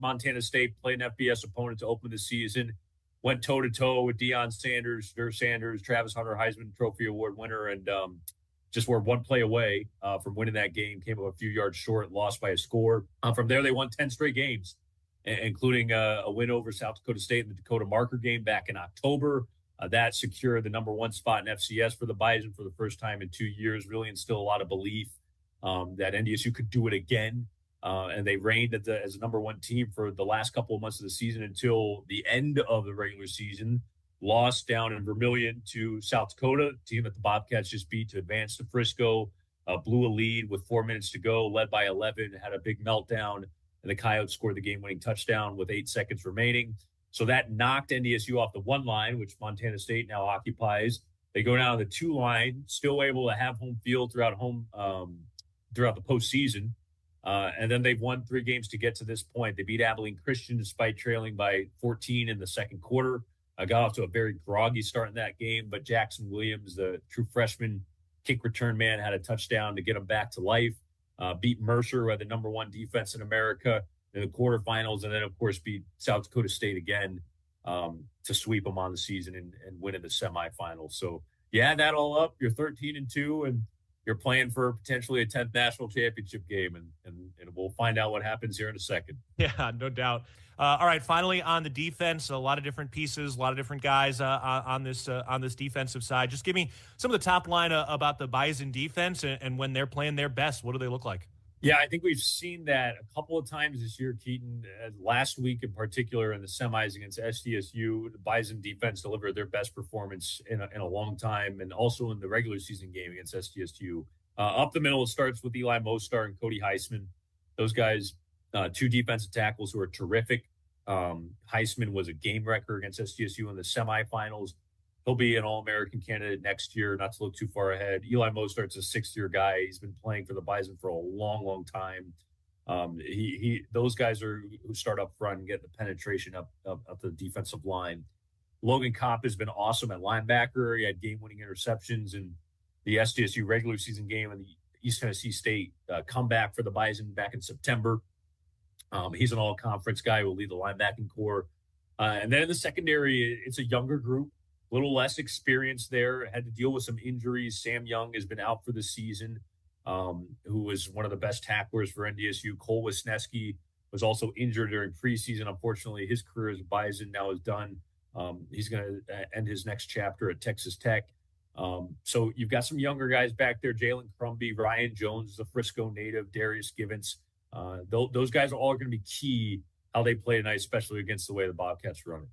Montana State, played an FBS opponent to open the season, went toe-to-toe with Deion Sanders, Travis Hunter, Heisman Trophy Award winner, and just were one play away from winning that game, came up a few yards short, lost by a score. From there, they won 10 straight games, including a win over South Dakota State in the Dakota Marker game back in October. That secured the number one spot in FCS for the Bison for the first time in 2 years, really instilled a lot of belief that NDSU could do it again. And they reigned as a number one team for the last couple of months of the season until the end of the regular season. Lost down in Vermilion to South Dakota, team that the Bobcats just beat to advance to Frisco. Blew a lead with 4 minutes to go, led by 11, had a big meltdown, and the Coyotes scored the game-winning touchdown with 8 seconds remaining. So that knocked NDSU off the 1 line, which Montana State now occupies. They go down to the 2 line, still able to have home field throughout the postseason. And then they've won 3 games to get to this point. They beat Abilene Christian despite trailing by 14 in the second quarter. Got off to a very groggy start in that game, but Jackson Williams, the true freshman kick return man, had a touchdown to get him back to life. Beat Mercer, who had the number 1 defense in America, in the quarterfinals, and then, of course, beat South Dakota State again to sweep them on the season and win in the semifinals. So you add that all up, you're 13-2, and you're playing for potentially a 10th national championship game, and we'll find out what happens here in a second. Yeah, no doubt. All right, finally on the defense, a lot of different pieces, a lot of different guys on this defensive side. Just give me some of the top line about the Bison defense and when they're playing their best, what do they look like? Yeah, I think we've seen that a couple of times this year, Keaton. Last week in particular in the semis against SDSU, the Bison defense delivered their best performance in a long time, and also in the regular season game against SDSU. Up the middle, it starts with Eli Mostar and Cody Heisman. Those guys, 2 defensive tackles who are terrific. Heisman was a game wrecker against SDSU in the semifinals. He'll be an All-American candidate next year, not to look too far ahead. Eli Mostart's a 6th-year guy. He's been playing for the Bison for a long, long time. Those guys are who start up front and get the penetration up the defensive line. Logan Kopp has been awesome at linebacker. He had game-winning interceptions in the SDSU regular season game and the East Tennessee State comeback for the Bison back in September. He's an all-conference guy who will lead the linebacking corps. And then in the secondary, it's a younger group. A little less experience there, had to deal with some injuries. Sam Young has been out for the season, who was one of the best tacklers for NDSU. Cole Wisniewski was also injured during preseason. Unfortunately, his career as a Bison now is done. He's going to end his next chapter at Texas Tech. So you've got some younger guys back there, Jalen Crumby, Ryan Jones is a Frisco native, Darius Givens. Those guys are all going to be key how they play tonight, especially against the way the Bobcats run it.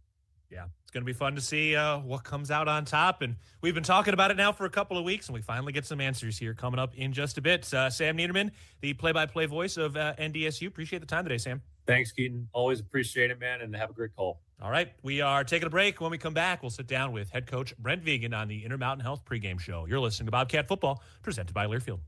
Yeah, it's going to be fun to see what comes out on top. And we've been talking about it now for a couple of weeks, and we finally get some answers here coming up in just a bit. Sam Niederman, the play-by-play voice of NDSU. Appreciate the time today, Sam. Thanks, Keaton. Always appreciate it, man, and have a great call. All right, we are taking a break. When we come back, we'll sit down with head coach Brent Vigen on the Intermountain Health pregame show. You're listening to Bobcat Football, presented by Learfield.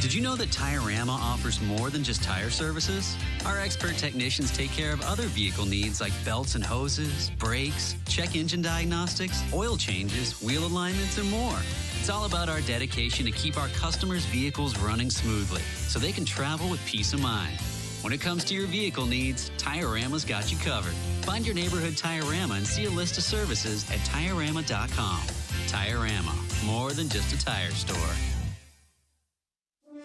Did you know that Tire-Rama offers more than just tire services? Our expert technicians take care of other vehicle needs like belts and hoses, brakes, check engine diagnostics, oil changes, wheel alignments, and more. It's all about our dedication to keep our customers' vehicles running smoothly so they can travel with peace of mind. When it comes to your vehicle needs, Tire-Rama's got you covered. Find your neighborhood Tire-Rama and see a list of services at TireRama.com. Tire-Rama, more than just a tire store.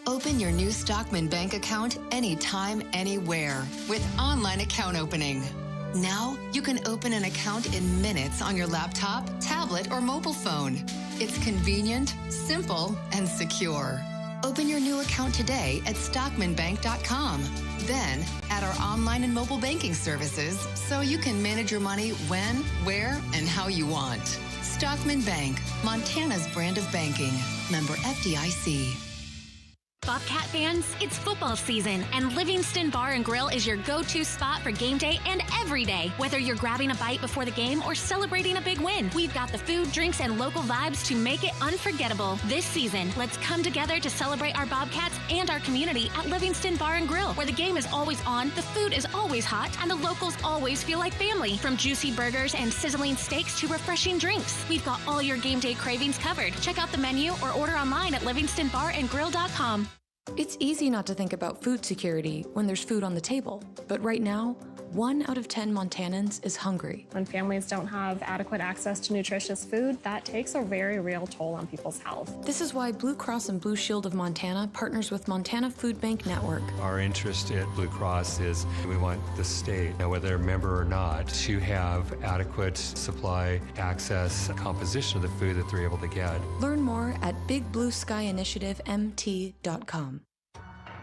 Open your new Stockman Bank account anytime, anywhere with online account opening. Now, you can open an account in minutes on your laptop, tablet, or mobile phone. It's convenient, simple, and secure. Open your new account today at StockmanBank.com. Then, add our online and mobile banking services so you can manage your money when, where, and how you want. Stockman Bank, Montana's brand of banking. Member FDIC. Bobcat fans, it's football season, and Livingston Bar and Grill is your go-to spot for game day and every day. Whether you're grabbing a bite before the game or celebrating a big win, we've got the food, drinks, and local vibes to make it unforgettable. This season, let's come together to celebrate our Bobcats and our community at Livingston Bar and Grill, where the game is always on, the food is always hot, and the locals always feel like family. From juicy burgers and sizzling steaks to refreshing drinks, we've got all your game day cravings covered. Check out the menu or order online at livingstonbarandgrill.com. It's easy not to think about food security when there's food on the table, but right now, 1 out of 10 Montanans is hungry. When families don't have adequate access to nutritious food, that takes a very real toll on people's health. This is why Blue Cross and Blue Shield of Montana partners with Montana Food Bank Network. Our interest at Blue Cross is we want the state, whether they're a member or not, to have adequate supply, access, composition of the food that they're able to get. Learn more at bigblueskyyinitiativemt.com.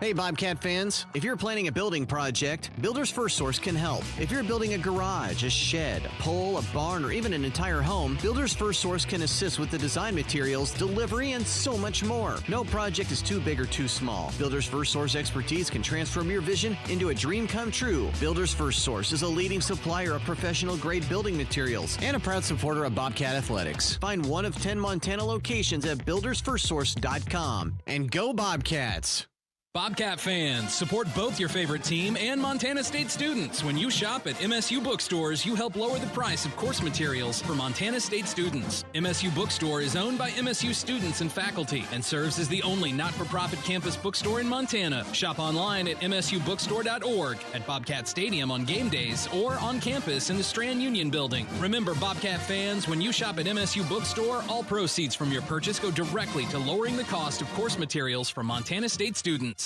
Hey Bobcat fans, if you're planning a building project, Builders First Source can help. If you're building a garage, a shed, a pole, a barn, or even an entire home, Builders First Source can assist with the design materials, delivery, and so much more. No project is too big or too small. Builders First Source expertise can transform your vision into a dream come true. Builders First Source is a leading supplier of professional grade building materials and a proud supporter of Bobcat Athletics. Find 1 of 10 Montana locations at buildersfirstsource.com. And go Bobcats! Bobcat fans, support both your favorite team and Montana State students. When you shop at MSU bookstores, you help lower the price of course materials for Montana State students. MSU Bookstore is owned by MSU students and faculty and serves as the only not-for-profit campus bookstore in Montana. Shop online at msubookstore.org, at Bobcat Stadium on game days, or on campus in the Strand Union Building. Remember, Bobcat fans, when you shop at MSU Bookstore, all proceeds from your purchase go directly to lowering the cost of course materials for Montana State students.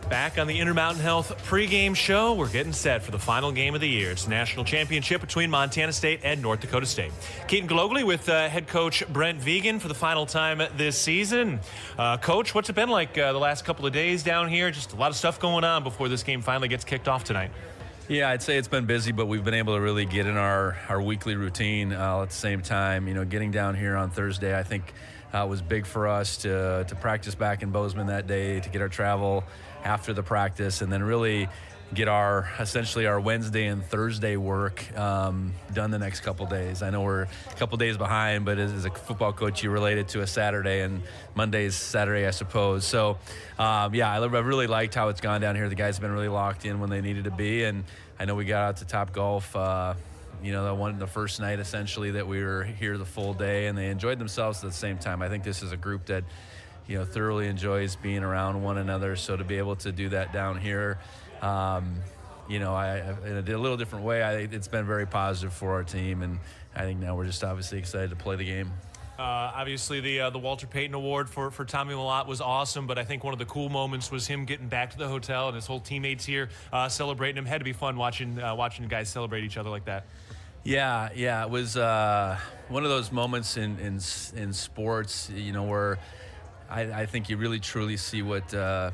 Back on the Intermountain Health pregame show, we're getting set for the final game of the year. It's the National Championship between Montana State and North Dakota State. Keaton Glogly with head coach Brent Vigen for the final time this season. Coach, what's it been like the last couple of days down here? Just a lot of stuff going on before this game finally gets kicked off tonight. Yeah, I'd say it's been busy, but we've been able to really get in our weekly routine at the same time. You know, getting down here on Thursday, I think was big for us to practice back in Bozeman that day, to get our travel after the practice, and then really get essentially our Wednesday and Thursday work done the next couple days. I know we're a couple days behind, but as a football coach, you relate it to a Saturday, and Monday's Saturday, I suppose. So, yeah, I really liked how it's gone down here. The guys have been really locked in when they needed to be, and I know we got out to Top Golf, you know, the first night essentially that we were here the full day, and they enjoyed themselves at the same time. I think this is a group that, you know, thoroughly enjoys being around one another. So to be able to do that down here, you know, in a little different way, it's been very positive for our team, and I think now we're just obviously excited to play the game. Obviously, the Walter Payton Award for Tommy Mellott was awesome, but I think one of the cool moments was him getting back to the hotel and his whole teammates here celebrating him. Had to be fun watching you guys celebrate each other like that. Yeah, it was one of those moments in sports, you know, where I think you really truly see what a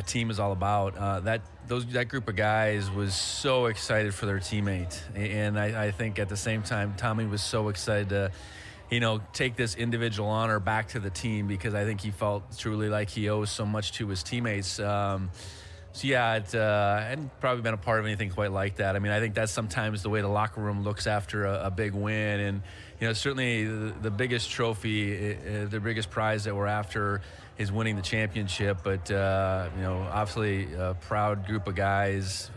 team is all about. That group of guys was so excited for their teammate, and I think at the same time Tommy was so excited to, you know, take this individual honor back to the team, because I think he felt truly like he owes so much to his teammates. So yeah, it hadn't probably been a part of anything quite like that. I mean, I think that's sometimes the way the locker room looks after a big win, and you know, certainly the biggest trophy, the biggest prize that we're after is winning the championship. But you know, obviously a proud group of guys,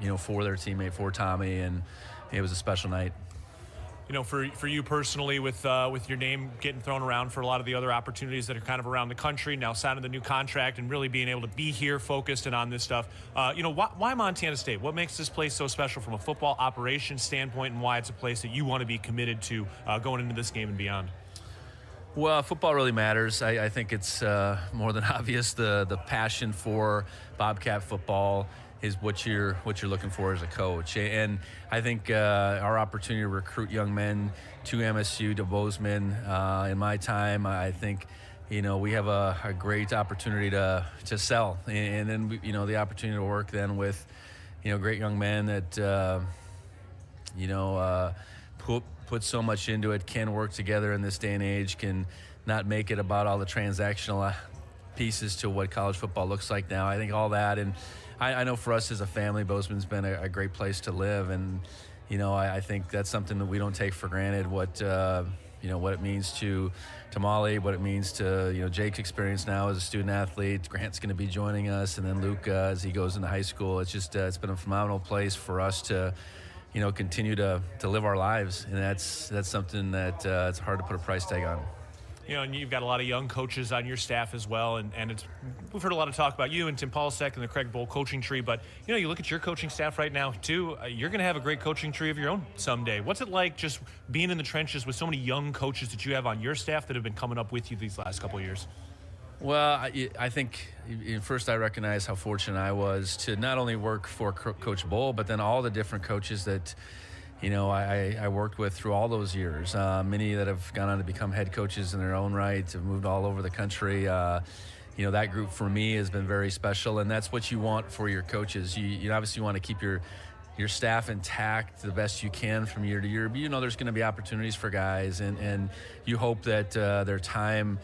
you know, for their teammate, for Tommy, and it was a special night. You know, for you personally, with your name getting thrown around for a lot of the other opportunities that are kind of around the country, now signing the new contract and really being able to be here focused and on this stuff, you know, why Montana State? What makes this place so special from a football operations standpoint, and why it's a place that you want to be committed to going into this game and beyond? Well, football really matters. I think it's more than obvious. The passion for Bobcat football is what you're looking for as a coach. And I think our opportunity to recruit young men to MSU, to Bozeman, in my time, I think, you know, we have a great opportunity to sell. And then, you know, the opportunity to work then with, you know, great young men that, you know, put so much into it, can work together in this day and age, can not make it about all the transactional pieces to what college football looks like now. I think all that, and I know for us as a family, Bozeman's been a great place to live, and you know, I think that's something that we don't take for granted. What you know, what it means to Molly, what it means to, you know, Jake's experience now as a student athlete. Grant's going to be joining us, and then Luke as he goes into high school. It's just it's been a phenomenal place for us to, you know, continue to live our lives, and that's something that it's hard to put a price tag on. And you've got a lot of young coaches on your staff as well, and we've heard a lot of talk about you and Tim Paulsek and the Craig Bowl coaching tree, but, you look at your coaching staff right now, too. You're going to have a great coaching tree of your own someday. What's it like just being in the trenches with so many young coaches that you have on your staff that have been coming up with you these last couple of years? Well, I think first I recognize how fortunate I was to not only work for Coach Bowl, but then all the different coaches that I worked with through all those years. Many that have gone on to become head coaches in their own right, have moved all over the country. That group for me has been very special, and that's what you want for your coaches. You obviously want to keep your staff intact the best you can from year to year. But there's going to be opportunities for guys, and you hope that their time,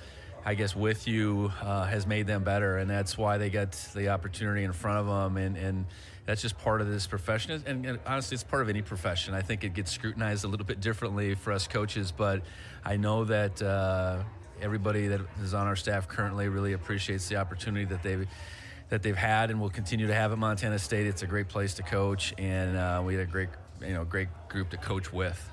I guess, with you has made them better, and that's why they get the opportunity in front of them, and that's just part of this profession, and honestly, it's part of any profession. I think it gets scrutinized a little bit differently for us coaches, but I know that everybody that is on our staff currently really appreciates the opportunity that they've had and will continue to have at Montana State. It's a great place to coach, and we had a great group to coach with.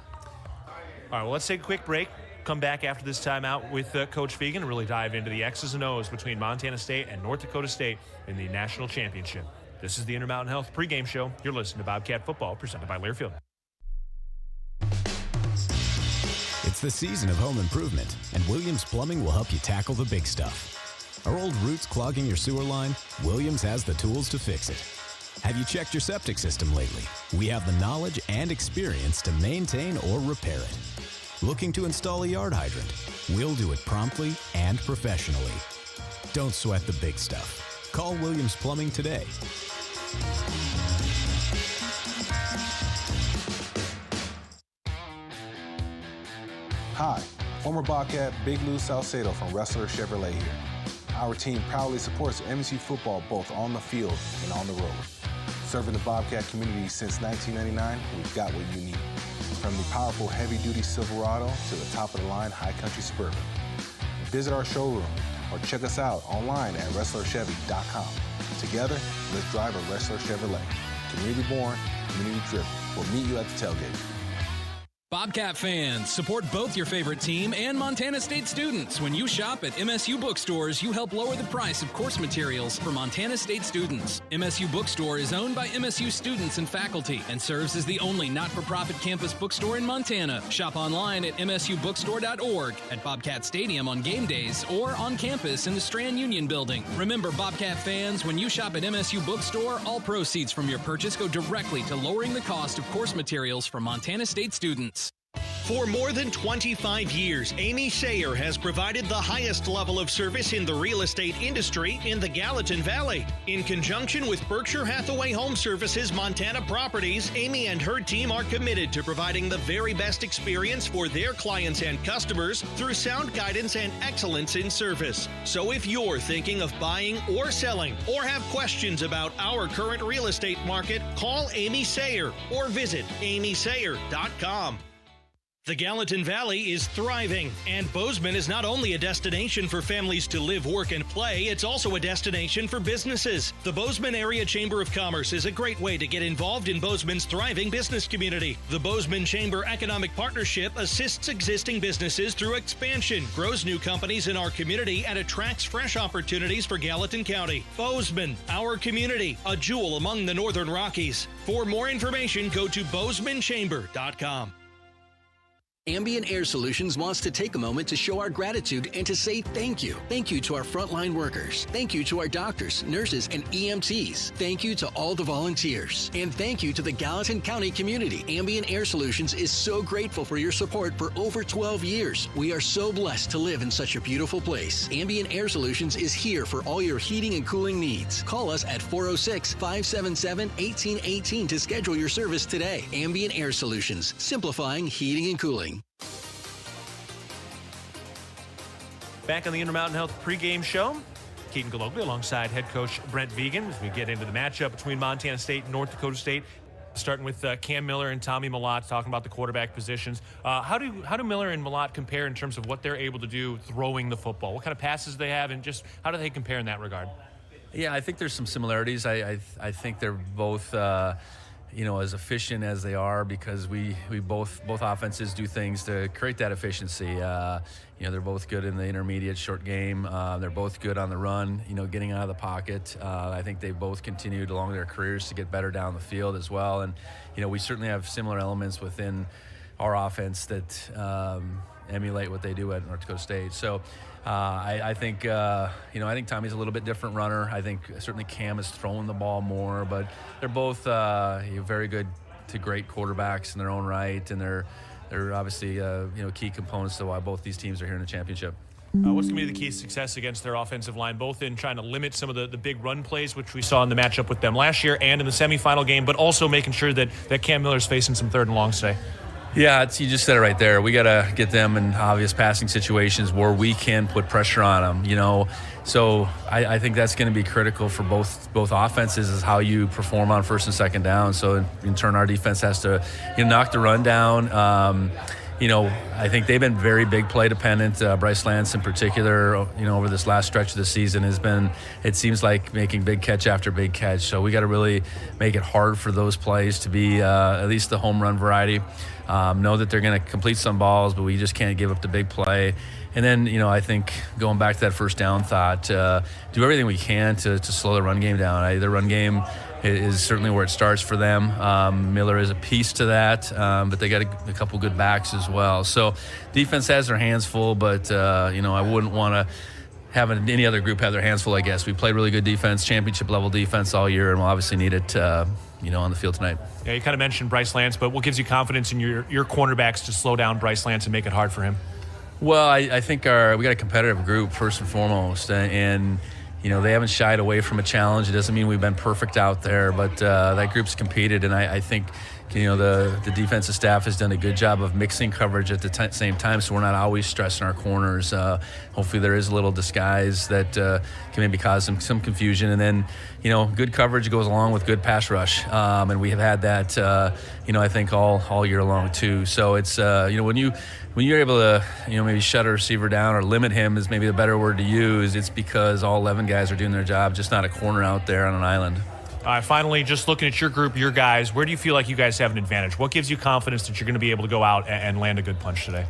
All right, well, let's take a quick break. Come back after this timeout with Coach Vigen and really dive into the X's and O's between Montana State and North Dakota State in the National Championship. This is the Intermountain Health pregame show. You're listening to Bobcat Football, presented by Learfield. It's the season of home improvement, and Williams Plumbing will help you tackle the big stuff. Are old roots clogging your sewer line? Williams has the tools to fix it. Have you checked your septic system lately? We have the knowledge and experience to maintain or repair it. Looking to install a yard hydrant? We'll do it promptly and professionally. Don't sweat the big stuff. Call Williams Plumbing today. Hi, former Bobcat Big Lou Salcedo from Wrestler Chevrolet here. Our team proudly supports MSU football both on the field and on the road. Serving the Bobcat community since 1999, we've got what you need. From the powerful heavy-duty Silverado to the top-of-the-line high-country Suburban. Visit our showroom or check us out online at WrestlerChevy.com. Together, let's drive a Wrestler Chevrolet. Community-born, community-driven. We'll meet you at the tailgate. Bobcat fans, support both your favorite team and Montana State students. When you shop at MSU bookstores, you help lower the price of course materials for Montana State students. MSU Bookstore is owned by MSU students and faculty and serves as the only not-for-profit campus bookstore in Montana. Shop online at msubookstore.org, at Bobcat Stadium on game days, or on campus in the Strand Union building. Remember, Bobcat fans, when you shop at MSU Bookstore, all proceeds from your purchase go directly to lowering the cost of course materials for Montana State students. For more than 25 years, Amy Sayer has provided the highest level of service in the real estate industry in the Gallatin Valley. In conjunction with Berkshire Hathaway Home Services Montana Properties, Amy and her team are committed to providing the very best experience for their clients and customers through sound guidance and excellence in service. So if you're thinking of buying or selling or have questions about our current real estate market, call Amy Sayer or visit amysayer.com. The Gallatin Valley is thriving, and Bozeman is not only a destination for families to live, work, and play, it's also a destination for businesses. The Bozeman Area Chamber of Commerce is a great way to get involved in Bozeman's thriving business community. The Bozeman Chamber Economic Partnership assists existing businesses through expansion, grows new companies in our community, and attracts fresh opportunities for Gallatin County. Bozeman, our community, a jewel among the Northern Rockies. For more information, go to bozemanchamber.com. Ambient Air Solutions wants to take a moment to show our gratitude and to say thank you. Thank you to our frontline workers. Thank you to our doctors, nurses, and EMTs. Thank you to all the volunteers. And thank you to the Gallatin County community. Ambient Air Solutions is so grateful for your support for over 12 years. We are so blessed to live in such a beautiful place. Ambient Air Solutions is here for all your heating and cooling needs. Call us at 406-577-1818 to schedule your service today. Ambient Air Solutions, simplifying heating and cooling. Back on the Intermountain Health pregame show, Keaton Galogly alongside head coach Brent Vigen as we get into the matchup between Montana State and North Dakota State. Starting with Cam Miller and Tommy Mellott, talking about the quarterback positions. How do Miller and Mellott compare in terms of what they're able to do throwing the football? What kind of passes they have, and just how do they compare in that regard? Yeah, I think there's some similarities. I think they're both as efficient as they are, because we both offenses do things to create that efficiency. They're both good in the intermediate short game. They're both good on the run, getting out of the pocket. I think they've both continued along their careers to get better down the field as well. And, we certainly have similar elements within our offense that emulate what they do at North Dakota State. So I think Tommy's a little bit different runner. I think certainly Cam is throwing the ball more, but they're both very good to great quarterbacks in their own right, and they're obviously key components to why both these teams are here in the championship. What's going to be the key to success against their offensive line, both in trying to limit some of the big run plays, which we saw in the matchup with them last year and in the semifinal game, but also making sure that Cam Miller's facing some third and longs today? Yeah, you just said it right there. We got to get them in obvious passing situations where we can put pressure on them, So I think that's going to be critical for both offenses, is how you perform on first and second down. So in turn, our defense has to knock the run down. I think they've been very big play dependent. Bryce Lance in particular, over this last stretch of the season has been, it seems like, making big catch after big catch. So we got to really make it hard for those plays to be at least the home run variety. Know that they're going to complete some balls, but we just can't give up the big play. And then, I think going back to that first down thought, do everything we can to slow the run game down. The run game is certainly where it starts for them. Miller is a piece to that, but they got a couple good backs as well. So defense has their hands full, but, I wouldn't want to have any other group have their hands full, I guess. We played really good defense, championship-level defense all year, and we'll obviously need it on the field tonight. Yeah, you kind of mentioned Bryce Lance, but what gives you confidence in your cornerbacks to slow down Bryce Lance and make it hard for him? Well, I think we got a competitive group first and foremost, and they haven't shied away from a challenge. It doesn't mean we've been perfect out there, but that group's competed, and I think the defensive staff has done a good job of mixing coverage at the same time, so we're not always stressing our corners. Hopefully there is a little disguise that can maybe cause some confusion, and then good coverage goes along with good pass rush, and we have had that I think all year long too. So it's when you're able to maybe shut a receiver down or limit him is maybe the better word to use, it's because all 11 guys are doing their job, just not a corner out there on an island. All right, finally, just looking at your group, your guys, where do you feel like you guys have an advantage? What gives you confidence that you're going to be able to go out and land a good punch today?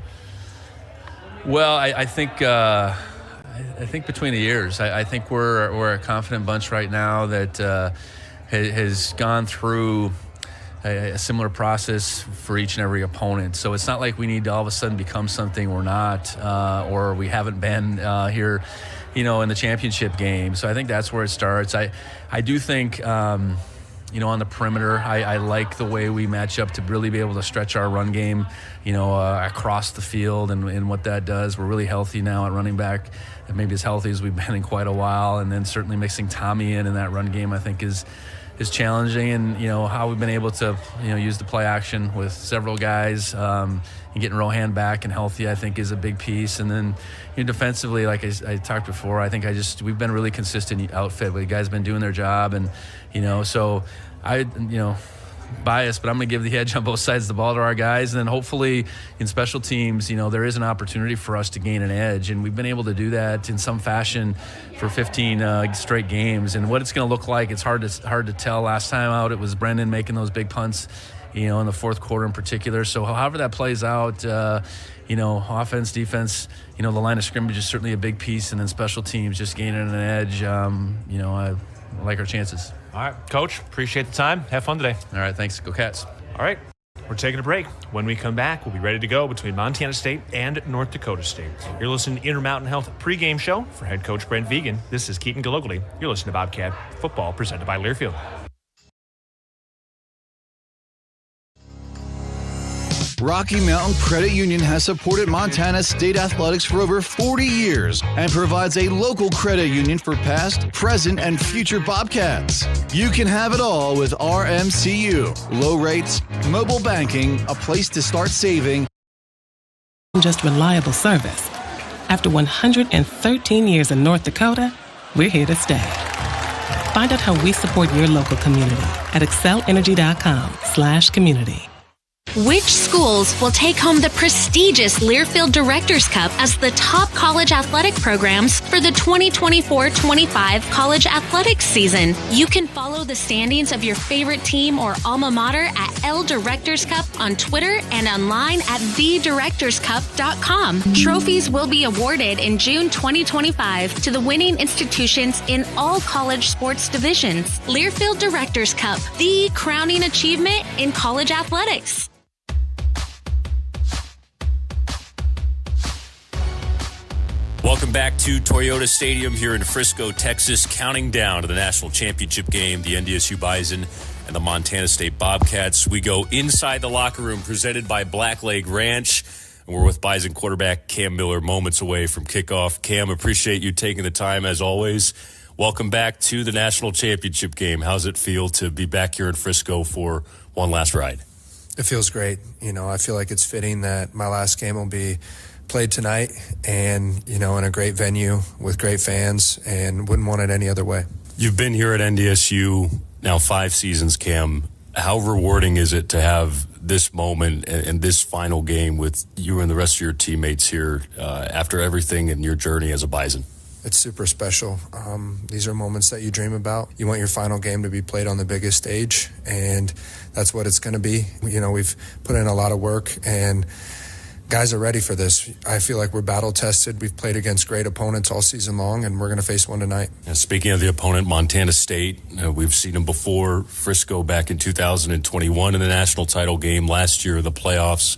Well, I think between the years, I think we're a confident bunch right now that has gone through a similar process for each and every opponent. So it's not like we need to all of a sudden become something we're not, or we haven't been here in the championship game. So I think that's where it starts. I do think, on the perimeter, I like the way we match up to really be able to stretch our run game, across the field and what that does. We're really healthy now at running back, and maybe as healthy as we've been in quite a while. And then certainly mixing Tommy in that run game, I think is challenging, and how we've been able to use the play action with several guys and getting Rohan back and healthy, I think, is a big piece. And then defensively, like I talked before, I think we've been really consistent outfit. The guys been doing their job, and so I biased, but I'm going to give the edge on both sides of the ball to our guys. And then hopefully in special teams, there is an opportunity for us to gain an edge. And we've been able to do that in some fashion for 15 straight games. And what it's going to look like, it's hard to tell. Last time out, it was Brendan making those big punts, in the fourth quarter in particular. So however that plays out, offense, defense, the line of scrimmage is certainly a big piece. And then special teams just gaining an edge, I like our chances. All right, Coach, appreciate the time. Have fun today. All right, thanks. Go Cats. All right, we're taking a break. When we come back, we'll be ready to go between Montana State and North Dakota State. You're listening to Intermountain Health pregame show for head coach Brent Vigen. This is Keaton Galogly. You're listening to Bobcat Football presented by Learfield. Rocky Mountain Credit Union has supported Montana State athletics for over 40 years and provides a local credit union for past, present, and future Bobcats. You can have it all with RMCU. Low rates, mobile banking, a place to start saving. Just reliable service. After 113 years in North Dakota, we're here to stay. Find out how we support your local community at excellenergy.com/community. Which schools will take home the prestigious Learfield Directors Cup as the top college athletic programs for the 2024-25 college athletics season? You can follow the standings of your favorite team or alma mater at L Directors Cup on Twitter and online at thedirectorscup.com. Trophies will be awarded in June 2025 to the winning institutions in all college sports divisions. Learfield Directors Cup, the crowning achievement in college athletics. Welcome back to Toyota Stadium here in Frisco, Texas, counting down to the national championship game, the NDSU Bison and the Montana State Bobcats. We go inside the locker room presented by Blackleg Ranch, and we're with Bison quarterback Cam Miller moments away from kickoff. Cam, appreciate you taking the time as always. Welcome back to the national championship game. How's it feel to be back here in Frisco for one last ride? It feels great. I feel like it's fitting that my last game will be played tonight and, in a great venue with great fans, and wouldn't want it any other way. You've been here at NDSU now 5 seasons, Cam. How rewarding is it to have this moment and this final game with you and the rest of your teammates here after everything in your journey as a Bison? It's super special. These are moments that you dream about. You want your final game to be played on the biggest stage, and that's what it's going to be. We've put in a lot of work, and guys are ready for this. I feel like we're battle-tested. We've played against great opponents all season long, and we're going to face one tonight. Now, speaking of the opponent, Montana State, we've seen them before. Frisco back in 2021 in the national title game. Last year, the playoffs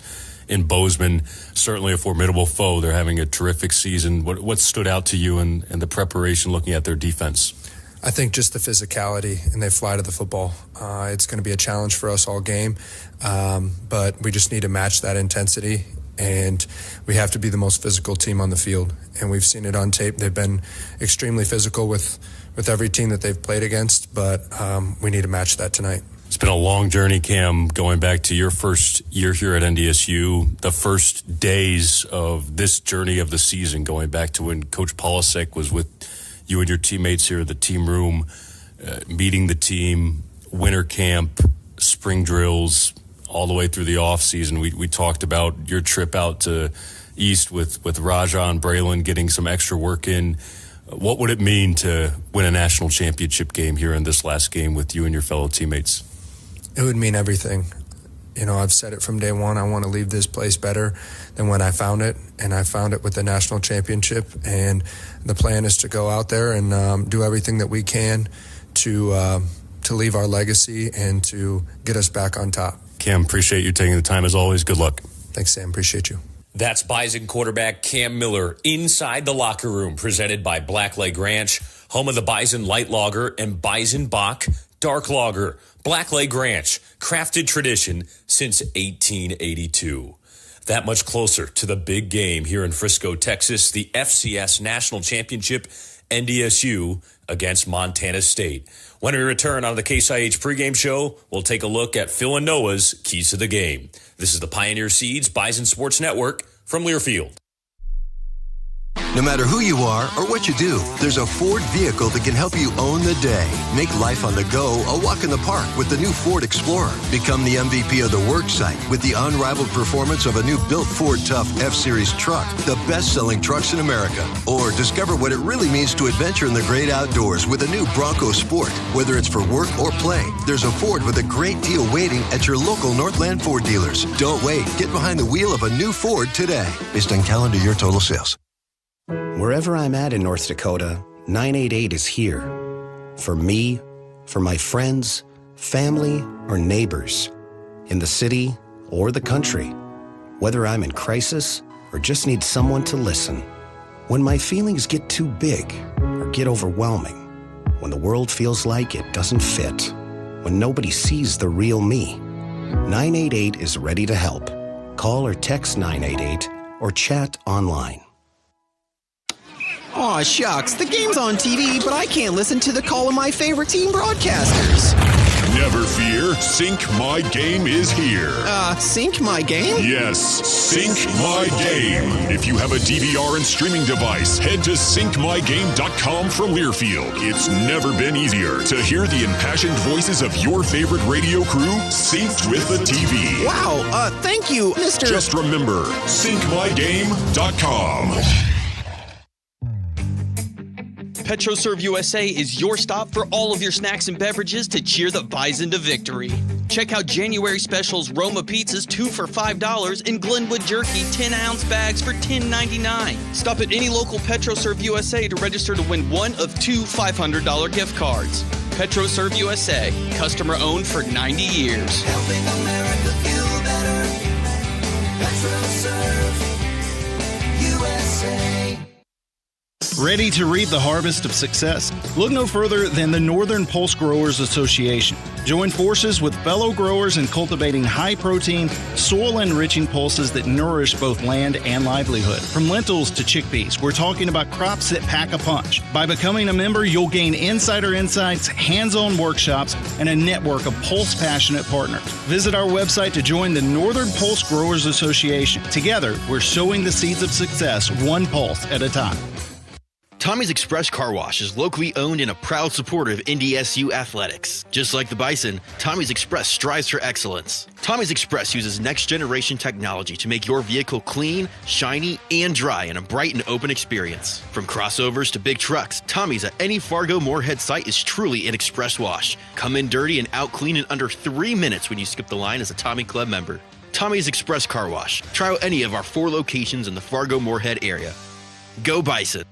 in Bozeman. Certainly a formidable foe. They're having a terrific season. What stood out to you in the preparation looking at their defense? I think just the physicality, and they fly to the football. It's going to be a challenge for us all game, but we just need to match that intensity. And we have to be the most physical team on the field. And we've seen it on tape. They've been extremely physical with every team that they've played against, but we need to match that tonight. It's been a long journey, Cam, going back to your first year here at NDSU, the first days of this journey of the season, going back to when Coach Polasek was with you and your teammates here at the team room, meeting the team, winter camp, spring drills, all the way through the off season. We talked about your trip out to East with Raja and Braylon getting some extra work in. What would it mean to win a national championship game here in this last game with you and your fellow teammates? It would mean everything. I've said it from day one. I want to leave this place better than when I found it, and I found it with the national championship. And the plan is to go out there and do everything that we can to leave our legacy and to get us back on top. Cam, appreciate you taking the time as always. Good luck. Thanks, Sam. Appreciate you. That's Bison quarterback Cam Miller inside the locker room, presented by Blackleg Ranch, home of the Bison Light Lager and Bison Bach Dark Lager. Blackleg Ranch, crafted tradition since 1882. That much closer to the big game here in Frisco, Texas, the FCS National Championship, NDSU against Montana State. When we return on the Case IH pregame show, we'll take a look at Phil and Noah's keys to the game. This is the Pioneer Seeds Bison Sports Network from Learfield. No matter who you are or what you do, there's a Ford vehicle that can help you own the day. Make life on the go a walk in the park with the new Ford Explorer. Become the MVP of the work site with the unrivaled performance of a new built Ford Tough F-Series truck, the best-selling trucks in America. Or discover what it really means to adventure in the great outdoors with a new Bronco Sport. Whether it's for work or play, there's a Ford with a great deal waiting at your local Northland Ford dealers. Don't wait. Get behind the wheel of a new Ford today. Based on calendar year total sales. Wherever I'm at in North Dakota, 988 is here. For me, for my friends, family, or neighbors. In the city or the country. Whether I'm in crisis or just need someone to listen. When my feelings get too big or get overwhelming. When the world feels like it doesn't fit. When nobody sees the real me. 988 is ready to help. Call or text 988 or chat online. Aw, shucks, the game's on TV, but I can't listen to the call of my favorite team broadcasters. Never fear, Sync My Game is here. Sync My Game? Yes, Sync My Game. If you have a DVR and streaming device, head to syncmygame.com from Learfield. It's never been easier to hear the impassioned voices of your favorite radio crew synced with the TV. Wow, thank you, Mr. Just remember, syncmygame.com. PetroServe USA is your stop for all of your snacks and beverages to cheer the Bison to victory. Check out January specials Roma pizzas 2 for $5 and Glenwood jerky 10-ounce bags for $10.99. Stop at any local PetroServe USA to register to win one of 2 $500 gift cards. PetroServe USA, customer owned for 90 years. Helping America feel better. PetroServe USA. Ready to reap the harvest of success? Look no further than the Northern Pulse Growers Association. Join forces with fellow growers in cultivating high-protein, soil-enriching pulses that nourish both land and livelihood. From lentils to chickpeas, we're talking about crops that pack a punch. By becoming a member, you'll gain insider insights, hands-on workshops, and a network of pulse-passionate partners. Visit our website to join the Northern Pulse Growers Association. Together, we're sowing the seeds of success one pulse at a time. Tommy's Express Car Wash is locally owned and a proud supporter of NDSU athletics. Just like the Bison, Tommy's Express strives for excellence. Tommy's Express uses next-generation technology to make your vehicle clean, shiny, and dry in a bright and open experience. From crossovers to big trucks, Tommy's at any Fargo-Moorhead site is truly an express wash. Come in dirty and out clean in under 3 minutes when you skip the line as a Tommy Club member. Tommy's Express Car Wash. Try out any of our 4 locations in the Fargo-Moorhead area. Go Bison!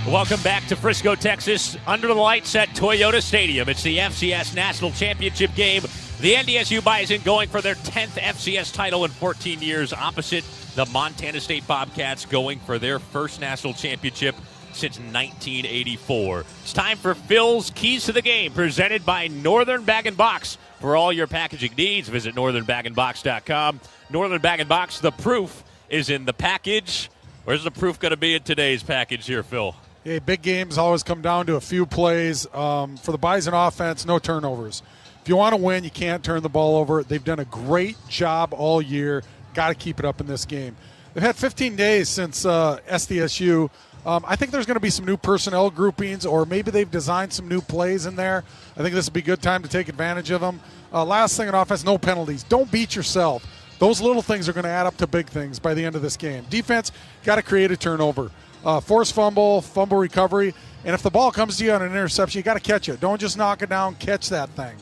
Welcome back to Frisco, Texas, under the lights at Toyota Stadium. It's the FCS National Championship game. The NDSU Bison going for their 10th FCS title in 14 years, opposite the Montana State Bobcats going for their first national championship since 1984. It's time for Phil's Keys to the Game, presented by Northern Bag & Box. For all your packaging needs, visit northernbagandbox.com. Northern Bag & Box, the proof is in the package. Where's the proof going to be in today's package here, Phil? Hey, big games always come down to a few plays. For the Bison offense, no turnovers. If you want to win, you can't turn the ball over. They've done a great job all year. Got to keep it up in this game. They've had 15 days since SDSU. I think there's going to be some new personnel groupings, or maybe they've designed some new plays in there. I think this would be a good time to take advantage of them. Last thing on offense, no penalties. Don't beat yourself. Those little things are going to add up to big things by the end of this game. Defense, got to create a turnover. Force fumble recovery, and if the ball comes to you on an interception, you got to catch it. Don't just knock it down, catch that thing.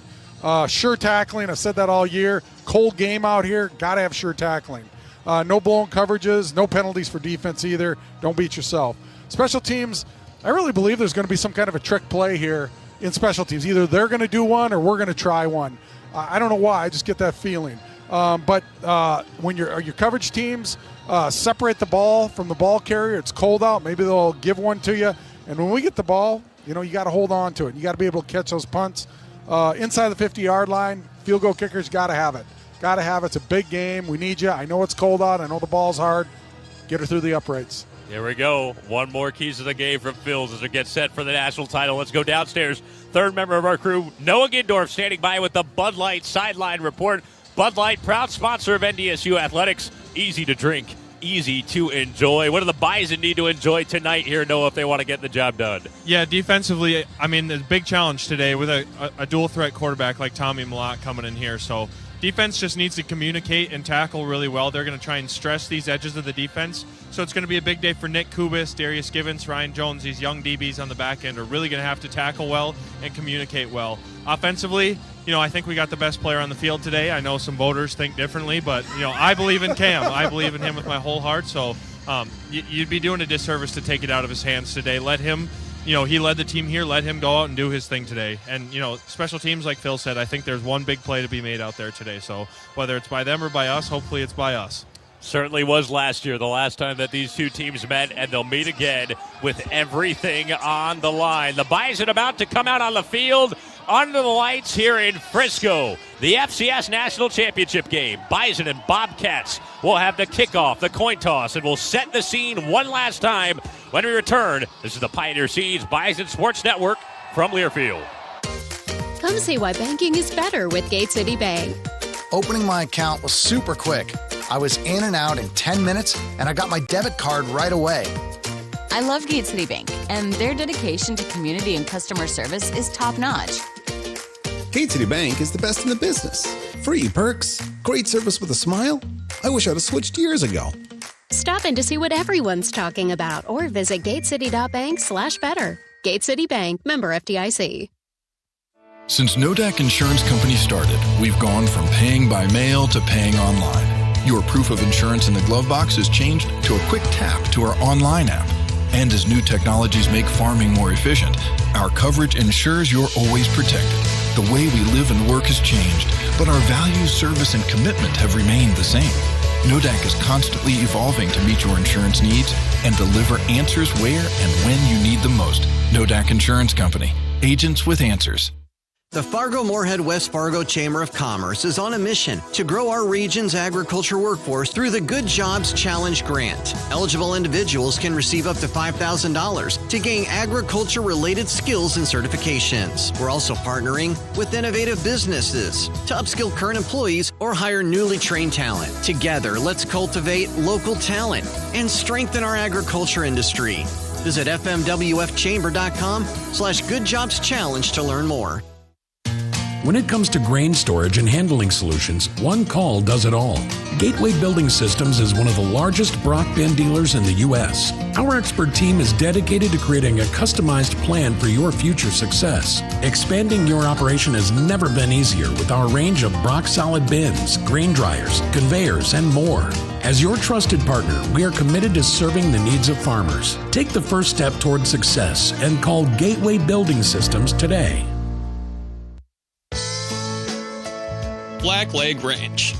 Sure tackling, I've said that all year. Cold game out here, got to have sure tackling. No blown coverages, no penalties for defense either. Don't beat yourself. Special teams, I really believe there's going to be some kind of a trick play here in special teams. Either they're going to do one or we're going to try one. I don't know why, I just get that feeling. But when your coverage teams separate the ball from the ball carrier, it's cold out, maybe they'll give one to you. And when we get the ball, you got to hold on to it. You got to be able to catch those punts. Inside the 50-yard line, field goal kickers got to have it. Got to have it. It's a big game. We need you. I know it's cold out. I know the ball's hard. Get her through the uprights. Here we go. One more keys to the game from Phil's as we get set for the national title. Let's go downstairs. Third member of our crew, Noah Gindorf, standing by with the Bud Light Sideline Report. Bud Light, proud sponsor of NDSU Athletics. Easy to drink, easy to enjoy. What do the Bison need to enjoy tonight here, Noah, if they want to get the job done? Yeah, defensively, I mean, there's a big challenge today with a dual-threat quarterback like Tommy Malott coming in here. So defense just needs to communicate and tackle really well. They're going to try and stress these edges of the defense. So it's going to be a big day for Nick Kubis, Darius Givens, Ryan Jones. These young DBs on the back end are really going to have to tackle well and communicate well. Offensively, I think we got the best player on the field today. I know some voters think differently, but, I believe in Cam. I believe in him with my whole heart. So you'd be doing a disservice to take it out of his hands today. Let him, he led the team here. Let him go out and do his thing today. And, special teams, like Phil said, I think there's one big play to be made out there today. So whether it's by them or by us, hopefully it's by us. Certainly was last year, the last time that these two teams met, and they'll meet again with everything on the line. The Bison about to come out on the field under the lights here in Frisco. The FCS National Championship game. Bison and Bobcats will have the kickoff, the coin toss, and will set the scene one last time When we return, this is the Pioneer Seeds Bison Sports Network from Learfield. Come see why banking is better with Gate City Bank. Opening my account was super quick. I was in and out in 10 minutes, and I got my debit card right away. I love Gate City Bank, and their dedication to community and customer service is top-notch. Gate City Bank is the best in the business. Free perks, great service with a smile. I wish I'd have switched years ago. Stop in to see what everyone's talking about or visit gatecity.bank/better. Gate City Bank, member FDIC. Since Nodak Insurance Company started, we've gone from paying by mail to paying online. Your proof of insurance in the glove box has changed to a quick tap to our online app. And as new technologies make farming more efficient, our coverage ensures you're always protected. The way we live and work has changed, but our values, service, and commitment have remained the same. Nodak is constantly evolving to meet your insurance needs and deliver answers where and when you need them most. Nodak Insurance Company. Agents with answers. The Fargo-Moorhead West Fargo Chamber of Commerce is on a mission to grow our region's agriculture workforce through the Good Jobs Challenge Grant. Eligible individuals can receive up to $5,000 to gain agriculture-related skills and certifications. We're also partnering with innovative businesses to upskill current employees or hire newly trained talent. Together, let's cultivate local talent and strengthen our agriculture industry. Visit fmwfchamber.com/goodjobschallenge to learn more. When it comes to grain storage and handling solutions, one call does it all. Gateway Building Systems is one of the largest Brock bin dealers in the U.S. Our expert team is dedicated to creating a customized plan for your future success. Expanding your operation has never been easier with our range of Brock solid bins, grain dryers, conveyors, and more. As your trusted partner, we are committed to serving the needs of farmers. Take the first step toward success and call Gateway Building Systems today. Blackleg Ranch,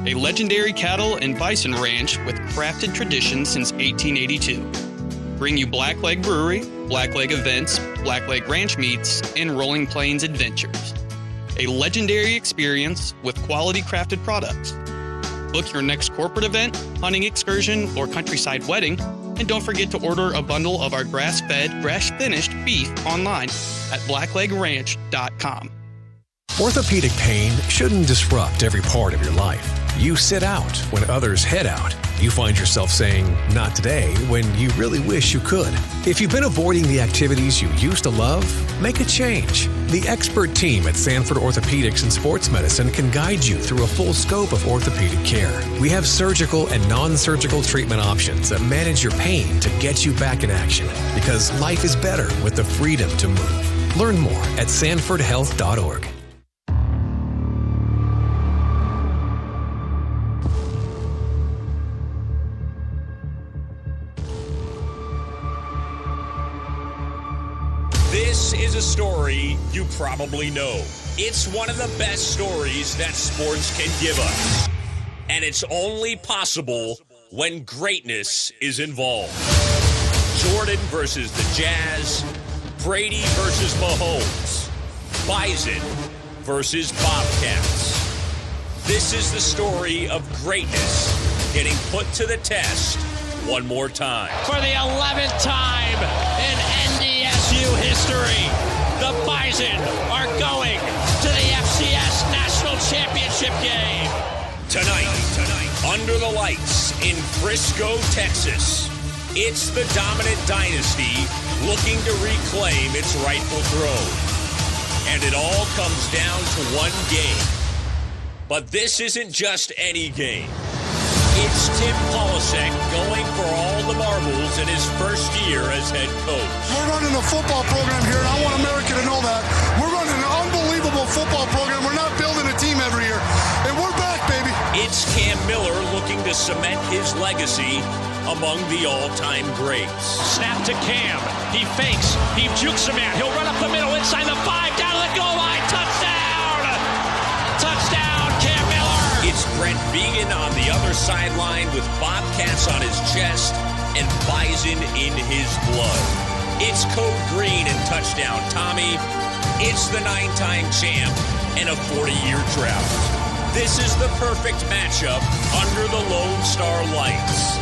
a legendary cattle and bison ranch with crafted traditions since 1882. Bring you Blackleg Brewery, Blackleg events, Blackleg Ranch meets, and Rolling Plains adventures. A legendary experience with quality crafted products. Book your next corporate event, hunting excursion, or countryside wedding, and don't forget to order a bundle of our grass-fed, grass-finished beef online at blacklegranch.com. Orthopedic pain shouldn't disrupt every part of your life. You sit out when others head out. You find yourself saying, not today, when you really wish you could. If you've been avoiding the activities you used to love, make a change. The expert team at Sanford Orthopedics and Sports Medicine can guide you through a full scope of orthopedic care. We have surgical and non-surgical treatment options that manage your pain to get you back in action. Because life is better with the freedom to move. Learn more at sanfordhealth.org. This is a story you probably know. It's one of the best stories that sports can give us. And it's only possible when greatness is involved. Jordan versus the Jazz, Brady versus Mahomes, Bison versus Bobcats. This is the story of greatness getting put to the test one more time. For the 11th time in NDSU history, the Bison are going to the FCS National Championship game. Tonight, under the lights in Frisco, Texas, it's the dominant dynasty looking to reclaim its rightful throne. And it all comes down to one game. But this isn't just any game. It's Tim Polasek going for all the marbles in his first year as head coach. We're running a football program here, and I want America to know that. We're running an unbelievable football program. We're not building a team every year. And we're back, baby. It's Cam Miller looking to cement his legacy among the all-time greats. Snap to Cam. He fakes. He jukes a man. He'll run up the middle inside the 5, down to the goal line. Touchdown! Touchdown, Cam Miller! It's Brent Vigen on the other sideline with Bobcats on his chest and Bison in his blood. It's Code Green and Touchdown Tommy. It's the 9-time champ and a 40-year drought. This is the perfect matchup under the Lone Star lights.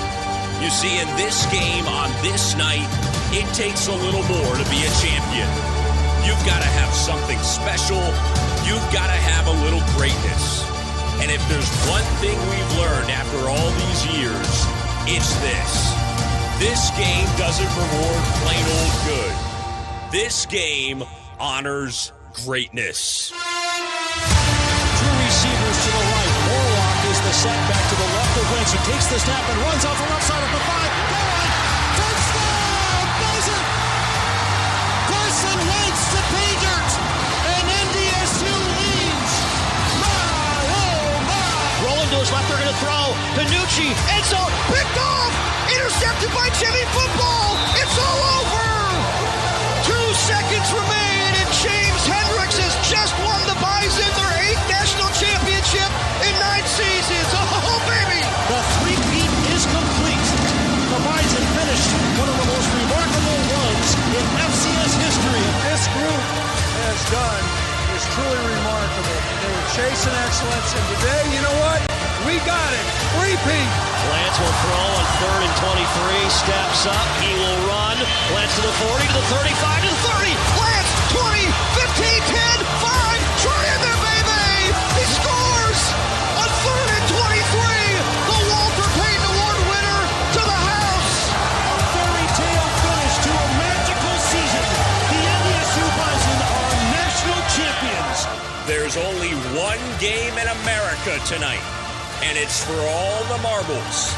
You see, in this game on this night, it takes a little more to be a champion. You've got to have something special. You've got to have a little greatness. And if there's one thing we've learned after all these years, it's this. This game doesn't reward plain old good. This game honors greatness. Two receivers to the right. Morlock is the set back to the left of Wentz. He takes the snap and runs off the left side of the 5. Goal line. Touchdown! Bison! Carson Wentz to pay dirt. And NDSU leads. My, oh my! Rolling to his left, they're going to throw. Panucci, end zone, picked off! Intercepted by Jimmy Football! It's all over! 2 seconds remain, and James Hendricks has just won the Bison their 8th national championship in 9 seasons. Oh, baby! The three-peat is complete. The Bison finished one of the most remarkable runs in FCS history. What this group has done is truly remarkable. They were chasing excellence, and today, you know what? We got it. Three-peat. Lance will throw on 3rd and 23. Steps up. He will run. Lance to the 40, to the 35, to the 30. Lance, 20, 15, 10, 5. Try in there, baby. He scores on 3rd and 23. The Walter Payton Award winner to the house. A fairy tale finish to a magical season. The NDSU Bison are national champions. There's only one game in America tonight, and it's for all the marbles.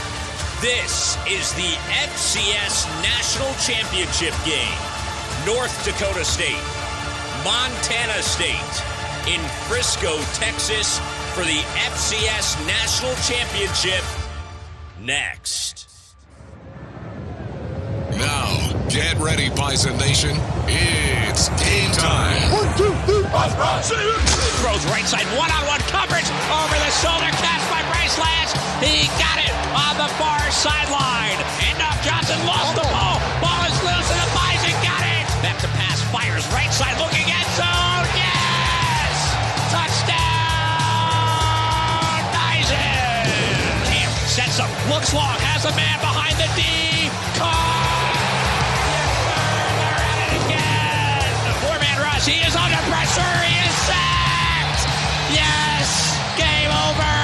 This is the FCS National Championship game. North Dakota State, Montana State, in Frisco, Texas, for the FCS National Championship. Next. Now, get ready, Bison Nation. It's game time. 1, 2, 3, 4. Throws right side, one-on-one coverage over the shoulder, catch by Bryce Lance. He got it on the far sideline. Handoff, Johnson lost the ball. Ball is loose and the Bison got it. Back to pass, fires right side, looking end zone. Yes! Touchdown, Bison. Camp sets up, looks long, has a man behind the D. He is under pressure. He is sacked. Yes. Game over.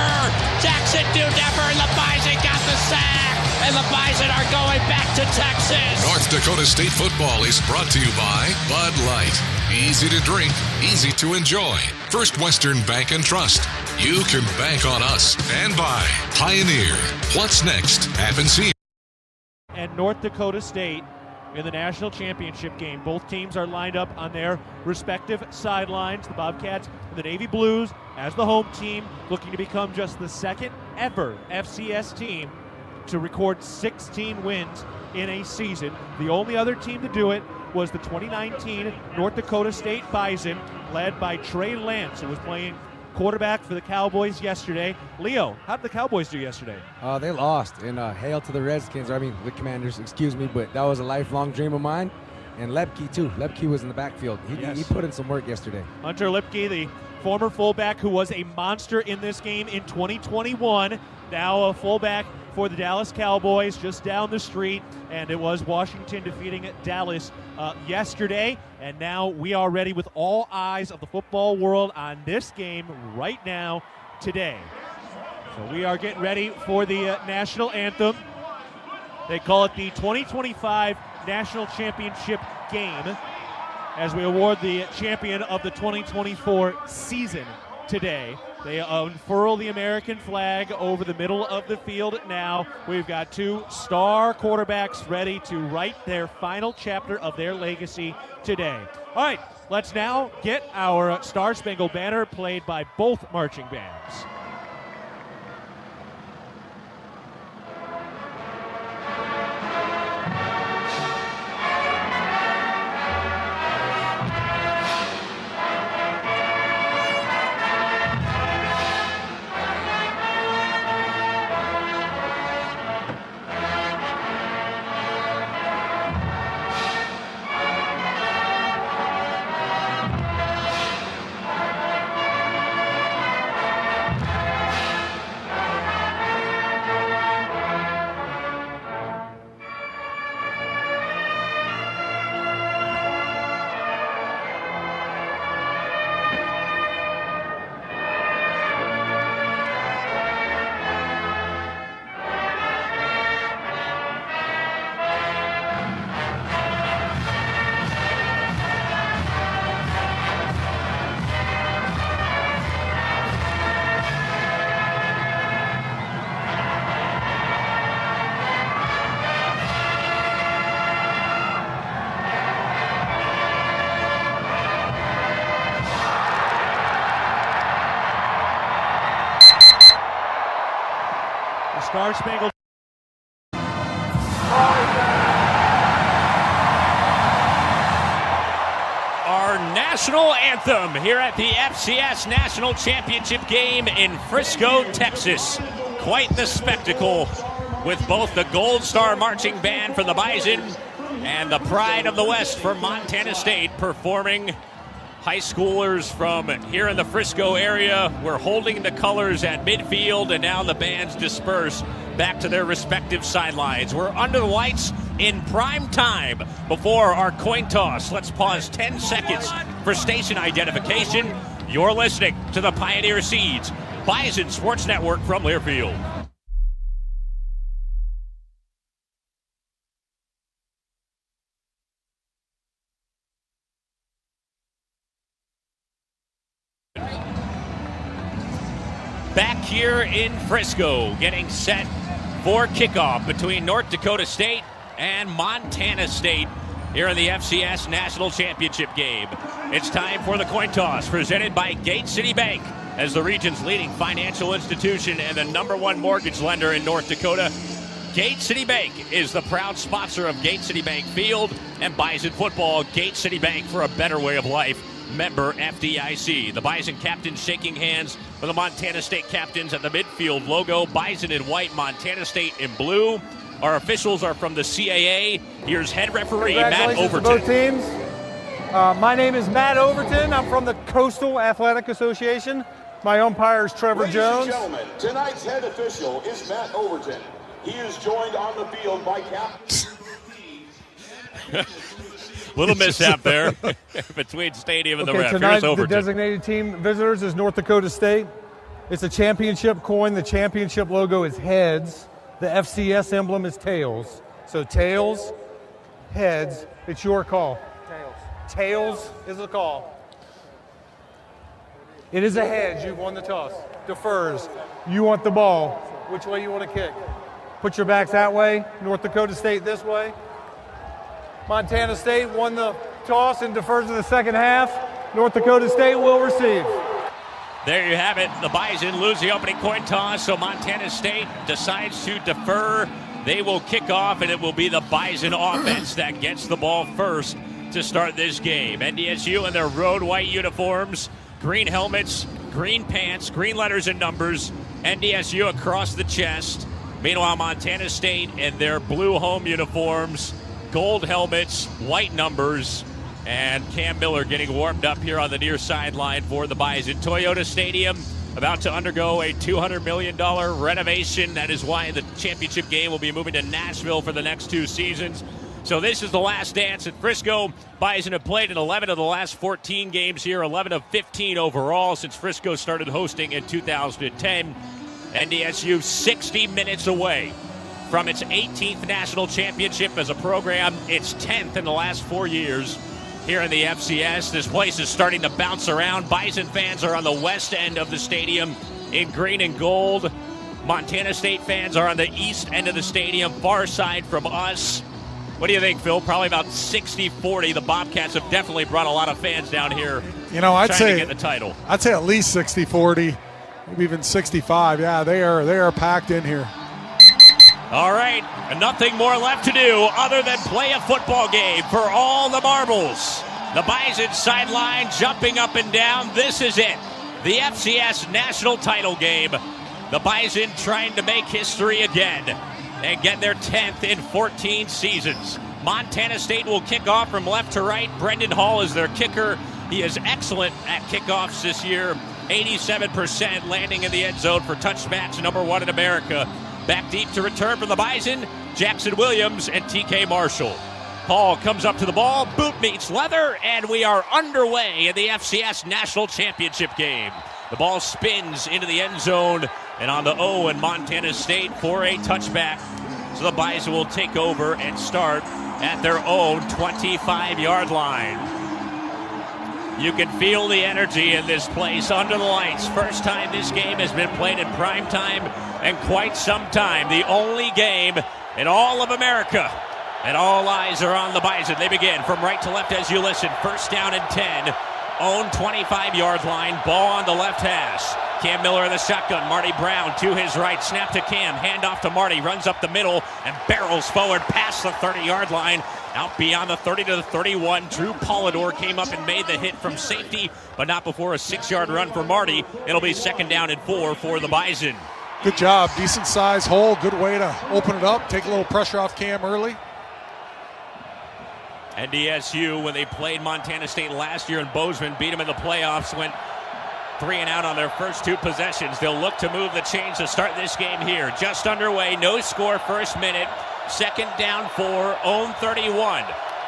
Jackson Dudeffer and the Bison got the sack. And the Bison are going back to Texas. North Dakota State football is brought to you by Bud Light. Easy to drink, easy to enjoy. First Western Bank and Trust. You can bank on us. And by Pioneer. What's next happens here. And North Dakota State in the national championship game. Both teams are lined up on their respective sidelines. The Bobcats and the Navy Blues as the home team, looking to become just the second ever FCS team to record 16 wins in a season. The only other team to do it was the 2019 North Dakota State Bison, led by Trey Lance, who was playing quarterback for the Cowboys yesterday. Leo, how did the Cowboys do yesterday? They lost, and hail to the Redskins, the Commanders, excuse me, but that was a lifelong dream of mine. And Lepke, too. Lepke was in the backfield. He put in some work yesterday. Hunter Lepke, the former fullback who was a monster in this game in 2021, now a fullback for the Dallas Cowboys just down the street, and it was Washington defeating Dallas yesterday, and now we are ready with all eyes of the football world on this game right now today. So we are getting ready for the national anthem. They call it the 2025 National Championship game as we award the champion of the 2024 season today. They unfurl the American flag over the middle of the field now. We've got 2 star quarterbacks ready to write their final chapter of their legacy today. All right, let's now get our Star Spangled Banner played by both marching bands. Star Spangled. Our national anthem here at the FCS National Championship game in Frisco, Texas. Quite the spectacle with both the Gold Star Marching Band for the Bison and the Pride of the West for Montana State performing. High schoolers from here in the Frisco area were holding the colors at midfield, and now the bands disperse back to their respective sidelines. We're under the lights in prime time before our coin toss. Let's pause 10 seconds for station identification. You're listening to the Pioneer Seeds Bison Sports Network from Learfield. Back here in Frisco, getting set for kickoff between North Dakota State and Montana State here in the FCS National Championship game. It's time for the coin toss, presented by Gate City Bank as the region's leading financial institution and the #1 mortgage lender in North Dakota. Gate City Bank is the proud sponsor of Gate City Bank Field and Bison football. Gate City Bank, for a better way of life. Member FDIC. The Bison captains shaking hands with the Montana State captains at the midfield logo. Bison in white, Montana State in blue. Our officials are from the CAA. Here's head referee Matt Overton. To both teams. My name is Matt Overton. I'm from the Coastal Athletic Association. My umpire is Trevor Jones. Ladies and gentlemen, tonight's head official is Matt Overton. He is joined on the field by Captain. Little mishap there between stadium and the ref. Tonight, Here's Overton. the designated team visitors is North Dakota State. It's a championship coin. The championship logo is heads. The FCS emblem is tails. So tails, heads. It's your call. Tails is the call. It is a hedge. You've won the toss. Defers. You want the ball. Which way you want to kick? Put your backs that way. North Dakota State this way. Montana State won the toss and defers to the second half. North Dakota State will receive. There you have it. The Bison lose the opening coin toss, so Montana State decides to defer. They will kick off, and it will be the Bison offense that gets the ball first to start this game. NDSU in their road white uniforms, green helmets, green pants, green letters and numbers. NDSU across the chest. Meanwhile, Montana State in their blue home uniforms, gold helmets, white numbers, and Cam Miller getting warmed up here on the near sideline for the Bison. Toyota Stadium about to undergo a $200 million renovation. That is why the championship game will be moving to Nashville for the next 2 seasons. So this is the last dance at Frisco. Bison have played in 11 of the last 14 games here, 11 of 15 overall since Frisco started hosting in 2010. NDSU 60 minutes away from its 18th national championship as a program, its 10th in the last 4 years here in the FCS. This place is starting to bounce around. Bison fans are on the west end of the stadium in green and gold. Montana State fans are on the east end of the stadium, far side from us. What do you think, Phil? Probably about 60-40. The Bobcats have definitely brought a lot of fans down here. I'd say to get the title. I'd say at least 60-40, maybe even 65. Yeah, they are packed in here. All right, nothing more left to do other than play a football game for all the marbles. The Bison sideline jumping up and down. This is it, the FCS National Title game. The Bison trying to make history again and get their 10th in 14 seasons. Montana State will kick off from left to right. Brendan Hall is their kicker. He is excellent at kickoffs this year. 87% landing in the end zone for touchbacks, #1 in America. Back deep to return from the Bison, Jackson Williams and TK Marshall. Hall comes up to the ball, boot meets leather, and we are underway in the FCS National Championship game. The ball spins into the end zone and on the O in Montana State for a touchback. So the Bison will take over and start at their own 25-yard line. You can feel the energy in this place under the lights. First time this game has been played in prime time in quite some time. The only game in all of America. And all eyes are on the Bison. They begin from right to left as you listen. First down and 10 own 25-yard line, ball on the left hash. Cam Miller in the shotgun, Marty Brown to his right, snap to Cam, handoff to Marty, runs up the middle and barrels forward past the 30-yard line, out beyond the 30 to the 31. Drew Polidor came up and made the hit from safety, but not before a 6-yard run for Marty. It'll be 2nd down and 4 for the Bison. Good job, decent size hole, good way to open it up, take a little pressure off Cam early. NDSU, when they played Montana State last year in Bozeman, beat them in the playoffs, went 3 and out on their first 2 possessions. They'll look to move the chains to start this game here. Just underway, no score, first minute. 2nd down 4, own 31.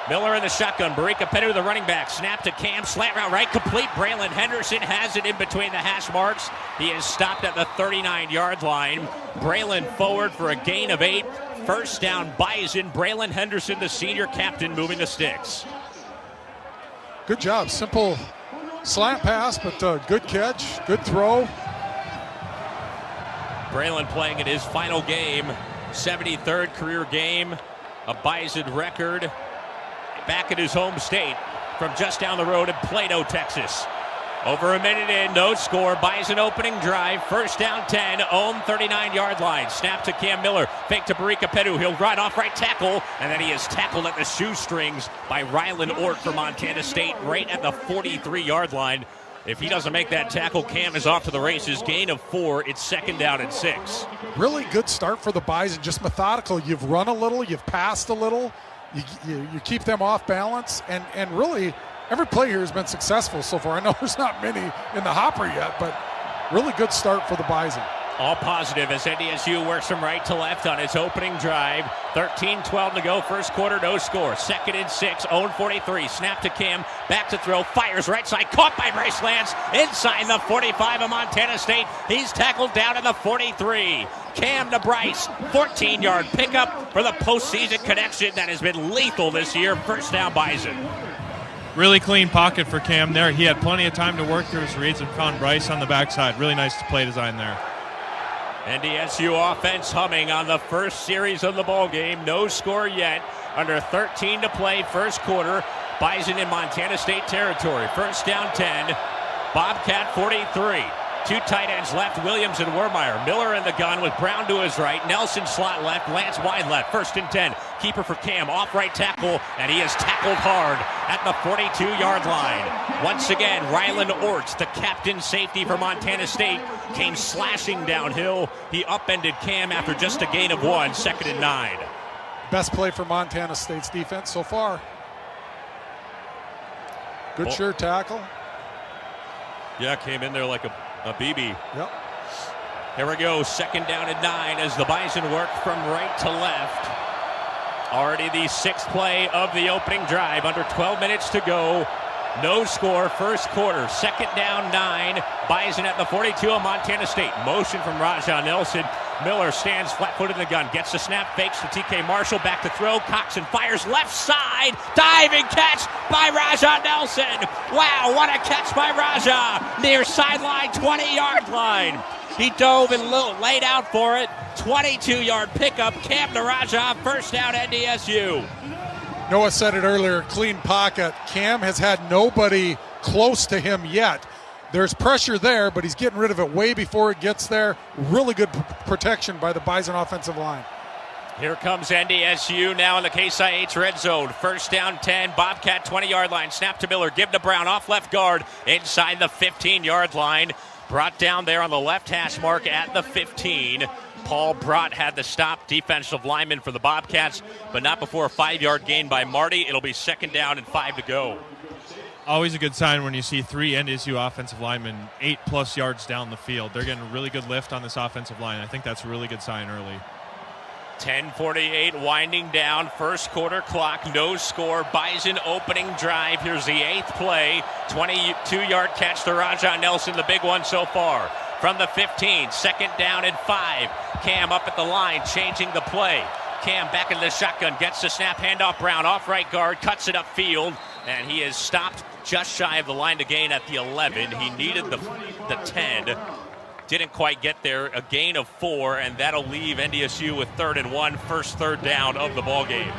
Miller in the shotgun, Barika Pettu, the running back. Snap to Cam, slant route right, complete. Braylon Henderson has it in between the hash marks. He is stopped at the 39-yard line. Braylon forward for a gain of 8. 1st down, Bison. Braylon Henderson, the senior captain, moving the sticks. Good job, simple slant pass, but good catch, good throw. Braylon playing in his final game, 73rd career game, a Bison record, back at his home state from just down the road in Plato, Texas. Over a minute in, no score. Bison opening drive, 1st down 10, own 39-yard line. Snap to Cam Miller, fake to Barika Pettu. He'll run off right tackle, and then he is tackled at the shoestrings by Rylan Ort for Montana State, right at the 43-yard line. If he doesn't make that tackle, Cam is off to the races. Gain of 4. It's 2nd down and 6. Really good start for the Bison, just methodical. You've run a little, you've passed a little, you keep them off balance, and really every play here has been successful so far. I know there's not many in the hopper yet, but really good start for the Bison. All positive as NDSU works from right to left on its opening drive. 13-12 to go, first quarter, no score. 2nd and 6, own 43. Snap to Cam, back to throw, fires right side, caught by Bryce Lance inside the 45 of Montana State. He's tackled down at the 43. Cam to Bryce, 14-yard pickup for the postseason connection that has been lethal this year. 1st down, Bison. Really clean pocket for Cam there. He had plenty of time to work through his reads and found Bryce on the backside. Really nice play design there. NDSU offense humming on the first series of the ball game. No score yet. Under 13 to play, first quarter. Bison in Montana State territory. 1st down 10. Bobcat 43. 2 tight ends left, Williams and Wermeyer. Miller in the gun with Brown to his right. Nelson slot left, Lance wide left. 1st and 10. Keeper for Cam, off right tackle, and he is tackled hard at the 42-yard line. Once again, Rylan Orts, the captain safety for Montana State, came slashing downhill. He upended Cam after just a gain of 1, 2nd and 9. Best play for Montana State's defense so far. Good sure tackle. Yeah, came in there like a BB. Yep. Here we go, 2nd down and 9 as the Bison work from right to left. Already the 6th play of the opening drive, under 12 minutes to go. No score, first quarter, 2nd down 9. Bison at the 42 of Montana State. Motion from Rajah Nelson. Miller stands flat-footed in the gun, gets the snap, fakes to TK Marshall, back to throw. Coxon fires left side, diving catch by Rajah Nelson. Wow, what a catch by Rajah, near sideline, 20-yard line. He dove and laid out for it. 22-yard pickup, Cam to Rajah, 1st down NDSU. Noah said it earlier, clean pocket. Cam has had nobody close to him yet. There's pressure there, but he's getting rid of it way before it gets there. Really good protection by the Bison offensive line. Here comes NDSU now in the Case IH red zone. 1st down 10, Bobcat 20-yard line. Snap to Miller, give to Brown, off left guard, inside the 15-yard line. Brought down there on the left hash mark at the 15. Paul Brott had the stop, defensive lineman for the Bobcats, but not before a 5-yard gain by Marty. It'll be 2nd down and 5 to go. Always a good sign when you see 3 NDSU offensive linemen 8+ yards down the field. They're getting a really good lift on this offensive line. I think that's a really good sign early. 10:48 winding down, first quarter clock, no score. Bison opening drive. Here's the 8th play. 22-yard catch to Rajah Nelson, the big one so far. From the 15, 2nd down and 5. Cam up at the line, changing the play. Cam back in the shotgun, gets the snap, handoff Brown, off right guard, cuts it upfield, and he is stopped just shy of the line to gain at the 11. He needed the 10. Didn't quite get there. A gain of 4, and that'll leave NDSU with 3rd and 1, first 3rd down of the ball game.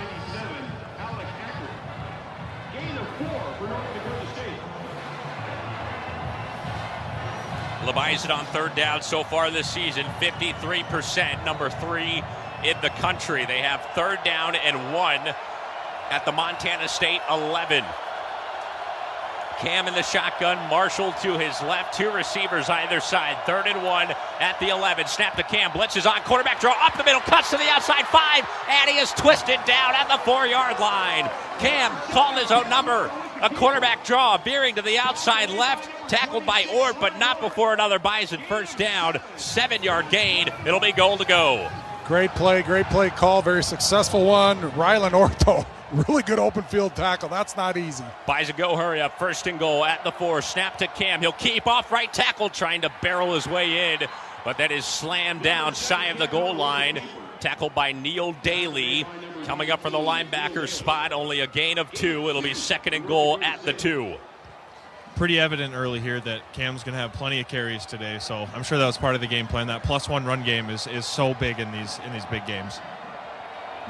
The Bison on third down so far this season, 53%, number 3 in the country. They have third down and 1 at the Montana State 11. Cam in the shotgun, Marshall to his left, 2 receivers either side. 3rd and 1 at the 11. Snap to Cam, blitz is on, quarterback draw up the middle, cuts to the outside 5, and he is twisted down at the 4-yard line. Cam calling his own number. A quarterback draw, veering to the outside left, tackled by Ort, but not before another Bison first down. 7-yard gain. It'll be goal to go. Great play call, very successful one. Rylan Ortho, really good open field tackle. That's not easy. Bison go hurry up, 1st and goal at the 4. Snap to Cam. He'll keep off right tackle, trying to barrel his way in, but that is slammed down shy of the goal line. Tackled by Neil Daly. Coming up from the linebacker spot, only a gain of 2. It'll be 2nd and goal at the 2. Pretty evident early here that Cam's going to have plenty of carries today, so I'm sure that was part of the game plan. That +1 run game is so big in these big games.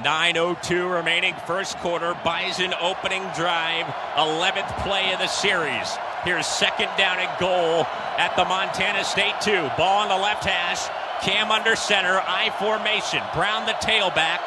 9:02 remaining first quarter. Bison opening drive, 11th play of the series. Here's 2nd down and goal at the Montana State 2. Ball on the left hash. Cam under center, I formation. Brown the tailback.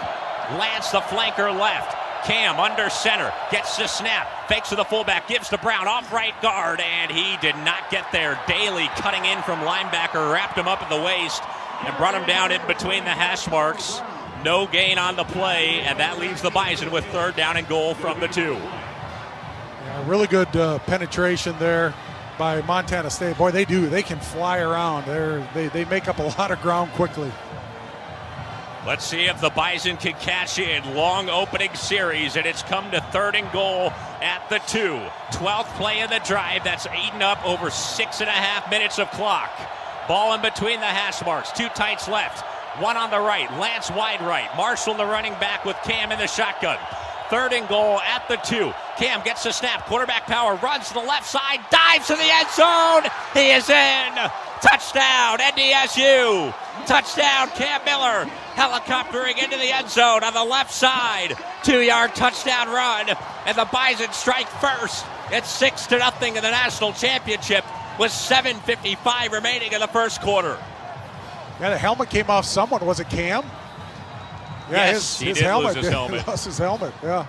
Lance the flanker left. Cam under center, gets the snap, fakes to the fullback, gives to Brown off right guard, and he did not get there. Daly cutting in from linebacker, wrapped him up at the waist, and brought him down in between the hash marks. No gain on the play, and that leaves the Bison with 3rd down and goal from the 2. Yeah, really good penetration there by Montana State. Boy, they do. They can fly around. They make up a lot of ground quickly. Let's see if the Bison can cash in. Long opening series, and it's come to 3rd and goal at the 2. 12th play of the drive. That's eaten up over 6.5 minutes of clock. Ball in between the hash marks. 2 tights left. 1 on the right. Lance wide right. Marshall the running back with Cam in the shotgun. 3rd and goal at the 2. Cam gets the snap. Quarterback power, runs to the left side, dives to the end zone. He is in. Touchdown, NDSU. Touchdown, Cam Miller. Helicoptering into the end zone on the left side. 2-yard touchdown run. And the Bison strike first. It's 6-0 in the national championship with 7:55 remaining in the first quarter. Yeah, the helmet came off someone. Was it Cam? Yeah, yes, his did helmet. Lose his helmet. He lost his helmet, yeah.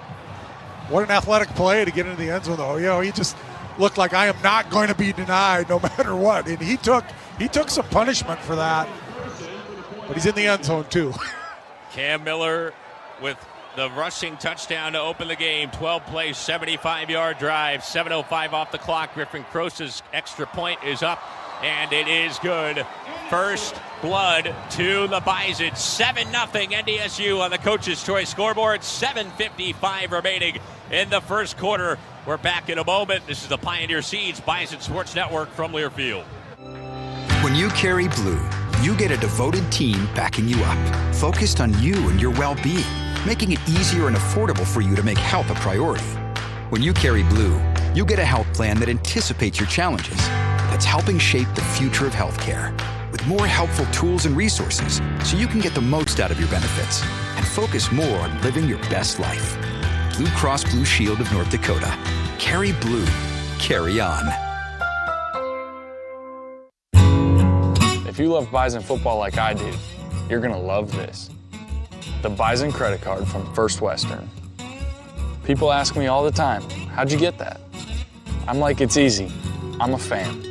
What an athletic play to get into the end zone, though. You know, he just looked like, I am not going to be denied no matter what. And he took some punishment for that. But he's in the end zone, too. Cam Miller with the rushing touchdown to open the game. 12 plays, 75-yard drive, 7:05 off the clock. Griffin Croce's extra point is up, and it is good. First blood to the Bison. 7-0 NDSU on the Coach's Choice scoreboard. 7:55 remaining in the first quarter. We're back in a moment. This is the Pioneer Seeds Bison Sports Network from Learfield. When you carry blue, you get a devoted team backing you up, focused on you and your well-being, making it easier and affordable for you to make health a priority. When you carry blue, you get a health plan that anticipates your challenges, that's helping shape the future of healthcare, with more helpful tools and resources so you can get the most out of your benefits and focus more on living your best life. Blue Cross Blue Shield of North Dakota. Carry blue. Carry on. If you love Bison football like I do, you're going to love this. The Bison credit card from First Western. People ask me all the time, how'd you get that? I'm like, it's easy. I'm a fan.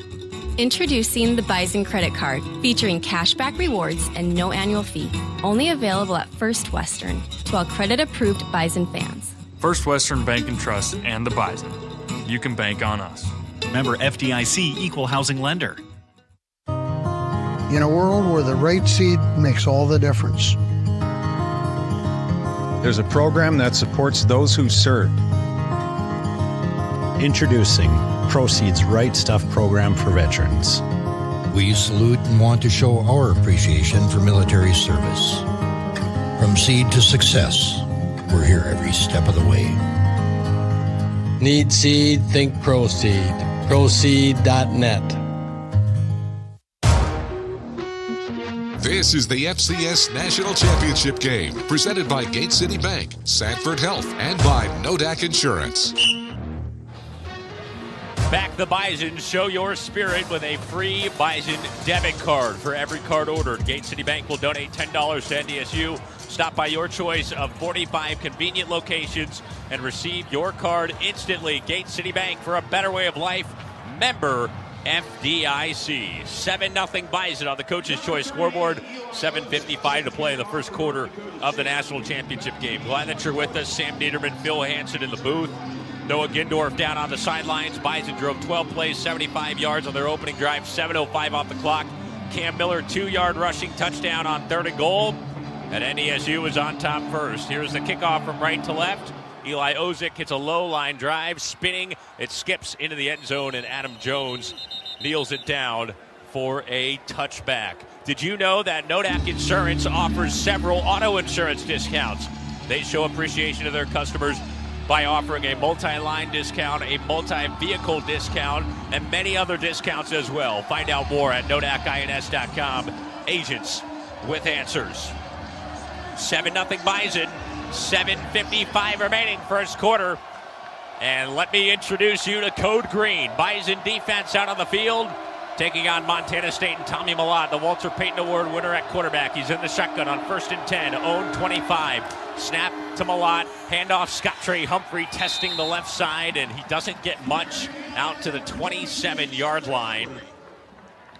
Introducing the Bison credit card, featuring cashback rewards and no annual fee. Only available at First Western to all credit-approved Bison fans. First Western Bank and Trust and the Bison. You can bank on us. Member FDIC Equal Housing Lender. In a world where the right seed makes all the difference. There's a program that supports those who serve. Introducing Proceed's Right Stuff program for veterans. We salute and want to show our appreciation for military service. From seed to success, we're here every step of the way. Need seed? Think Proceed. Proceed.net. This is the FCS National Championship game, presented by Gate City Bank, Sanford Health, and by Nodak Insurance. Back the Bison. Show your spirit with a free Bison debit card for every card ordered. Gate City Bank will donate $10 to NDSU. Stop by your choice of 45 convenient locations and receive your card instantly. Gate City Bank, for a better way of life. Member FDIC. 7-0 Bison on the Coach's Choice scoreboard. 7:55 to play in the first quarter of the National Championship game. Glad that you're with us. Sam Niederman, Phil Hansen in the booth. Noah Gindorf down on the sidelines. Bison drove 12 plays, 75 yards on their opening drive, 7:05 off the clock. Cam Miller, 2-yard rushing touchdown on 3rd and goal. And NDSU is on top first. Here's the kickoff from right to left. Eli Ozick hits a low line drive, spinning. It skips into the end zone, and Adam Jones kneels it down for a touchback. Did you know that Nodak Insurance offers several auto insurance discounts? They show appreciation to their customers by offering a multi-line discount, a multi-vehicle discount, and many other discounts as well. Find out more at NodakINS.com. Agents with answers. 7-0 Bison. 7:55 remaining first quarter. And let me introduce you to Code Green. Bison defense out on the field, taking on Montana State and Tommy Millott, the Walter Payton Award winner at quarterback. He's in the shotgun on 1st and 10, own 25. Snap to Millott, handoff Scott Trey Humphrey testing the left side, and he doesn't get much out to the 27-yard line.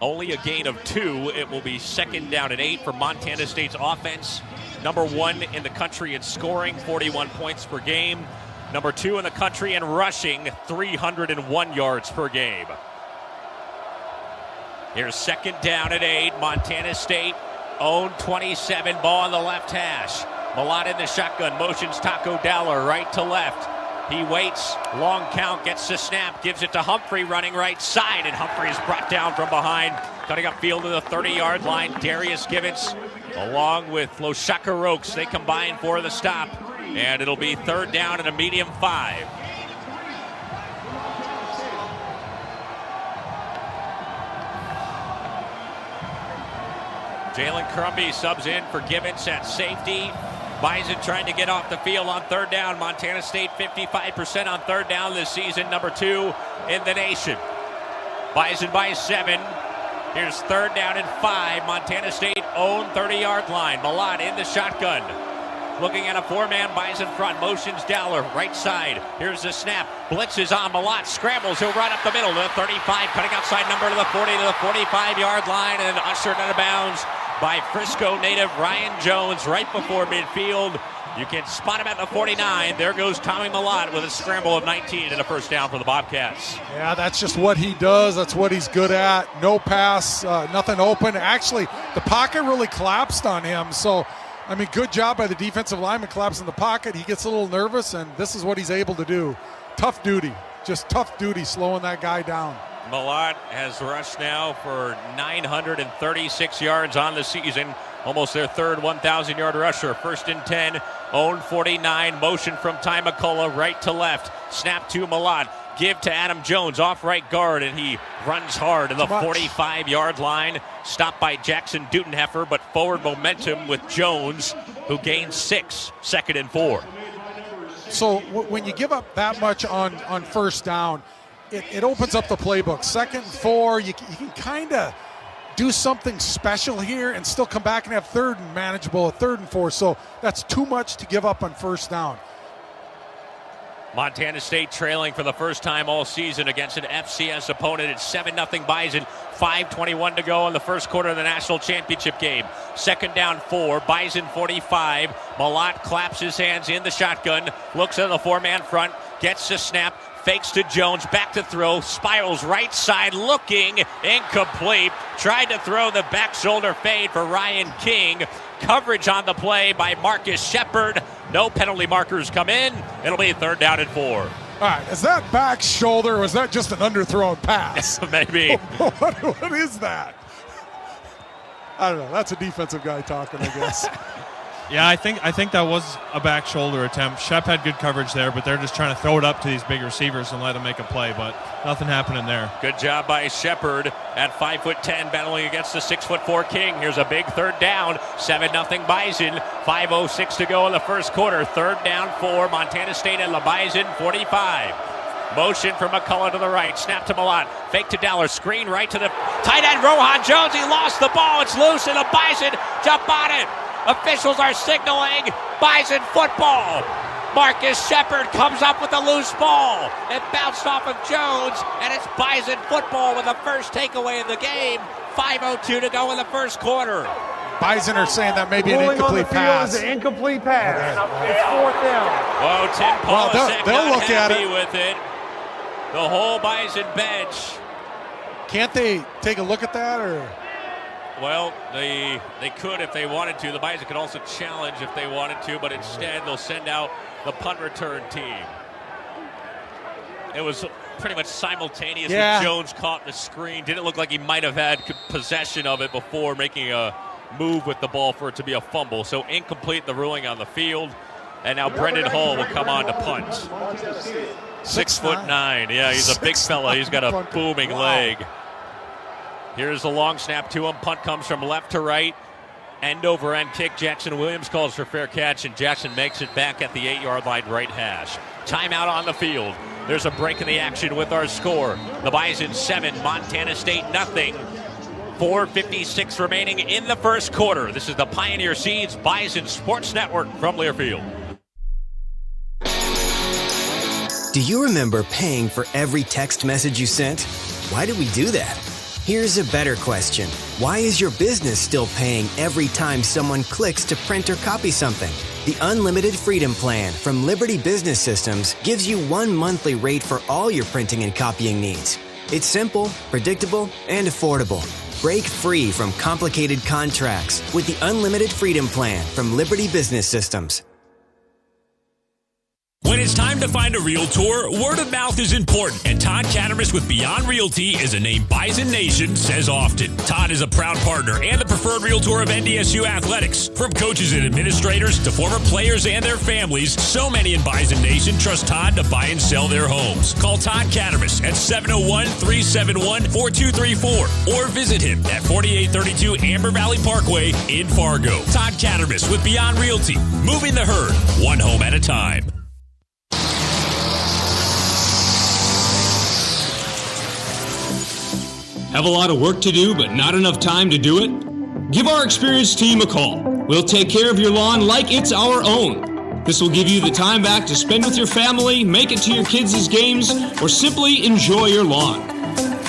Only a gain of 2. It will be 2nd down and 8 for Montana State's offense. Number 1 in the country in scoring, 41 points per game. Number 2 in the country in rushing, 301 yards per game. Here's 2nd down and 8. Montana State own 27, ball on the left hash. Millott in the shotgun, motions Taco Dowler right to left. He waits, long count, gets the snap, gives it to Humphrey running right side, and Humphrey is brought down from behind, cutting up field to the 30-yard line. Darius Givens along with Loshaka Rokes, they combine for the stop, and it'll be 3rd down and a medium 5. Jalen Crumby subs in for Givens at safety. Bison trying to get off the field on 3rd down. Montana State 55% on 3rd down this season, number 2 in the nation. Bison by 7. Here's 3rd down and 5. Montana State own 30-yard line. Millott in the shotgun. Looking at a 4-man Bison front. Motions Dowler right side. Here's the snap. Blitz is on. Millott scrambles. He'll run up the middle to the 35. Cutting outside number to the 40 to the 45-yard line, and ushered out of bounds by Frisco native Ryan Jones right before midfield. You can spot him at the 49. There goes Tommy Millott with a scramble of 19 and a 1st down for the Bobcats. Yeah, that's just what he does. That's what he's good at. No pass, nothing open. Actually, the pocket really collapsed on him. So, I mean, good job by the defensive lineman collapsing the pocket. He gets a little nervous, and this is what he's able to do. Tough duty. Just tough duty slowing that guy down. Millott has rushed now for 936 yards on the season. Almost their 3rd 1,000-yard rusher. 1st and 10, own 49. Motion from Ty McCullough right to left. Snap to Millott. Give to Adam Jones off right guard, and he runs hard to the 45-yard line. Stopped by Jackson Dutenheffer, but forward momentum with Jones, who gains 6. 2nd and 4. So when you give up that much on 1st down, it opens up the playbook. 2nd and 4, you can kind of do something special here and still come back and have 3rd and manageable, 3rd and 4. So that's too much to give up on 1st down. Montana State trailing for the first time all season against an FCS opponent. It's 7-0 Bison. 5:21 to go in the first quarter of the national championship game. 2nd down 4. Bison 45. Millott claps his hands in the shotgun. Looks at the 4-man front. Gets the snap. Fakes to Jones, back to throw, spirals right side, looking, incomplete. Tried to throw the back shoulder fade for Ryan King. Coverage on the play by Marcus Shepard. No penalty markers come in. It'll be 3rd down and 4. All right, is that back shoulder, or was that just an underthrown pass? Maybe. What is that? I don't know. That's a defensive guy talking, I guess. Yeah, I think that was a back shoulder attempt. Shep had good coverage there, but they're just trying to throw it up to these big receivers and let them make a play, but nothing happening there. Good job by Shepard at 5'10", battling against the 6'4" King. Here's a big 3rd down. 7-0 Bison. 5:06 to go in the first quarter. 3rd down 4. Montana State and the Bison 45. Motion from McCullough to the right. Snap to Milan. Fake to Dowler. Screen right to the tight end, Rohan Jones. He lost the ball. It's loose, and the Bison jump on it. Officials are signaling Bison football. Marcus Shepard comes up with a loose ball. It bounced off of Jones, and it's Bison football with the first takeaway of the game. 5:02 to go in the first quarter. Bison are saying that may be an incomplete pass. It's an incomplete pass. It's 4th down. Whoa, Tim Polasek they'll not look at happy it. with it. The whole Bison bench. Can't they take a look at that? Or Well, they could if they wanted to. The Bison could also challenge if they wanted to, but instead they'll send out the punt return team. It was pretty much simultaneous with Jones caught the screen. Didn't look like he might have had possession of it before making a move with the ball for it to be a fumble. So incomplete, the ruling on the field. And now Brendan Hall will come on to punt. 6'9". Yeah, he's a big fella. He's got a booming leg. Here's the long snap to him. Punt comes from left to right. End over end kick. Jackson Williams calls for fair catch, and Jackson makes it back at the 8-yard line right hash. Timeout on the field. There's a break in the action with our score. The Bison 7, Montana State nothing. 4:56 remaining in the first quarter. This is the Pioneer Seeds Bison Sports Network from Learfield. Do you remember paying for every text message you sent? Why did we do that? Here's a better question. Why is your business still paying every time someone clicks to print or copy something? The Unlimited Freedom Plan from Liberty Business Systems gives you one monthly rate for all your printing and copying needs. It's simple, predictable, and affordable. Break free from complicated contracts with the Unlimited Freedom Plan from Liberty Business Systems. When it's time to find a realtor, word of mouth is important, and Todd Cattermas with Beyond Realty is a name Bison Nation says often. Todd is a proud partner and the preferred realtor of NDSU athletics. From coaches and administrators to former players and their families, so many in Bison Nation trust Todd to buy and sell their homes. Call Todd Cattermas at 701-371-4234 or visit him at 4832 Amber Valley Parkway in Fargo. Todd Cattermas with Beyond Realty, moving the herd, one home at a time. Have a lot of work to do, but not enough time to do it? Give our experienced team a call. We'll take care of your lawn like it's our own. This will give you the time back to spend with your family, make it to your kids' games, or simply enjoy your lawn.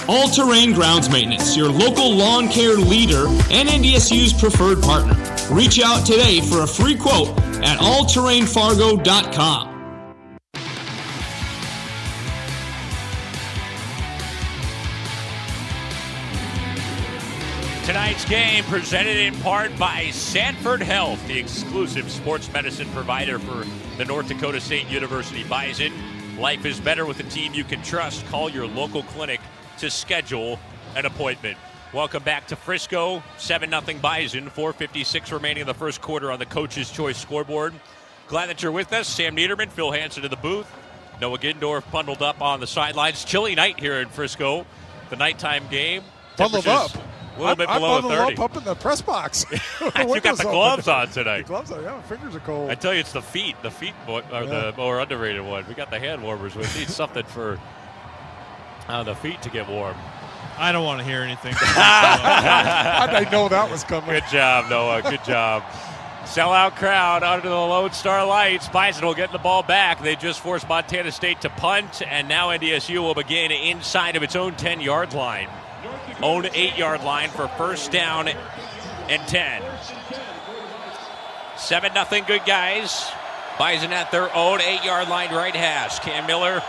All-Terrain Grounds Maintenance, your local lawn care leader and NDSU's preferred partner. Reach out today for a free quote at allterrainfargo.com. Tonight's game presented in part by Sanford Health, the exclusive sports medicine provider for the North Dakota State University Bison. Life is better with a team you can trust. Call your local clinic to schedule an appointment. Welcome back to Frisco. 7-0 Bison. 4:56 remaining in the first quarter on the Coach's Choice scoreboard. Glad that you're with us. Sam Niederman, Phil Hansen in the booth. Noah Gindorf bundled up on the sidelines. Chilly night here in Frisco. The nighttime game. Bundled up. A little bit below 30. Bundled up in the press box. You got the gloves on tonight. The gloves on, yeah, my fingers are cold. I tell you, it's the feet. The feet are the more underrated one. We got the hand warmers. We need something for the feet to get warm. I don't want to hear anything. I know that was coming. Good job, Noah. Good job. Sellout crowd under the Lone Star lights. Bison will get the ball back. They just forced Montana State to punt, and now NDSU will begin inside of its own 10-yard line. Own 8-yard line for first down and 10. 7-0 good guys. Bison at their own 8-yard line right hash. Cam Miller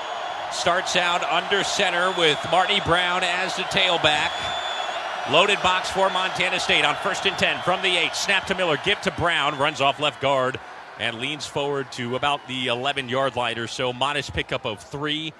starts out under center with Marty Brown as the tailback. Loaded box for Montana State on 1st and 10 from the 8. Snap to Miller, give to Brown, runs off left guard and leans forward to about the 11-yard line or so. Modest pickup of 3.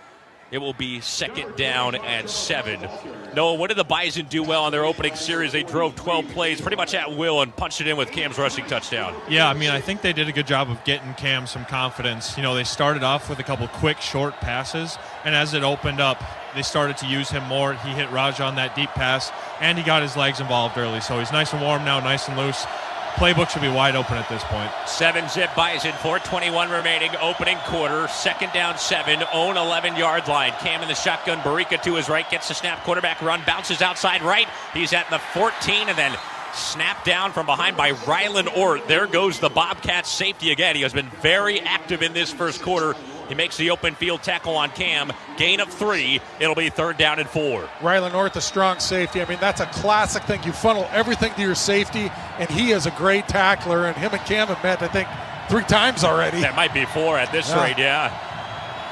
It will be 2nd down and 7. Noah, what did the Bison do well on their opening series? They drove 12 plays pretty much at will and punched it in with Cam's rushing touchdown. Yeah, I mean, I think they did a good job of getting Cam some confidence. You know, they started off with a couple quick, short passes, and as it opened up, they started to use him more. He hit Raj on that deep pass, and he got his legs involved early. So he's nice and warm now, nice and loose. playbook should be wide open at this point. 7-zip Bison, 4:21 remaining, opening quarter. Second down 7, own 11-yard line. Cam in the shotgun, Barika to his right, gets the snap, quarterback run, bounces outside right. He's at the 14 and then snapped down from behind by Rylan Ort. There goes the Bobcats safety again. He has been very active in this first quarter. He makes the open field tackle on Cam. Gain of 3. It'll be 3rd down and 4. Rylan North, a strong safety. I mean, that's a classic thing. You funnel everything to your safety, and he is a great tackler. And him and Cam have met, I think, 3 times already. That might be 4 at this rate, yeah.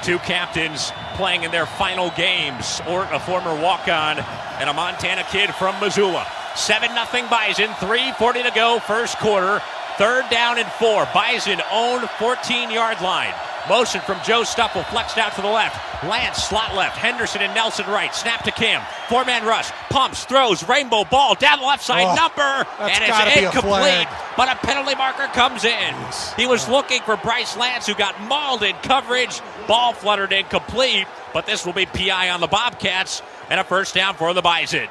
2 captains playing in their final games. Ort, a former walk-on, and a Montana kid from Missoula. 7-0 Bison, 3:40 to go, first quarter. 3rd down and 4. Bison own 14-yard line. Motion from Joe Stuffle, flexed out to the left. Lance, slot left. Henderson and Nelson right. Snap to Cam. 4-man rush. Pumps, throws, rainbow ball down the left side. Number. And it's incomplete. But a penalty marker comes in. He was looking for Bryce Lance, who got mauled in coverage. Ball fluttered incomplete. But this will be PI on the Bobcats and a first down for the Bison.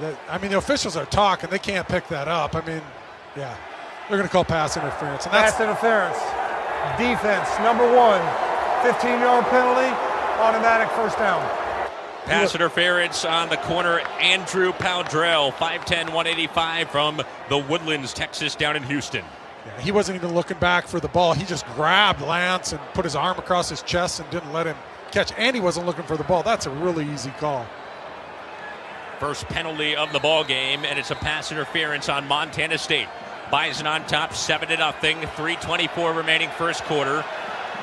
Yeah, I mean, the officials are talking. They can't pick that up. I mean, yeah. They're going to call pass interference. And pass interference. Defense, number 1, 15-yard penalty, automatic first down. Pass interference on the corner, Andrew Powdrell, 5'10", 185 from the Woodlands, Texas, down in Houston. Yeah, he wasn't even looking back for the ball. He just grabbed Lance and put his arm across his chest and didn't let him catch. And he wasn't looking for the ball. That's a really easy call. First penalty of the ball game, and it's a pass interference on Montana State. Bison on top, 7-0, 3:24 remaining first quarter.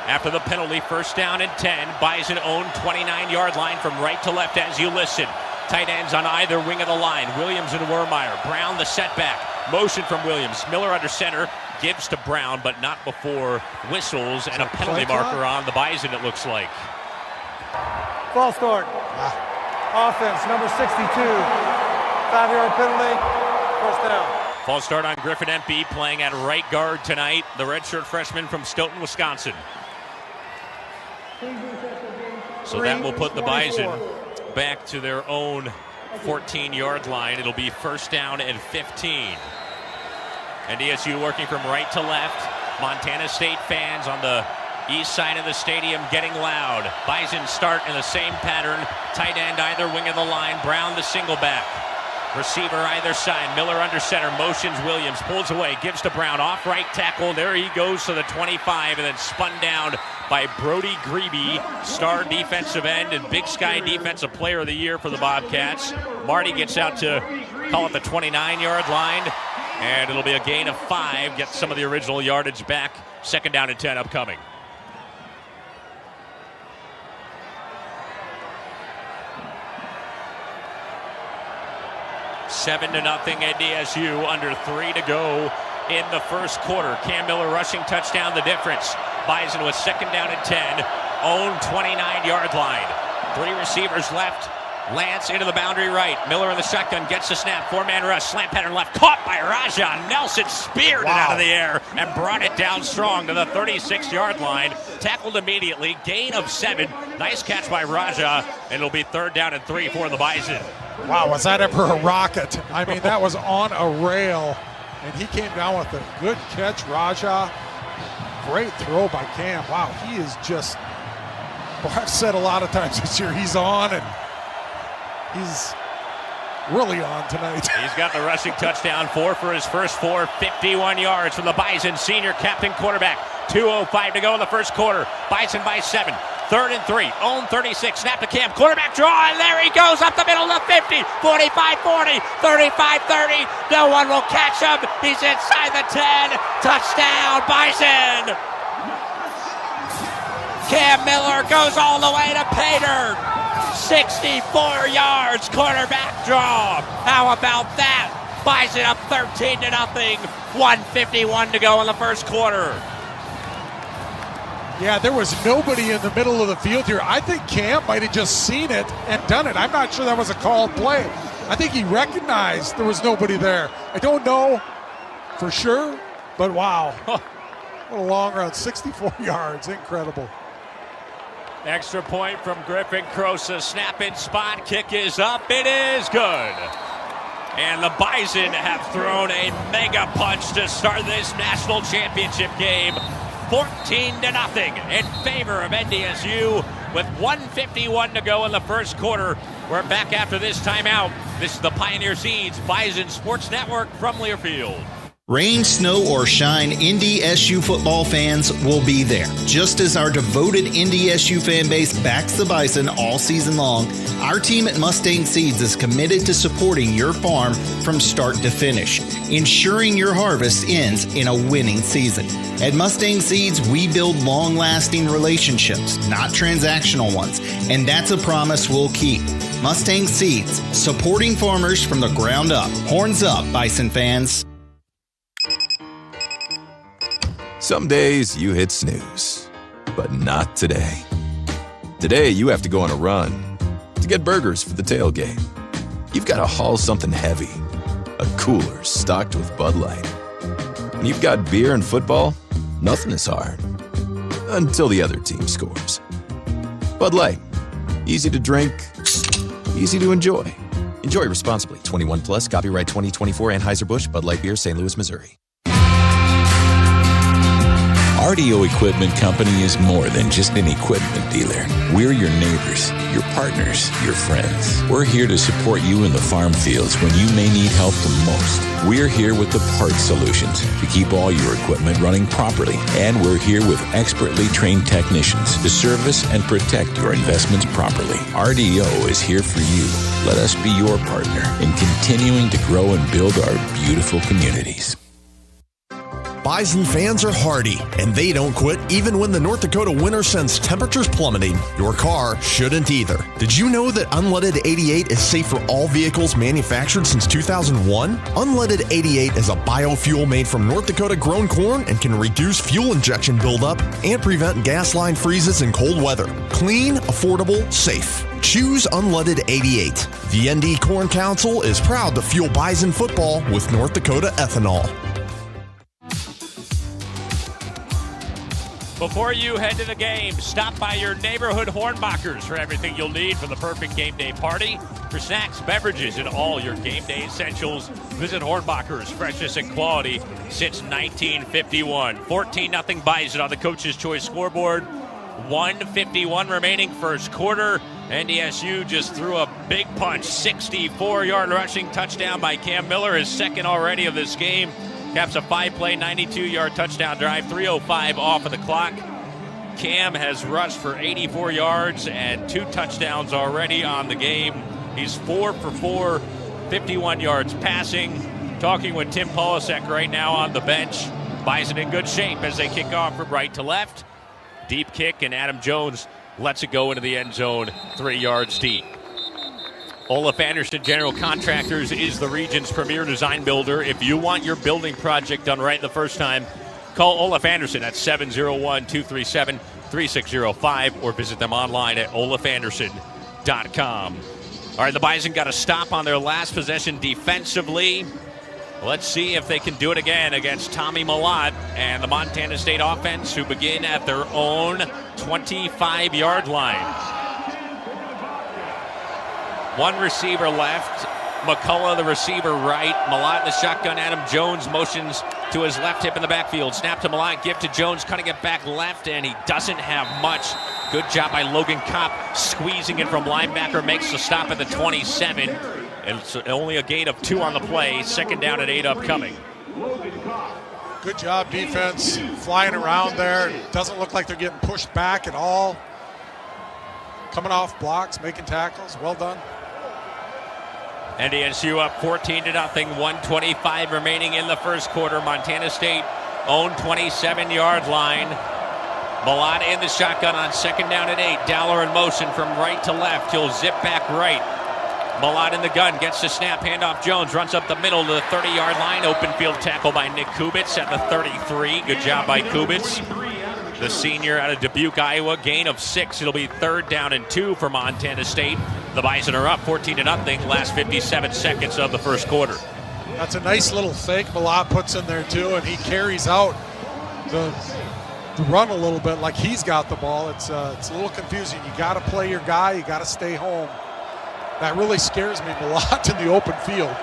After the penalty, first down and 10. Bison own 29-yard line from right to left as you listen. Tight ends on either wing of the line. Williams and Wermeyer. Brown the setback. Motion from Williams. Miller under center. Gives to Brown, but not before whistles and a penalty marker on the Bison, it looks like. False start. Offense, number 62. 5-yard penalty. First down. False start on Griffin Empey, playing at right guard tonight, the redshirt freshman from Stoughton, Wisconsin. So that will put the Bison back to their own 14-yard line. It'll be first down and 15. NDSU working from right to left. Montana State fans on the east side of the stadium getting loud. Bison start in the same pattern. Tight end either wing of the line. Brown the single back. Receiver either side. Miller under center. Motions Williams. Pulls away. Gives to Brown. Off right tackle. There he goes to the 25 and then spun down by Brody Grebe, star defensive end and Big Sky Defensive Player of the Year for the Bobcats. Marty gets out to call it the 29-yard line, and it'll be a gain of 5. Get some of the original yardage back. 2nd down and 10 upcoming. Seven to nothing NDSU, under 3 to go in the first quarter. Cam Miller rushing touchdown, the difference. Bison with 2nd down and 10, own 29-yard line. 3 receivers left. Lance into the boundary right. Miller in the shotgun, gets the snap. 4-man rush, slant pattern left, caught by Raja. Nelson speared it out of the air and brought it down strong to the 36-yard line. Tackled immediately, gain of 7. Nice catch by Raja, and it'll be 3rd down and 3 for the Bison. Wow, was that ever a rocket? I mean, that was on a rail, and he came down with a good catch, Raja. Great throw by Cam. Wow, he is just, well, I've said a lot of times this year, he's on, and he's really on tonight. He's got the rushing touchdown, 4 for his first 4, 51 yards from the Bison senior captain quarterback. 2:05 to go in the first quarter. Bison by 7. 3rd and 3. Own 36. Snap to Cam. Quarterback draw, and there he goes up the middle of the 50. 45-40. 35-30. No one will catch him. He's inside the 10. Touchdown, Bison. Cam Miller goes all the way to pay dirt. 64 yards, quarterback draw. How about that? Bison up 13-0. 1:51 to go in the first quarter. Yeah, there was nobody in the middle of the field here. I think Cam might have just seen it and done it. I'm not sure that was a called play. I think he recognized there was nobody there. I don't know for sure, but wow. What a long run, 64 yards, incredible. Extra point from Griffin Crosa. Snap in spot, kick is up, it is good. And the Bison have thrown a mega punch to start this national championship game. 14-0 in favor of NDSU with 1:51 to go in the first quarter. We're back after this timeout. This is the Pioneer Seeds Bison Sports Network from Learfield. Rain, snow, or shine, NDSU football fans will be there. Just as our devoted NDSU fan base backs the Bison all season long, our team at Mustang Seeds is committed to supporting your farm from start to finish, ensuring your harvest ends in a winning season. At Mustang Seeds, we build long-lasting relationships, not transactional ones, and that's a promise we'll keep. Mustang Seeds, supporting farmers from the ground up. Horns up, Bison fans. Some days you hit snooze, but not today. Today you have to go on a run to get burgers for the tailgate. You've got to haul something heavy, a cooler stocked with Bud Light. When you've got beer and football, nothing is hard. Until the other team scores. Bud Light. Easy to drink, easy to enjoy. Enjoy responsibly. 21 plus, copyright 2024 Anheuser-Busch, Bud Light Beer, St. Louis, Missouri. RDO Equipment Company is more than just an equipment dealer. We're your neighbors, your partners, your friends. We're here to support you in the farm fields when you may need help the most. We're here with the parts solutions to keep all your equipment running properly. And we're here with expertly trained technicians to service and protect your investments properly. RDO is here for you. Let us be your partner in continuing to grow and build our beautiful communities. Bison fans are hardy, and they don't quit even when the North Dakota winter sends temperatures plummeting. Your car shouldn't either. Did you know that Unleaded 88 is safe for all vehicles manufactured since 2001? Unleaded 88 is a biofuel made from North Dakota grown corn and can reduce fuel injection buildup and prevent gas line freezes in cold weather. Clean, affordable, safe. Choose Unleaded 88. The ND Corn Council is proud to fuel Bison football with North Dakota ethanol. Before you head to the game, stop by your neighborhood Hornbachers for everything you'll need for the perfect game day party. For snacks, beverages, and all your game day essentials, visit Hornbachers. Freshness and quality since 1951. 14-0 Bison on the Coach's Choice scoreboard. 1:51 remaining first quarter. NDSU just threw a big punch. 64-yard rushing touchdown by Cam Miller, his second already of this game. Caps a 5-play, 92-yard touchdown drive, 3:05 off of the clock. Cam has rushed for 84 yards and 2 touchdowns already on the game. He's 4 for 4, 51 yards passing. Talking with Tim Polasek right now on the bench. Bison in good shape as they kick off from right to left. Deep kick, and Adam Jones lets it go into the end zone 3 yards deep. Olaf Anderson General Contractors is the region's premier design builder. If you want your building project done right the first time, call Olaf Anderson at 701-237-3605 or visit them online at olafanderson.com. All right, the Bison got a stop on their last possession defensively. Let's see if they can do it again against Tommy Malott and the Montana State offense, who begin at their own 25-yard line. One receiver left. McCullough, the receiver, right. Malott in the shotgun. Adam Jones motions to his left hip in the backfield. Snap to Malott, give to Jones, cutting it back left, and he doesn't have much. Good job by Logan Kopp, squeezing it from linebacker, makes the stop at the 27. And it's only a gain of 2 on the play. Second down and 8 upcoming. Good job, defense, flying around there. It doesn't look like they're getting pushed back at all. Coming off blocks, making tackles. Well done. NDSU up 14-0, 1:25 remaining in the first quarter. Montana State own 27-yard line. Malott in the shotgun on second down and 8. Dowler in motion from right to left. He'll zip back right. Malott in the gun, gets the snap, handoff Jones, runs up the middle to the 30-yard line. Open field tackle by Nick Kubitz at the 33. Good job by Kubitz. The senior out of Dubuque, Iowa, gain of 6. It'll be 3rd down and 2 for Montana State. The Bison are up 14-0, last 57 seconds of the first quarter. That's a nice little fake Malott puts in there too, and he carries out the run a little bit like he's got the ball. It's a little confusing. You got to play your guy. You got to stay home. That really scares me, Malott in the open field.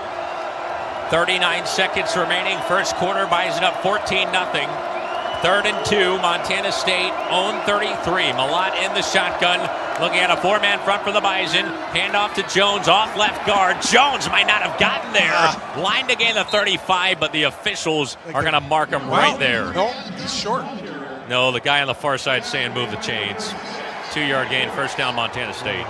39 seconds remaining. First quarter, Bison up 14-0. 3rd and 2, Montana State, own 33. Malott in the shotgun, looking at a 4-man front for the Bison. Handoff to Jones, off left guard. Jones might not have gotten there. Line to gain the 35, but the officials are going to mark him right there. No, he's short. No, the guy on the far side saying move the chains. 2-yard gain, first down, Montana State.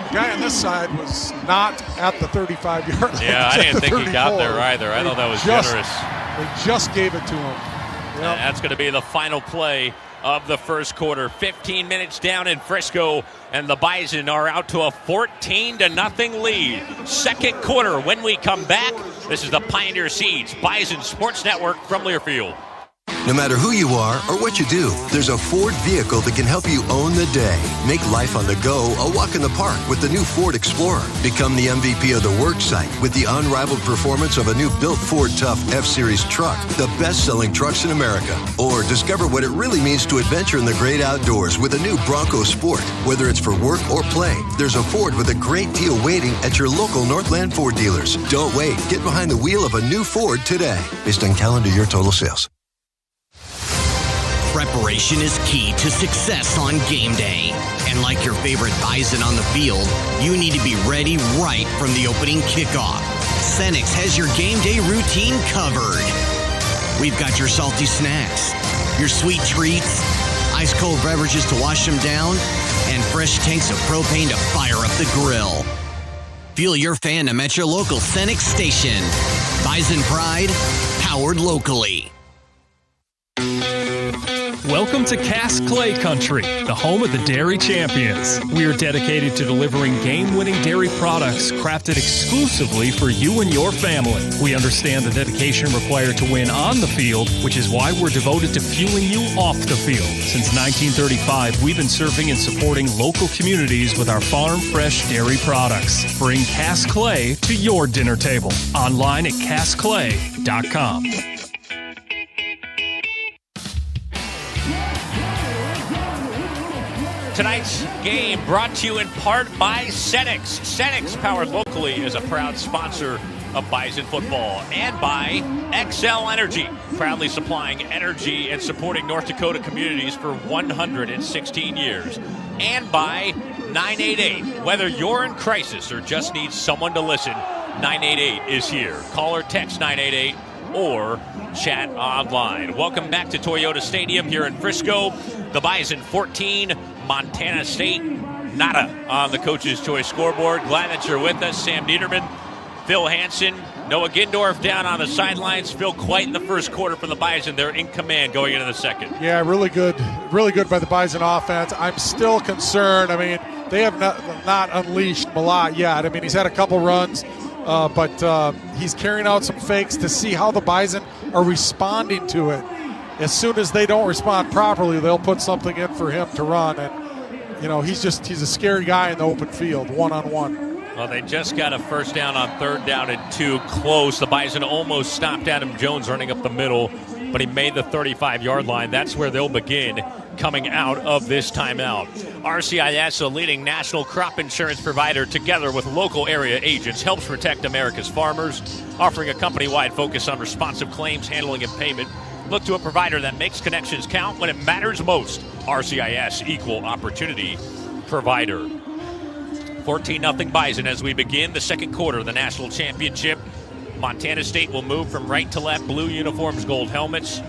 The guy on this side was not at the 35-yard line. Yeah, I didn't think he got there either. I thought that was generous. They just gave it to him. Yep. And that's going to be the final play of the first quarter. 15 minutes down in Frisco, and the Bison are out to a 14-0 lead. Second quarter, when we come back, this is the Pioneer Seeds Bison Sports Network from Learfield. No matter who you are or what you do, there's a Ford vehicle that can help you own the day. Make life on the go a walk in the park with the new Ford Explorer. Become the MVP of the work site with the unrivaled performance of a new built Ford Tough F-Series truck, the best-selling trucks in America. Or discover what it really means to adventure in the great outdoors with a new Bronco Sport. Whether it's for work or play, there's a Ford with a great deal waiting at your local Northland Ford dealers. Don't wait. Get behind the wheel of a new Ford today. Based on calendar year total sales. Preparation is key to success on game day. And like your favorite Bison on the field, you need to be ready right from the opening kickoff. Cenex has your game day routine covered. We've got your salty snacks, your sweet treats, ice-cold beverages to wash them down, and fresh tanks of propane to fire up the grill. Fuel your fandom at your local Cenex station. Bison Pride, powered locally. Welcome to Cass Clay Country, the home of the dairy champions. We are dedicated to delivering game-winning dairy products crafted exclusively for you and your family. We understand the dedication required to win on the field, which is why we're devoted to fueling you off the field. Since 1935, we've been serving and supporting local communities with our farm fresh dairy products. Bring Cass Clay to your dinner table. Online at cassclay.com. Tonight's game brought to you in part by Cenex. Cenex, powered locally, is a proud sponsor of Bison football. And by XL Energy, proudly supplying energy and supporting North Dakota communities for 116 years. And by 988. Whether you're in crisis or just need someone to listen, 988 is here. Call or text 988 or chat online. Welcome back to Toyota Stadium here in Frisco. The Bison 14, Montana State nada on the Coach's Choice scoreboard. Glad that you're with us. Sam Niederman, Phil Hansen, Noah Gindorf down on the sidelines. Phil, quite in the first quarter for the Bison. They're in command going into the second. Yeah, really good by the Bison offense. I'm still concerned. I mean, they have not unleashed Malott yet. I mean, he's had a couple runs, but he's carrying out some fakes to see how the Bison are responding to it. As soon as they don't respond properly, they'll put something in for him to run. And, you know, he's a scary guy in the open field, one-on-one. Well, they just got a first down on 3rd down and 2, close. The Bison almost stopped Adam Jones running up the middle, but he made the 35-yard line. That's where they'll begin coming out of this timeout. RCIS, a leading national crop insurance provider, together with local area agents, helps protect America's farmers, offering a company-wide focus on responsive claims handling and payment. Look to a provider that makes connections count when it matters most. RCIS, equal opportunity provider. 14-0 Bison as we begin the second quarter of the national championship. Montana State will move from right to left, blue uniforms, gold helmets.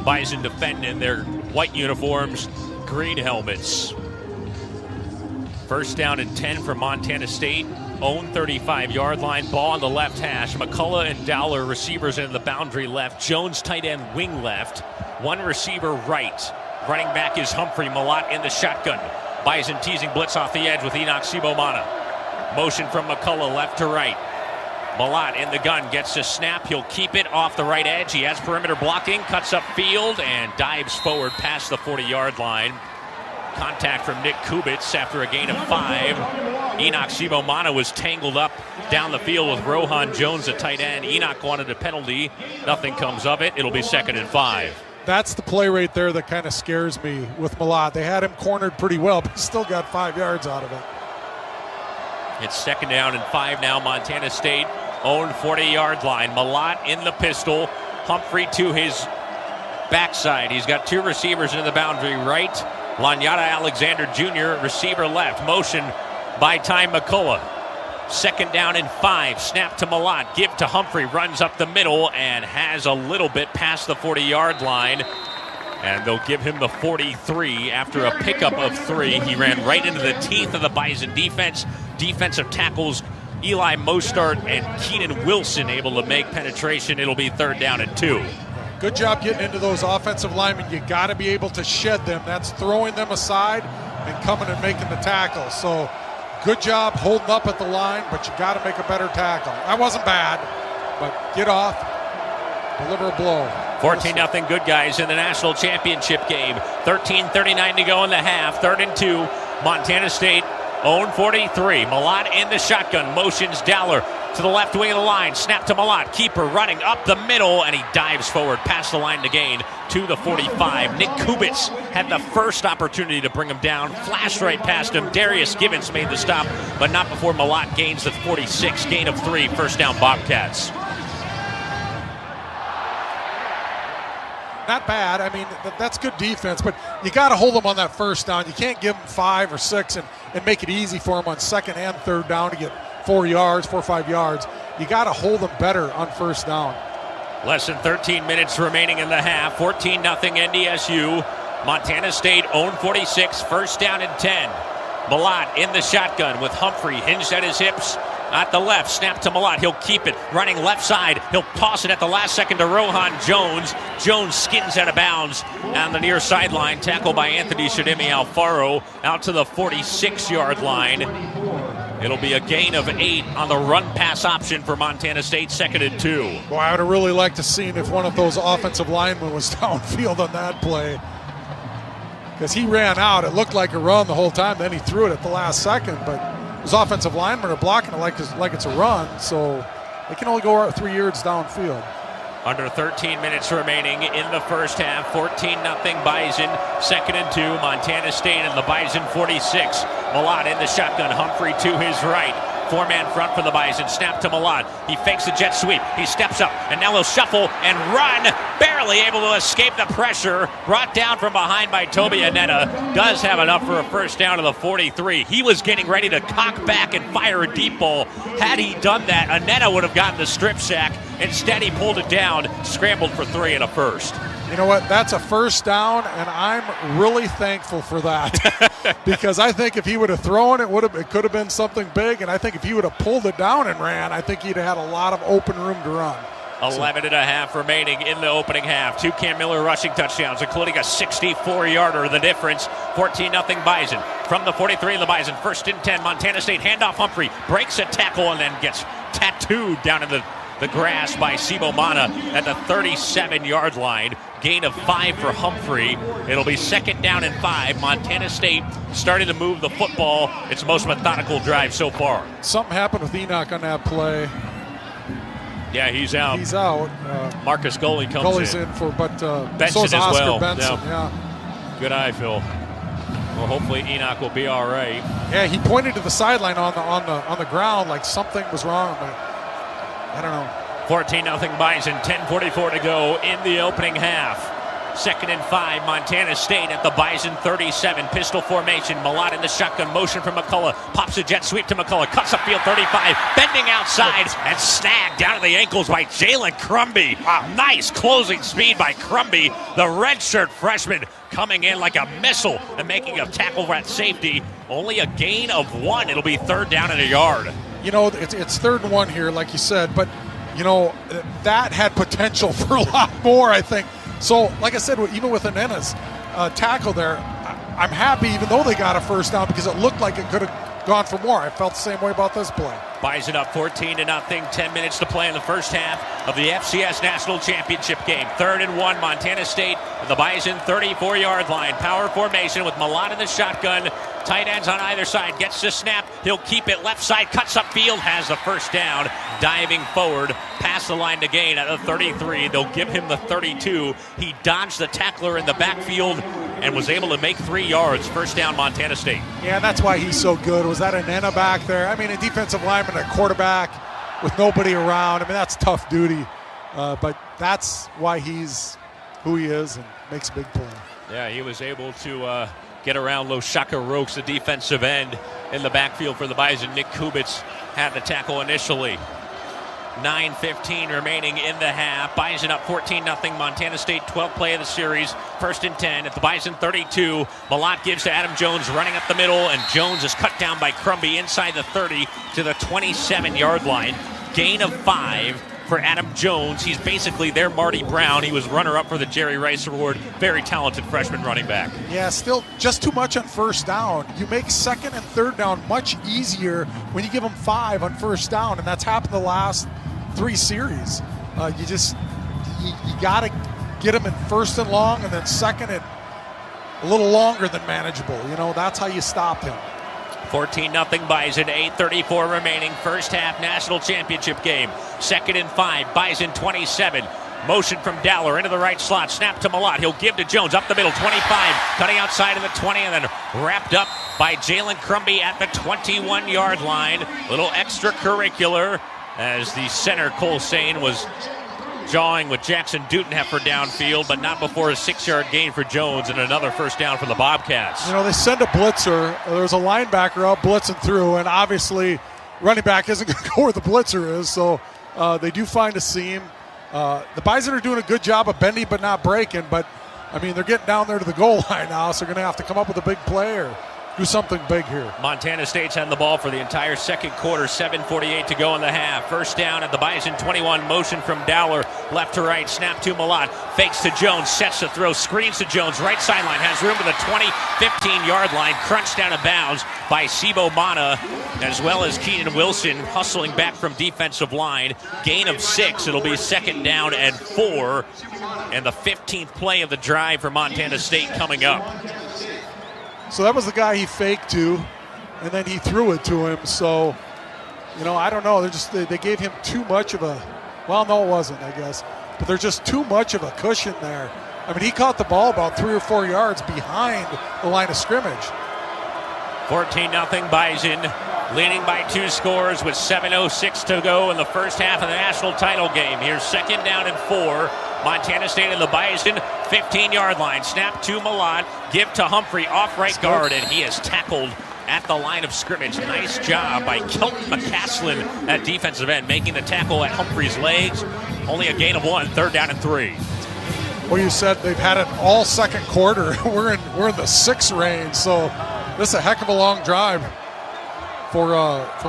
Bison defend in their white uniforms, green helmets. First down and 10 for Montana State. Own 35-yard line, ball on the left hash. McCullough and Dowler receivers in the boundary left. Jones tight end wing left. One receiver right. Running back is Humphrey. Malott in the shotgun. Bison teasing blitz off the edge with Enoch Sibomana. Motion from McCullough left to right. Malott in the gun gets a snap. He'll keep it off the right edge. He has perimeter blocking, cuts up field, and dives forward past the 40-yard line. Contact from Nick Kubitz after a gain of 5. Enoch Sibomana was tangled up down the field with Rohan Jones, the tight end. Enoch wanted a penalty. Nothing comes of it. It'll be 2nd and 5. That's the play right there that kind of scares me with Malott. They had him cornered pretty well, but still got 5 yards out of it. It's 2nd down and 5 now. Montana State own 40-yard line. Malott in the pistol. Humphrey to his backside. He's got 2 receivers in the boundary right. Lanyata Alexander Jr., receiver left. Motion by Ty McCullough. 2nd down and 5. Snap to Malott. Give to Humphrey. Runs up the middle and has a little bit past the 40-yard line. And they'll give him the 43 after a pickup of 3. He ran right into the teeth of the Bison defense. Defensive tackles Eli Mostart and Keenan Wilson able to make penetration. It'll be 3rd down and 2. Good job getting into those offensive linemen. You got to be able to shed them. That's throwing them aside and coming and making the tackle. So good job holding up at the line, but you got to make a better tackle. That wasn't bad, but get off, deliver a blow. 14-0 good guys in the national championship game. 13:39 to go in the half. 3rd and 2. Montana State own 43. Malott in the shotgun. Motions Dowler to the left wing of the line. Snap to Malott. Keeper running up the middle, and he dives forward past the line to gain to the 45. Nick Kubitz had the first opportunity to bring him down. Flashed right past him. Darius Givens made the stop, but not before Malott gains the 46. Gain of 3. 1st down Bobcats. Not bad. I mean, that's good defense, but you got to hold them on that 1st down. You can't give them 5 or 6 and make it easy for them on 2nd and 3rd down to get 4 or 5 yards. You got to hold them better on 1st down. Less than 13 minutes remaining in the half. 14-0 NDSU. Montana State own 46. 1st down and 10. Malott in the shotgun with Humphrey hinged at his hips. At the left, snap to Malott. He'll keep it. Running left side. He'll toss it at the last second to Rohan Jones. Jones skins out of bounds on the near sideline. Tackled by Anthony Shadimi Alfaro out to the 46-yard line. It'll be a gain of 8 on the run-pass option for Montana State. 2nd and 2. Boy, I would have really liked to see if one of those offensive linemen was downfield on that play. Because he ran out. It looked like a run the whole time. Then he threw it at the last second, but his offensive linemen are blocking it like it's a run, so they can only go 3 yards downfield. Under 13 minutes remaining in the first half. 14-0 Bison. 2nd and 2. Montana State and the Bison 46. Malott in the shotgun. Humphrey to his right. 4-man front for the Bison. Snap to Malott. He fakes the jet sweep. He steps up, and now he'll shuffle and run. Barely able to escape the pressure. Brought down from behind by Toby Anetta. Does have enough for a 1st down to the 43. He was getting ready to cock back and fire a deep ball. Had he done that, Anetta would have gotten the strip sack. Instead, he pulled it down, scrambled for 3 and a 1st. You know what? That's a 1st down, and I'm really thankful for that. Because I think if he would have thrown it, it could have been something big. And I think if he would have pulled it down and ran, I think he'd have had a lot of open room to run. 11 and a half remaining in the opening half. 2 Cam Miller rushing touchdowns, including a 64-yarder. The difference, 14-0 Bison. From the 43 of the Bison, 1st and 10. Montana State handoff Humphrey. Breaks a tackle and then gets tattooed down in the grass by Sibo Mana at the 37-yard line. Gain of 5 for Humphrey. It'll be 2nd down and 5. Montana State starting to move the football. Its most methodical drive so far. Something happened with Enoch on that play. Yeah, he's out. He's out. Marcus Goley comes in for, but Benson so is as Oscar well. Benson. Yeah. Good eye, Phil. Well, hopefully Enoch will be all right. Yeah, he pointed to the sideline on the ground like something was wrong, but I don't know. 14-0 Bison, 10:44 to go in the opening half. 2nd and 5, Montana State at the Bison 37. Pistol formation, Malott in the shotgun, motion from McCullough. Pops a jet sweep to McCullough, cuts up field 35, bending outside and snagged down to the ankles by Jalen Crumby. Wow, nice closing speed by Crumby, the redshirt freshman coming in like a missile and making a tackle at safety. Only a gain of 1. It'll be 3rd down and a yard. You know, it's 3rd and 1 here, like you said, but, you know, that had potential for a lot more, I think. So, like I said, even with Anena's tackle there, I'm happy even though they got a 1st down because it looked like it could have gone for more. I felt the same way about this play. Bison up 14-0, 10 minutes to play in the first half of the FCS National Championship game. 3rd and 1, Montana State at the Bison 34-yard line. Power formation with Malott in the shotgun. Tight ends on either side. Gets the snap. He'll keep it left side. Cuts up field. Has the 1st down. Diving forward. Past the line to gain at the 33. They'll give him the 32. He dodged the tackler in the backfield and was able to make 3 yards. 1st down Montana State. Yeah, that's why he's so good. Was that Anena back there? I mean, a defensive lineman, a quarterback. with nobody around. I mean, that's tough duty, but that's why he's who he is and makes a big play. Yeah, he was able to get around Loshaka Rokes, the defensive end in the backfield for the Bison. Nick Kubitz had the tackle initially. 9:15 remaining in the half. Bison up 14-0. Montana State 12th play of the series. 1st and 10 at the Bison 32. Malott gives to Adam Jones running up the middle, and Jones is cut down by Crumby inside the 30 to the 27-yard line. Gain of 5 for Adam Jones. He's basically their Marty Brown. He was runner-up for the Jerry Rice Award. Very talented freshman running back. Yeah, still just too much on first down. You make 2nd and 3rd down much easier when you give them 5 on first down, and that's happened the last 3 series. You got to get them in 1st and long, and then 2nd and a little longer than manageable. That's how you stop him. 14-0 Bison, 8:34 remaining. First half national championship game. 2nd and 5, Bison 27. Motion from Dowler into the right slot. Snap to Malott. He'll give to Jones up the middle. 25, cutting outside of the 20, and then wrapped up by Jalen Crumby at the 21-yard line. Little extracurricular as the center, Cole Sane, was jawing with Jackson Dutenheffer downfield, but not before a 6-yard gain for Jones and another first down for the Bobcats. They send a blitzer. There's a linebacker out blitzing through, and obviously running back isn't going to go where the blitzer is, so they do find a seam. The Bison are doing a good job of bending but not breaking, but, they're getting down there to the goal line now, so they're going to have to come up with a big play or do something big here. Montana State's had the ball for the entire second quarter. 7:48 to go in the half. First down at the Bison 21. Motion from Dowler, left to right. Snap to Malott. Fakes to Jones. Sets the throw. Screens to Jones. Right sideline. Has room to the 20, 15-yard line. Crunched down of bounds by Sibo Mana, as well as Keenan Wilson hustling back from defensive line. Gain of 6. It'll be 2nd down and 4. And the 15th play of the drive for Montana State coming up. So that was the guy he faked to, and then he threw it to him. So, I don't know. They gave him too much of a, well, no, it wasn't, I guess. But there's just too much of a cushion there. He caught the ball about 3 or 4 yards behind the line of scrimmage. 14-0 Bison, leading by 2 scores with 7:06 to go in the first half of the national title game. Here's 2nd down and 4. Montana State and the Bison, 15-yard line. Snap to Malott, give to Humphrey off right guard, and he is tackled at the line of scrimmage. Nice job by Kelton McCaslin at defensive end, making the tackle at Humphrey's legs. Only a gain of 1, 3rd down and 3. Well, you said they've had it all second quarter. We're in the 6 range, so this is a heck of a long drive for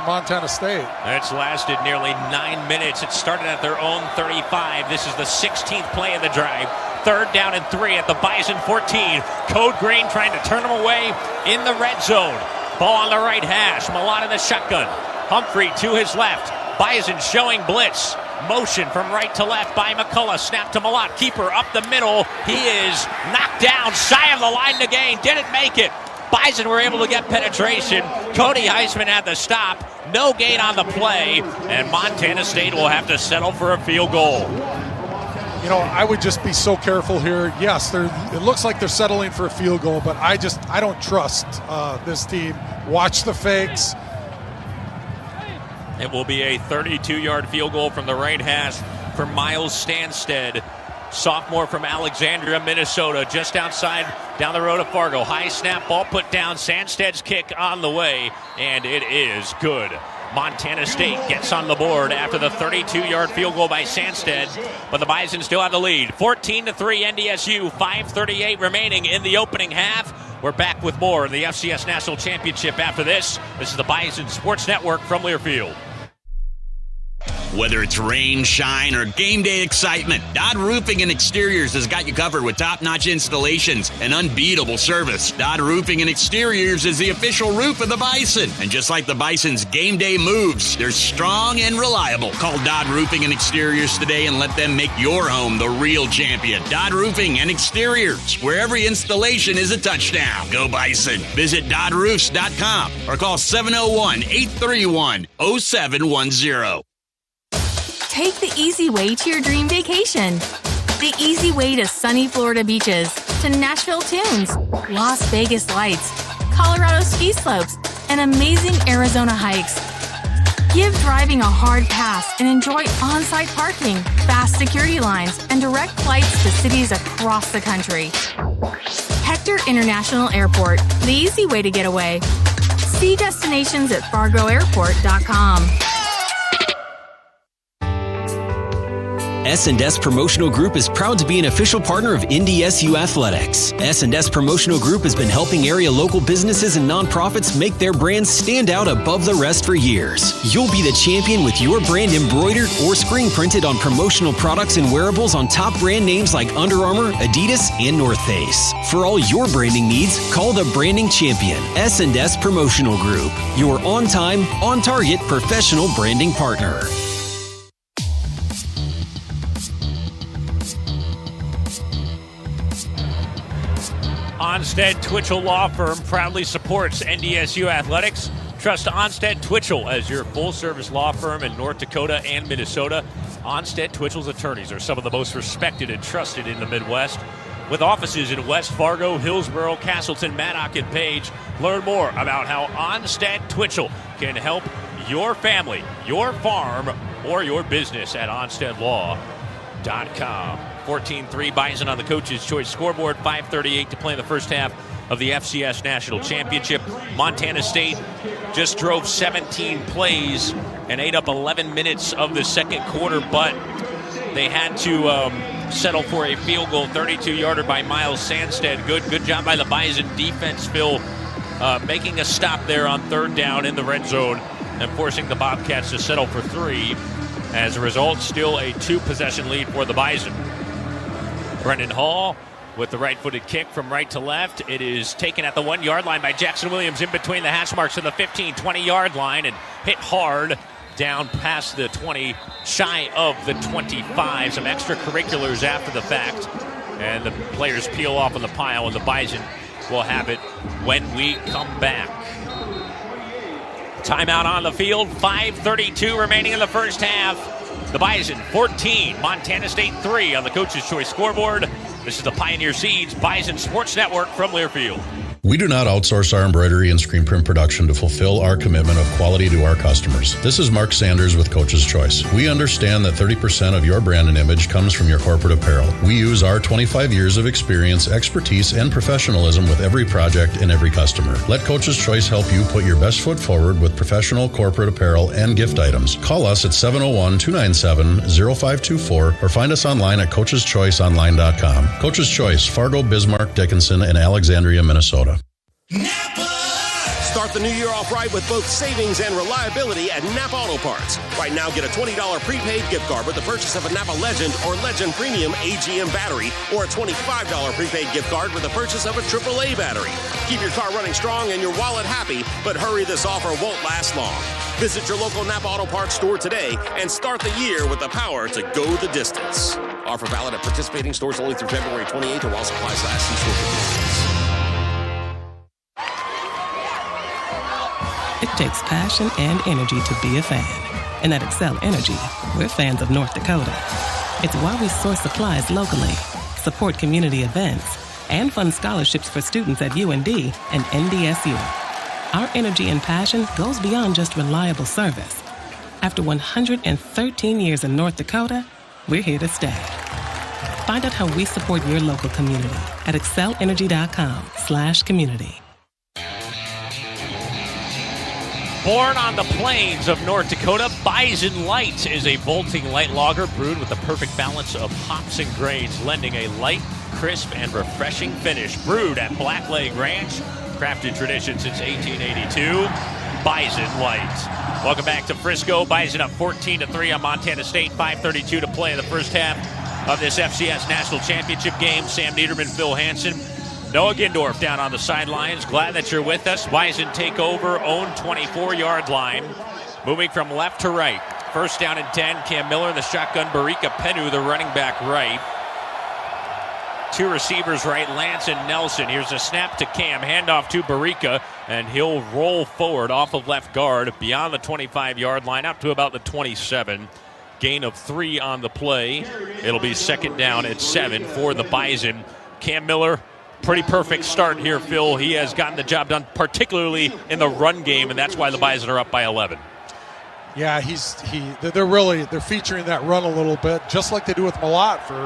Montana State. It's lasted nearly 9 minutes. It started at their own 35. This is the 16th play of the drive. 3rd down and 3 at the Bison 14. Code Green trying to turn them away in the red zone. Ball on the right hash. Malott in the shotgun. Humphrey to his left. Bison showing blitz. Motion from right to left by McCullough. Snap to Malott. Keeper up the middle. He is knocked down shy of the line to gain. Didn't make it. Bison were able to get penetration. Cody Heisman had the stop. No gain on the play. And Montana State will have to settle for a field goal. I would just be so careful here. Yes, it looks like they're settling for a field goal, but I don't trust this team. Watch the fakes. It will be a 32-yard field goal from the right hash for Miles Stanstead, sophomore from Alexandria, Minnesota, just outside down the road of Fargo. High snap, ball put down. Stanstead's kick on the way, and it is good. Montana State gets on the board after the 32-yard field goal by Stanstead, but the Bison still have the lead. 14-3 NDSU, 5:38 remaining in the opening half. We're back with more of the FCS National Championship after this. This is the Bison Sports Network from Learfield. Whether it's rain, shine, or game day excitement, Dodd Roofing and Exteriors has got you covered with top-notch installations and unbeatable service. Dodd Roofing and Exteriors is the official roof of the Bison. And just like the Bison's game day moves, they're strong and reliable. Call Dodd Roofing and Exteriors today and let them make your home the real champion. Dodd Roofing and Exteriors, where every installation is a touchdown. Go Bison. Visit DoddRoofs.com or call 701-831-0710. Take the easy way to your dream vacation. The easy way to sunny Florida beaches, to Nashville tunes, Las Vegas lights, Colorado ski slopes, and amazing Arizona hikes. Give driving a hard pass and enjoy on-site parking, fast security lines, and direct flights to cities across the country. Hector International Airport, the easy way to get away. See destinations at fargoairport.com. S&S Promotional Group is proud to be an official partner of NDSU Athletics. S&S Promotional Group has been helping area local businesses and nonprofits make their brands stand out above the rest for years. You'll be the champion with your brand embroidered or screen printed on promotional products and wearables on top brand names like Under Armour, Adidas, and North Face. For all your branding needs, call the branding champion, S&S Promotional Group, your on-time, on-target professional branding partner. Onstead Twitchell Law Firm proudly supports NDSU Athletics. Trust Onstead Twitchell as your full-service law firm in North Dakota and Minnesota. Onstead Twitchell's attorneys are some of the most respected and trusted in the Midwest. With offices in West Fargo, Hillsboro, Castleton, Maddock, and Page, learn more about how Onstead Twitchell can help your family, your farm, or your business at onsteadlaw.com. 14-3 Bison on the Coach's Choice scoreboard. 5:38 to play in the first half of the FCS National Championship. Montana State just drove 17 plays and ate up 11 minutes of the second quarter, but they had to settle for a field goal, 32-yarder by Miles Sandstead. Good job by the Bison defense, Phil, making a stop there on third down in the red zone and forcing the Bobcats to settle for 3. As a result, still a 2-possession lead for the Bison. Brendan Hall with the right-footed kick from right to left. It is taken at the 1-yard line by Jackson Williams in between the hash marks of the 15, 20-yard line and hit hard down past the 20, shy of the 25. Some extracurriculars after the fact. And the players peel off on the pile, and the Bison will have it when we come back. Timeout on the field. 5:32 remaining in the first half. The Bison 14, Montana State 3 on the Coach's Choice scoreboard. This is the Pioneer Seeds Bison Sports Network from Learfield. We do not outsource our embroidery and screen print production to fulfill our commitment of quality to our customers. This is Mark Sanders with Coach's Choice. We understand that 30% of your brand and image comes from your corporate apparel. We use our 25 years of experience, expertise, and professionalism with every project and every customer. Let Coach's Choice help you put your best foot forward with professional corporate apparel and gift items. Call us at 701-297-0524 or find us online at coacheschoiceonline.com. Coach's Choice, Fargo, Bismarck, Dickinson, and Alexandria, Minnesota. Start the new year off right with both savings and reliability at Napa Auto Parts. Right now, get a $20 prepaid gift card with the purchase of a Napa Legend or Legend Premium AGM battery, or a $25 prepaid gift card with the purchase of a AAA battery. Keep your car running strong and your wallet happy, but hurry, this offer won't last long. Visit your local Napa Auto Parts store today and start the year with the power to go the distance. Offer valid at participating stores only through February 28th or while supplies last. See store conditions. It takes passion and energy to be a fan. And at Excel Energy, we're fans of North Dakota. It's why we source supplies locally, support community events, and fund scholarships for students at UND and NDSU. Our energy and passion goes beyond just reliable service. After 113 years in North Dakota, we're here to stay. Find out how we support your local community at excelenergy.com/community. Born on the plains of North Dakota, Bison Light is a bolting light lager brewed with the perfect balance of hops and grains, lending a light, crisp, and refreshing finish. Brewed at Black Lake Ranch, crafted tradition since 1882, Bison Light. Welcome back to Frisco. Bison up 14-3 on Montana State. 5:32 to play in the first half of this FCS National Championship game. Sam Niederman, Phil Hansen, Noah Gindorf down on the sidelines. Glad that you're with us. Bison take over, own 24-yard line. Moving from left to right. First down and 10. Cam Miller in the shotgun. Barika Penu, the running back, right. Two receivers right, Lance and Nelson. Here's a snap to Cam. Handoff to Barika, and he'll roll forward off of left guard beyond the 25-yard line up to about the 27. Gain of 3 on the play. It'll be second down at 7 for the Bison. Cam Miller, pretty perfect start here, Phil. He has gotten the job done, particularly in the run game, and that's why the Bison are up by 11. Yeah, they're featuring that run a little bit, just like they do with Malott for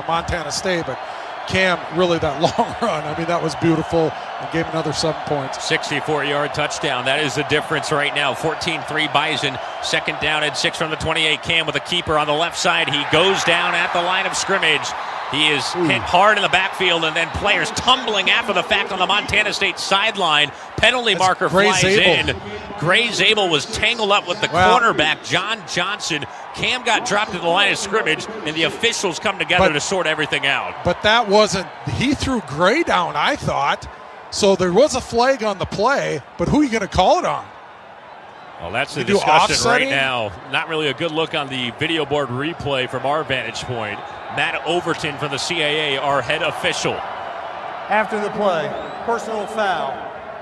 Montana State. But Cam, really that long run, I mean, that was beautiful and gave another 7 points. 64-yard touchdown. That is the difference right now. 14-3 Bison. Second down and 6 from the 28. Cam with a keeper on the left side. He goes down at the line of scrimmage. He is hit hard in the backfield, and then players tumbling after the fact on the Montana State sideline. Penalty marker flies in. Gray Zabel was tangled up with the cornerback, John Johnson. Cam got dropped at the line of scrimmage, and the officials come together to sort everything out. But that wasn't – he threw Gray down, I thought. So there was a flag on the play, but who are you going to call it on? Well, that's the discussion right now. Not really a good look on the video board replay from our vantage point. Matt Overton from the CAA, our head official. After the play, personal foul,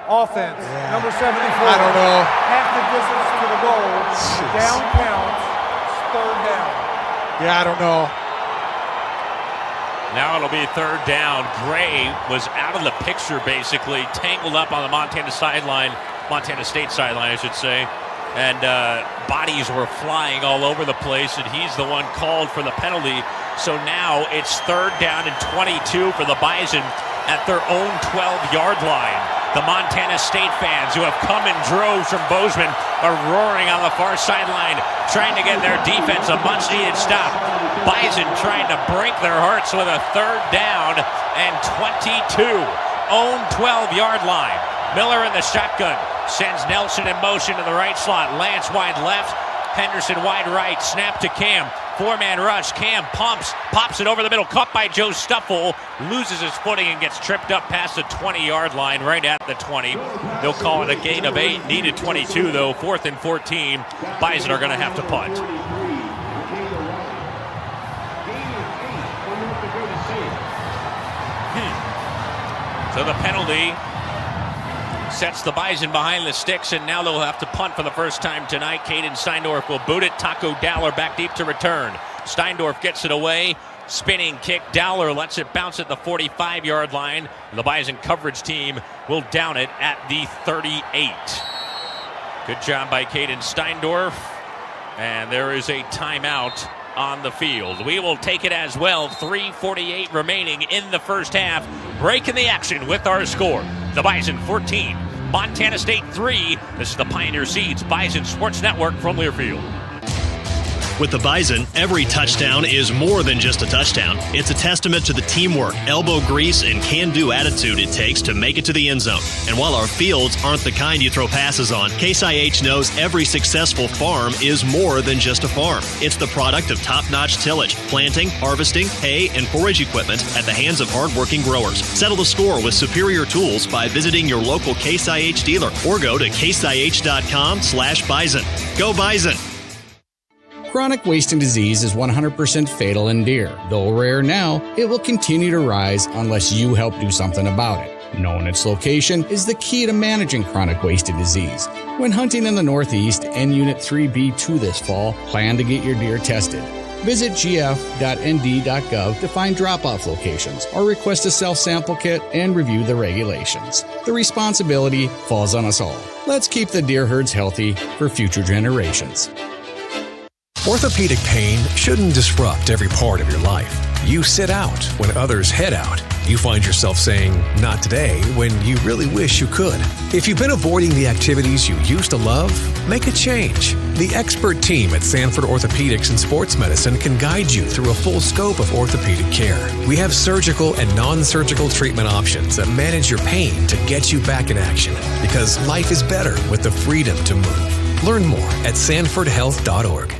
offense, number 74. I don't know. Half the distance to the goal, down counts, third down. Yeah, I don't know. Now it'll be third down. Gray was out of the picture, basically, tangled up on the Montana sideline, Montana State sideline, I should say. And bodies were flying all over the place, and he's the one called for the penalty. So now it's third down and 22 for the Bison at their own 12-yard line. The Montana State fans who have come in droves from Bozeman are roaring on the far sideline, trying to get their defense a much-needed stop. Bison trying to break their hearts with a third down and 22. Own 12-yard line. Miller in the shotgun. Sends Nelson in motion to the right slot. Lance wide left. Henderson wide right. Snap to Cam. Four-man rush. Cam pops it over the middle. Caught by Joe Stuffle. Loses his footing and gets tripped up past the 20-yard line, right at the 20. They'll call it a gain of 8. Needed 22, though. 4th and 14. Bison are going to have to punt. So the penalty sets the Bison behind the sticks, and now they'll have to punt for the first time tonight. Caden Steindorf will boot it. Taco Dowler back deep to return. Steindorf gets it away. Spinning kick. Dowler lets it bounce at the 45-yard line. The Bison coverage team will down it at the 38. Good job by Caden Steindorf. And there is a timeout on the field. We will take it as well. 3:48 remaining in the first half. Breaking the action with our score. The Bison 14, Montana State 3. This is the Pioneer Seeds Bison Sports Network from Learfield. With the Bison, every touchdown is more than just a touchdown. It's a testament to the teamwork, elbow grease, and can-do attitude it takes to make it to the end zone. And while our fields aren't the kind you throw passes on, Case IH knows every successful farm is more than just a farm. It's the product of top-notch tillage, planting, harvesting, hay, and forage equipment at the hands of hardworking growers. Settle the score with superior tools by visiting your local Case IH dealer or go to caseih.com/bison. Go Bison! Chronic wasting disease is 100% fatal in deer. Though rare now, it will continue to rise unless you help do something about it. Knowing its location is the key to managing chronic wasting disease. When hunting in the Northeast and Unit 3B2 this fall, plan to get your deer tested. Visit gf.nd.gov to find drop-off locations or request a self-sample kit and review the regulations. The responsibility falls on us all. Let's keep the deer herds healthy for future generations. Orthopedic pain shouldn't disrupt every part of your life. You sit out when others head out. You find yourself saying, not today, when you really wish you could. If you've been avoiding the activities you used to love, make a change. The expert team at Sanford Orthopedics and Sports Medicine can guide you through a full scope of orthopedic care. We have surgical and non-surgical treatment options that manage your pain to get you back in action, because life is better with the freedom to move. Learn more at sanfordhealth.org.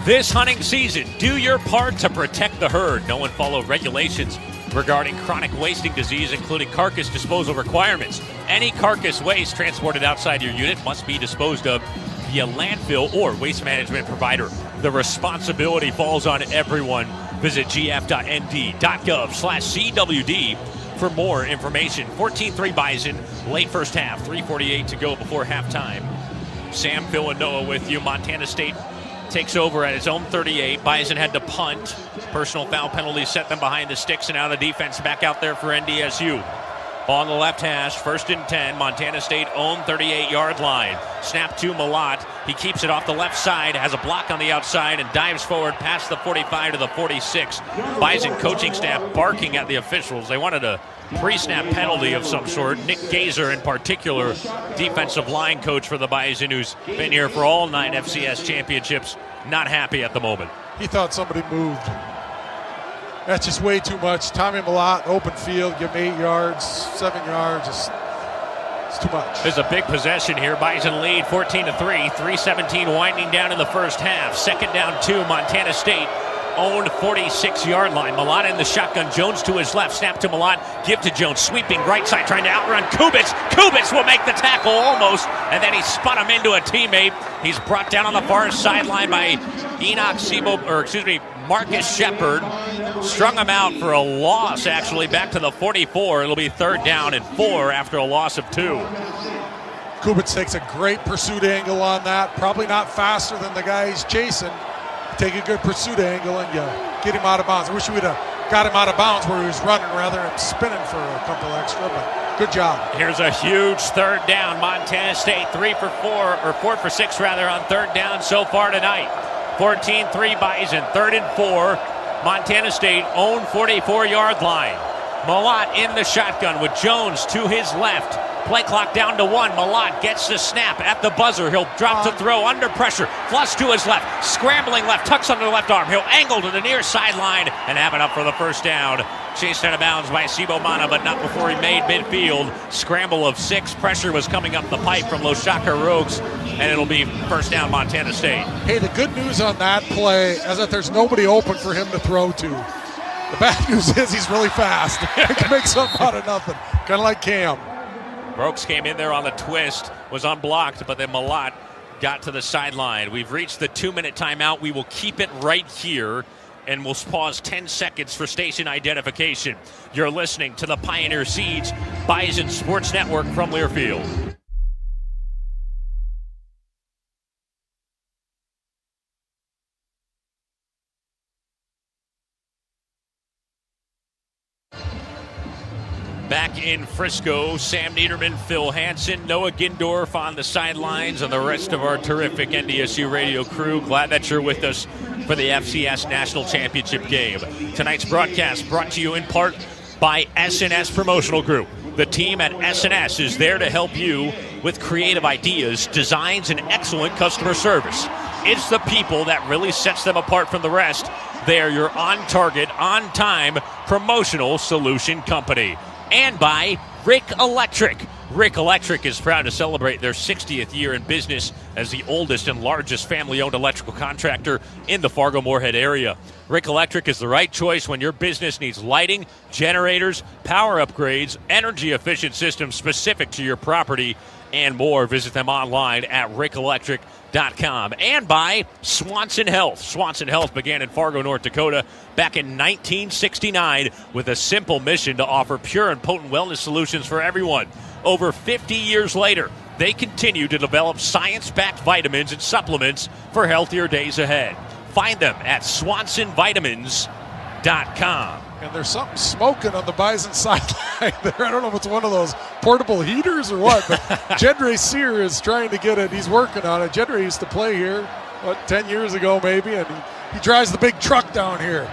This hunting season, do your part to protect the herd. Know and follow regulations regarding chronic wasting disease, including carcass disposal requirements. Any carcass waste transported outside your unit must be disposed of via landfill or waste management provider. The responsibility falls on everyone. Visit gf.nd.gov/CWD for more information. 14-3 Bison, late first half, 3:48 to go before halftime. Sam, Phil, and Noah with you. Montana State takes over at its own 38. Bison had to punt. Personal foul penalty set them behind the sticks, and now the defense back out there for NDSU. Ball on the left hash, 1st and 10. Montana State own 38-yard line. Snap to Malott. He keeps it off the left side, has a block on the outside, and dives forward past the 45 to the 46. Bison coaching staff barking at the officials. They wanted a pre-snap penalty of some sort. Nick Gazer, in particular, defensive line coach for the Bison, who's been here for all 9 FCS championships, not happy at the moment. He thought somebody moved. That's just way too much. Tommy Malott, open field, give him 8 yards, 7 yards. It's too much. There's a big possession here. Bison lead 14-3. 3:17 winding down in the first half. 2nd down 2. Montana State owned 46-yard line. Malott in the shotgun. Jones to his left. Snap to Malott. Give to Jones. Sweeping right side, trying to outrun Kubitz. Kubitz will make the tackle almost, and then he spun him into a teammate. He's brought down on the far sideline by Marcus Shepard. Strung him out for a loss, actually, back to the 44. It'll be 3rd down and 4 after a loss of 2. Kubitz takes a great pursuit angle on that. Probably not faster than the guy he's chasing. Take a good pursuit angle and you get him out of bounds. I wish we'd have got him out of bounds where he was running rather than spinning for a couple extra, but good job. Here's a huge 3rd down. Montana State 4 for 6 rather on 3rd down so far tonight. 14-3 Bison, 3rd and 4. Montana State own 44-yard line. Malott in the shotgun with Jones to his left. Play clock down to 1. Malott gets the snap at the buzzer. He'll drop to throw under pressure. Flush to his left. Scrambling left. Tucks under the left arm. He'll angle to the near sideline and have it up for the 1st down. Chased out of bounds by Sibo Mana, but not before he made midfield. Scramble of 6. Pressure was coming up the pipe from Loshaka Rogues, and it'll be 1st down Montana State. Hey, the good news on that play is that there's nobody open for him to throw to. The bad news is he's really fast. He can make something out of nothing. Kind of like Cam. Brooks came in there on the twist, was unblocked, but then Malott got to the sideline. We've reached the 2-minute timeout. We will keep it right here, and we'll pause 10 seconds for station identification. You're listening to the Pioneer Seeds Bison Sports Network from Learfield. Back in Frisco, Sam Niederman, Phil Hansen, Noah Gindorf on the sidelines, and the rest of our terrific NDSU radio crew. Glad that you're with us for the FCS National Championship game. Tonight's broadcast brought to you in part by SNS Promotional Group. The team at SNS is there to help you with creative ideas, designs, and excellent customer service. It's the people that really sets them apart from the rest. They are your on-target, on-time promotional solution company. And by Rick Electric. Rick Electric is proud to celebrate their 60th year in business as the oldest and largest family-owned electrical contractor in the Fargo-Moorhead area. Rick Electric is the right choice when your business needs lighting, generators, power upgrades, energy-efficient systems specific to your property, and more. Visit them online at rickelectric.com. And by Swanson Health. Swanson Health began in Fargo, North Dakota back in 1969 with a simple mission to offer pure and potent wellness solutions for everyone. Over 50 years later, they continue to develop science-backed vitamins and supplements for healthier days ahead. Find them at swansonvitamins.com. And there's something smoking on the Bison sideline there. I don't know if it's one of those portable heaters or what, but Jedre Sear is trying to get it. He's working on it. Jedre used to play here, 10 years ago maybe, and he drives the big truck down here.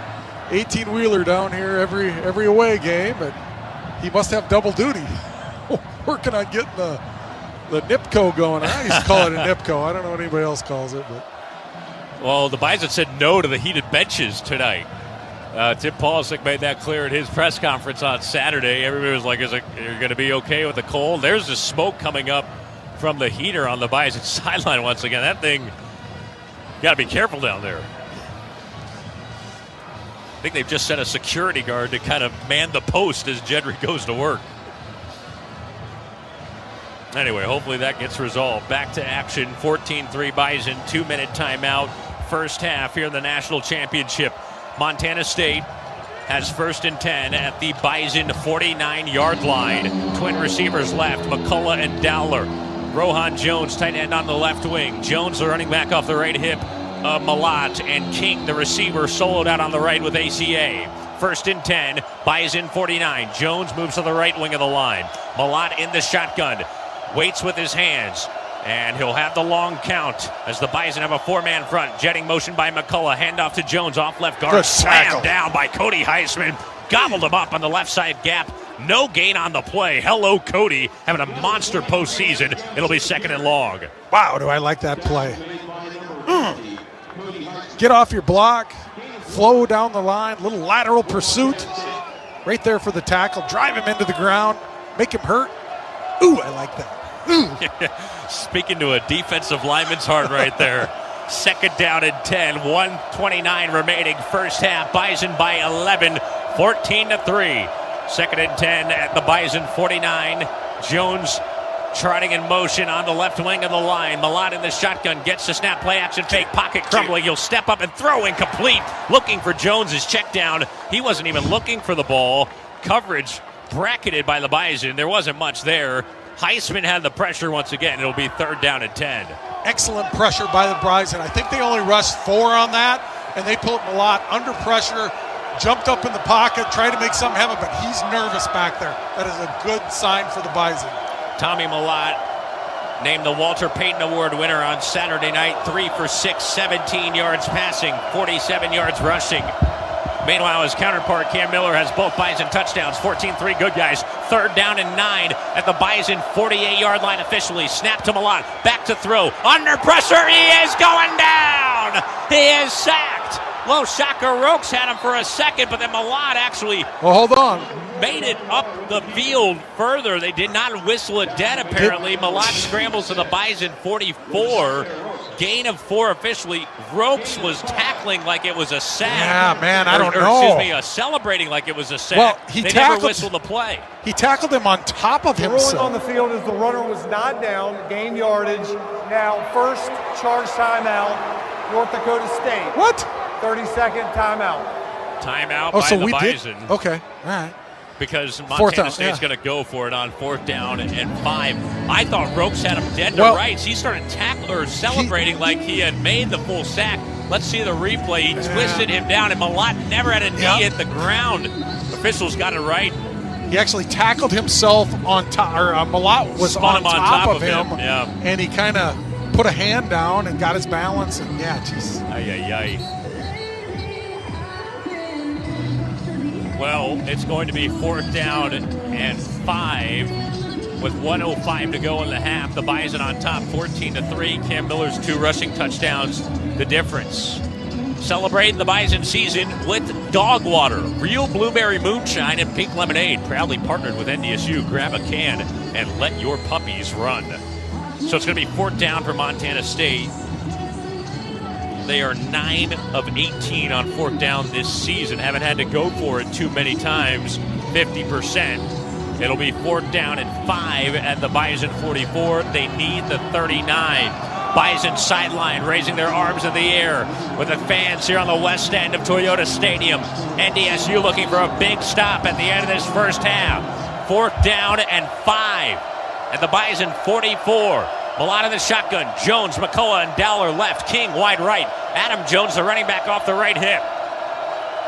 18-wheeler down here every away game, and he must have double duty working on getting the NIPCO going. I used to call it a NIPCO. I don't know what anybody else calls it. But. Well, the Bison said no to the heated benches tonight. Tim Polisic made that clear at his press conference on Saturday. Everybody was like, "You're going to be okay with the cold?" There's the smoke coming up from the heater on the Bison sideline once again. That thing, you got to be careful down there. I think they've just sent a security guard to kind of man the post as Jedre goes to work. Anyway, hopefully that gets resolved. Back to action, 14-3 Bison, 2-minute timeout. First half here in the National Championship. Montana State has 1st and 10 at the Bison 49-yard line. Twin receivers left, McCullough and Dowler. Rohan Jones, tight end on the left wing. Jones, the running back off the right hip. Malott and King, the receiver, soloed out on the right with ACA. First and 10, Bison 49. Jones moves to the right wing of the line. Malott in the shotgun, waits with his hands, and he'll have the long count as the Bison have a 4-man front. Jetting motion by McCullough, handoff to Jones off left guard. Slammed down by Cody Heisman, gobbled him up on the left side gap. No gain on the play. Hello, Cody, having a monster postseason. It'll be second and long. Wow, do I like that play. Get off your block, flow down the line, little lateral pursuit. Right there for the tackle. Drive him into the ground, make him hurt. Ooh, I like that. Speaking to a defensive lineman's heart right there. Second down and 10, 1:29 remaining first half. Bison by 11, 14-3. Second and 10 at the Bison 49. Jones trotting in motion on the left wing of the line. Malott in the shotgun, gets the snap, play action fake, pocket crumbling. He'll step up and throw incomplete. Looking for Jones's check down. He wasn't even looking for the ball. Coverage bracketed by the Bison. There wasn't much there. Heisman had the pressure once again. It'll be third down and 10. Excellent pressure by the Bison. I think they only rushed 4 on that, and they put Malott under pressure. Jumped up in the pocket, tried to make something happen, but he's nervous back there. That is a good sign for the Bison. Tommy Malott named the Walter Payton Award winner on Saturday night. 3 for 6, 17 yards passing, 47 yards rushing. Meanwhile, his counterpart, Cam Miller, has both Bison touchdowns. 14-3, good guys. Third down and 9 at the Bison 48-yard line officially. Snap to Malott, back to throw. Under pressure, he is going down. He is sacked. Low Shaka Rokes had him for a second, but then Malott actually hold on. Made it up the field further. They did not whistle it dead, apparently. Malott scrambles to the Bison 44. Gain of 4 officially. Rokes was tackling like it was a sack. Yeah, man, I don't know. Excuse me, celebrating like it was a sack. Well, they never whistled the play. He tackled him on top of himself. The ruling on the field is the runner was not down, gained yardage. Now, first charge timeout, North Dakota State. What? 30-second timeout. Timeout by the Bison. Okay, all right. Because Montana State's going to go for it on 4th down and 5. I thought Rokes had him dead to rights. He started celebrating like he had made the full sack. Let's see the replay. He twisted him down, and Malott never had a knee hit the ground. Officials got it right. He actually tackled himself on top, or Malott was on top of him. Yeah. And he kind of put a hand down and got his balance, and jeez. Well, it's going to be 4th down and 5 with 1:05 to go in the half. The Bison on top, 14-3. Cam Miller's 2 rushing touchdowns, the difference. Celebrate the Bison season with dog water, real blueberry moonshine and pink lemonade. Proudly partnered with NDSU. Grab a can and let your puppies run. So it's going to be 4th down for Montana State. They are 9 of 18 on 4th down this season. Haven't had to go for it too many times, 50%. It'll be 4th down and 5 at the Bison 44. They need the 39. Bison sideline raising their arms in the air with the fans here on the west end of Toyota Stadium. NDSU looking for a big stop at the end of this first half. 4th down and 5 at the Bison 44. Malott in the shotgun. Jones, McCullough, and Dowler left. King wide right. Adam Jones, the running back, off the right hip.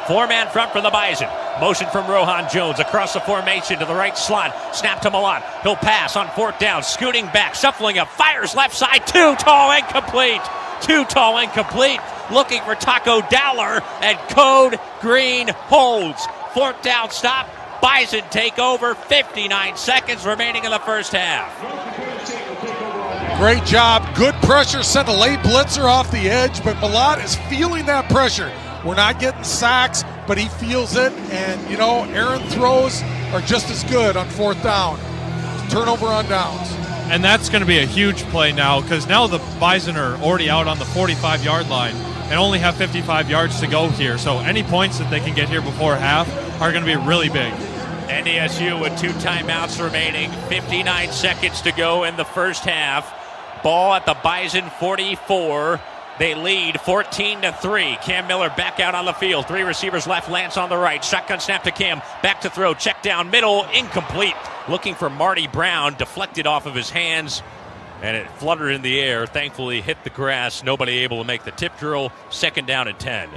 4-man front for the Bison. Motion from Rohan Jones across the formation to the right slot. Snap to Malott. He'll pass on 4th down. Scooting back, shuffling up, fires left side. Too tall, incomplete. Looking for Taco Dowler, and Code Green holds. 4th down stop. Bison take over. 59 seconds remaining in the first half. Great job. Good pressure. Sent a late blitzer off the edge, but Malott is feeling that pressure. We're not getting sacks, but he feels it. And, errant throws are just as good on 4th down. Turnover on downs. And that's going to be a huge play now, because now the Bison are already out on the 45-yard line and only have 55 yards to go here. So any points that they can get here before half are going to be really big. NDSU with 2 timeouts remaining. 59 seconds to go in the first half. Ball at the Bison 44. They lead 14-3. Cam Miller back out on the field. 3 receivers left. Lance on the right. Shotgun snap to Cam. Back to throw. Check down middle. Incomplete. Looking for Marty Brown. Deflected off of his hands. And it fluttered in the air. Thankfully hit the grass. Nobody able to make the tip drill. 2nd down and 10.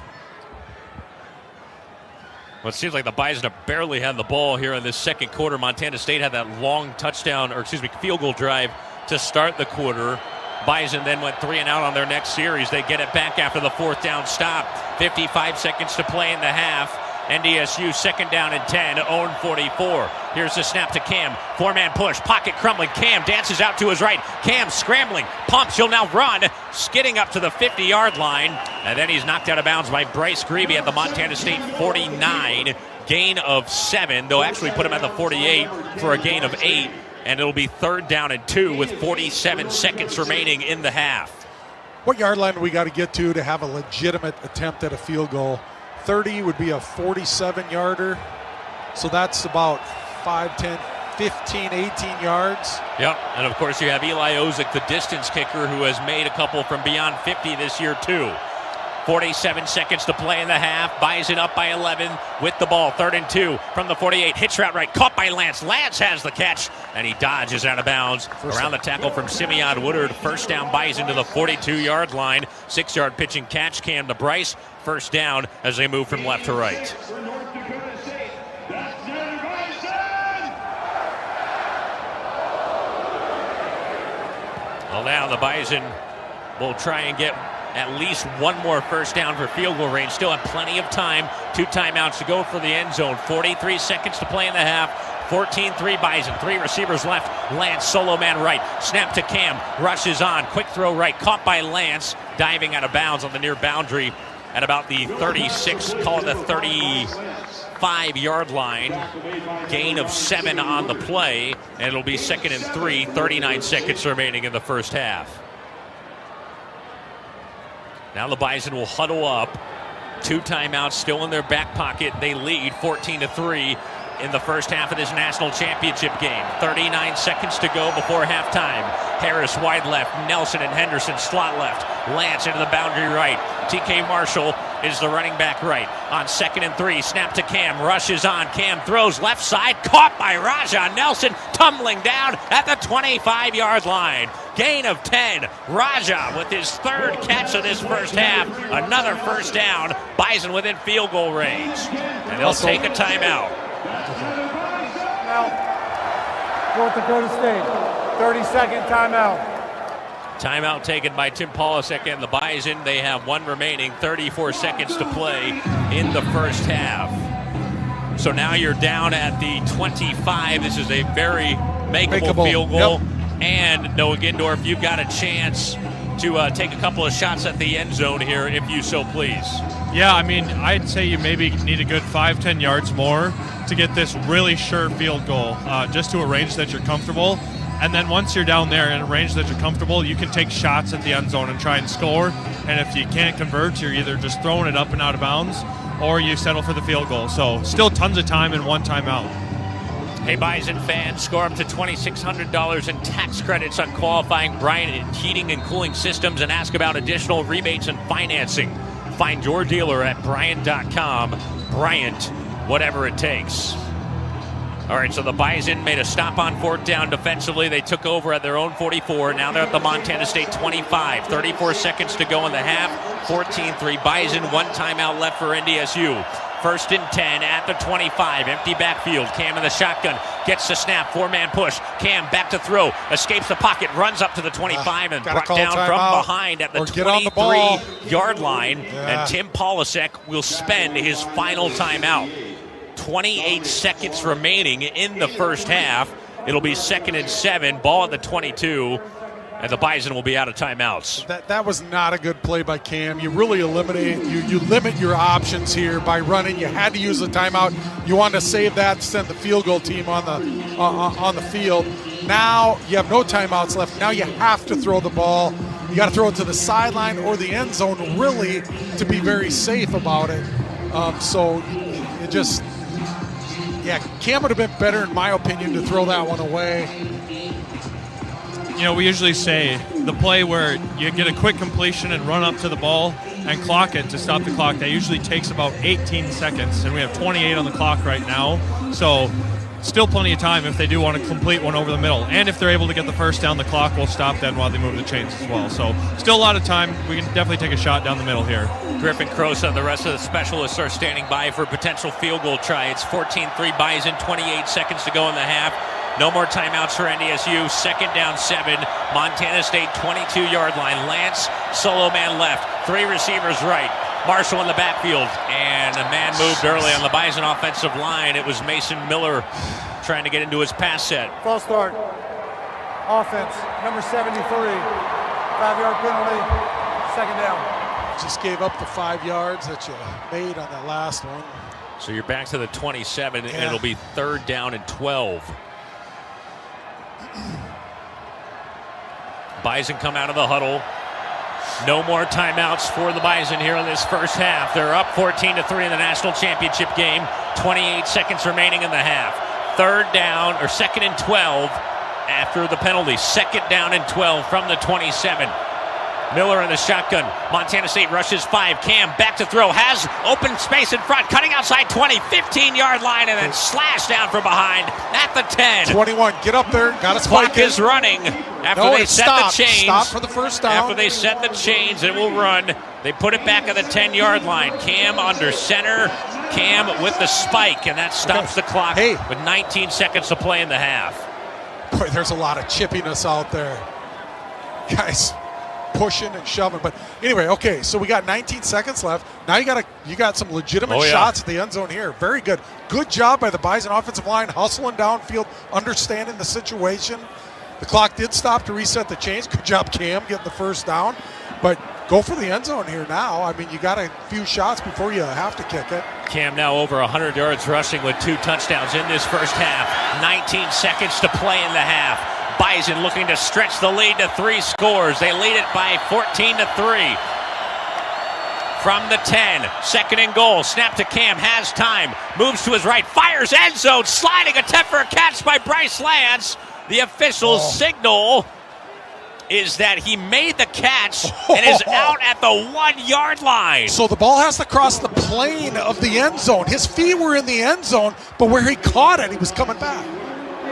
Well, it seems like the Bison have barely had the ball here in this second quarter. Montana State had that long field goal drive to start the quarter. Bison then went 3 and out on their next series. They get it back after the 4th down stop. 55 seconds to play in the half. NDSU 2nd down and 10, own 44. Here's the snap to Cam. 4-man push, pocket crumbling. Cam dances out to his right. Cam scrambling, pumps, he'll now run, skidding up to the 50-yard line. And then he's knocked out of bounds by Bryce Grebe at the Montana State 49. Gain of 7. They'll actually put him at the 48 for a gain of 8. And it'll be 3rd down and 2 with 47 seconds remaining in the half. What yard line do we got to get to have a legitimate attempt at a field goal? 30 would be a 47-yarder. So that's about 5, 10, 15, 18 yards. Yep, and of course you have Eli Ozick, the distance kicker, who has made a couple from beyond 50 this year too. 47 seconds to play in the half. Bison up by 11 with the ball. 3rd and 2 from the 48. Hitch route right. Caught by Lance. Lance has the catch, and he dodges out of bounds. Around the tackle from Simeon Woodard. 1st down Bison to the 42-yard line. 6-yard pitch and catch. Cam to Bryce. 1st down as they move from left to right. Well, now the Bison will try and get at least one more 1st down for field goal range. Still have plenty of time. 2 timeouts to go for the end zone. 43 seconds to play in the half. 14-3 Bison. 3 receivers left. Lance, solo man right. Snap to Cam. Rushes on. Quick throw right. Caught by Lance. Diving out of bounds on the near boundary at about the 36, call it the 35-yard line. Gain of 7 on the play. And it'll be 2nd and 3. 39 seconds remaining in the first half. Now the Bison will huddle up. 2 timeouts still in their back pocket. They lead 14-3 in the first half of this national championship game. 39 seconds to go before halftime. Harris wide left. Nelson and Henderson slot left. Lance into the boundary right. TK Marshall is the running back right. On 2nd and 3, snap to Cam. Rushes on. Cam throws left side. Caught by Raja Nelson. Tumbling down at the 25-yard line. Gain of 10. Raja with his 3rd catch of this first half. Another 1st down. Bison within field goal range. And they'll take a timeout. Now, North Dakota State, 30-second timeout. Timeout taken by Tim Polasek and the Bison. They have 1 remaining, 34 seconds to play in the first half. So now you're down at the 25. This is a very makeable field goal. Yep. And Noah Gindorf, you've got a chance to take a couple of shots at the end zone here if you so please. Yeah, I mean, I'd say you maybe need a good 5-10 yards more to get this really sure field goal, just to a range that you're comfortable. And then once you're down there in a range that you're comfortable, you can take shots at the end zone and try and score. And if you can't convert, you're either just throwing it up and out of bounds or you settle for the field goal. So still tons of time and 1 timeout. Hey, Bison fans, score up to $2,600 in tax credits on qualifying Bryant Heating and Cooling Systems and ask about additional rebates and financing. Find your dealer at Bryant.com. Bryant, whatever it takes. All right, so the Bison made a stop on 4th down defensively. They took over at their own 44. Now they're at the Montana State 25. 34 seconds to go in the half. 14-3 Bison. 1 timeout left for NDSU. 1st and 10 at the 25. Empty backfield. Cam in the shotgun. Gets the snap. 4-man push. Cam back to throw. Escapes the pocket. Runs up to the 25 and brought down from behind at the 23-yard line. Yeah. And Tim Polasek will spend his final timeout. 28 seconds remaining in the first half. It'll be 2nd and 7. Ball at the 22. And the Bison will be out of timeouts. That was not a good play by Cam. You really eliminate, you limit your options here by running. You had to use the timeout. You wanted to save that to send the field goal team on the field. Now you have no timeouts left. Now you have to throw the ball. You got to throw it to the sideline or the end zone, really, to be very safe about it. So it just, Cam would have been better, in my opinion, to throw that one away. You know, we usually say the play where you get a quick completion and run up to the ball and clock it to stop the clock, that usually takes about 18 seconds, and we have 28 on the clock right now. So still plenty of time if they do want to complete one over the middle. And if they're able to get the first down, the clock will stop then while they move the chains as well. So still a lot of time. We can definitely take a shot down the middle here. Griffin Crosa and the rest of the specialists are standing by for a potential field goal try. It's 14-3 Bison, 28 seconds to go in the half. No more timeouts for NDSU. 2nd down 7. Montana State 22-yard line. Lance, solo man left. 3 receivers right. Marshall in the backfield. And a man moved early on the Bison offensive line. It was Mason Miller trying to get into his pass set. False start. Offense, number 73. 5-yard penalty. 2nd down. Just gave up the 5 yards that you made on that last one. So you're back to the 27, and Yeah. it'll be 3rd down and 12. Bison come out of the huddle. No more timeouts for the Bison here in this first half. They're up 14-3 in the national championship game. 28 seconds remaining in the half. 3rd down, or 2nd and 12 after the penalty. 2nd down and 12 from the 27. Miller in the shotgun. Montana State rushes 5. Cam back to throw. Has open space in front. Cutting outside 20. 15-yard line and then slash down from behind at the 10. 21. Get up there. Got to spike Clock is running after they set the chains. Stop for the first down. After they set the chains, it will run. They put it back at the 10-yard line. Cam under center. Cam with the spike, and that stops the clock with 19 seconds to play in the half. Boy, there's a lot of chippiness out there. Guys pushing and shoving. But anyway, okay, so we got 19 seconds left. Now you got some legitimate shots at the end zone here. Very good. Good job by the Bison offensive line, hustling downfield, understanding the situation. The clock did stop to reset the chains. Good job, Cam, getting the first down. But go for the end zone here now. I mean, you got a few shots before you have to kick it. Cam now over 100 yards rushing with 2 touchdowns in this first half. 19 seconds to play in the half. Bison looking to stretch the lead to 3 scores. They lead it by 14-3. From the 10, 2nd and goal. Snap to Cam, has time. Moves to his right, fires end zone. Sliding attempt for a catch by Bryce Lance. The official's signal is that he made the catch and is out at the 1-yard line. So the ball has to cross the plane of the end zone. His feet were in the end zone, but where he caught it, he was coming back.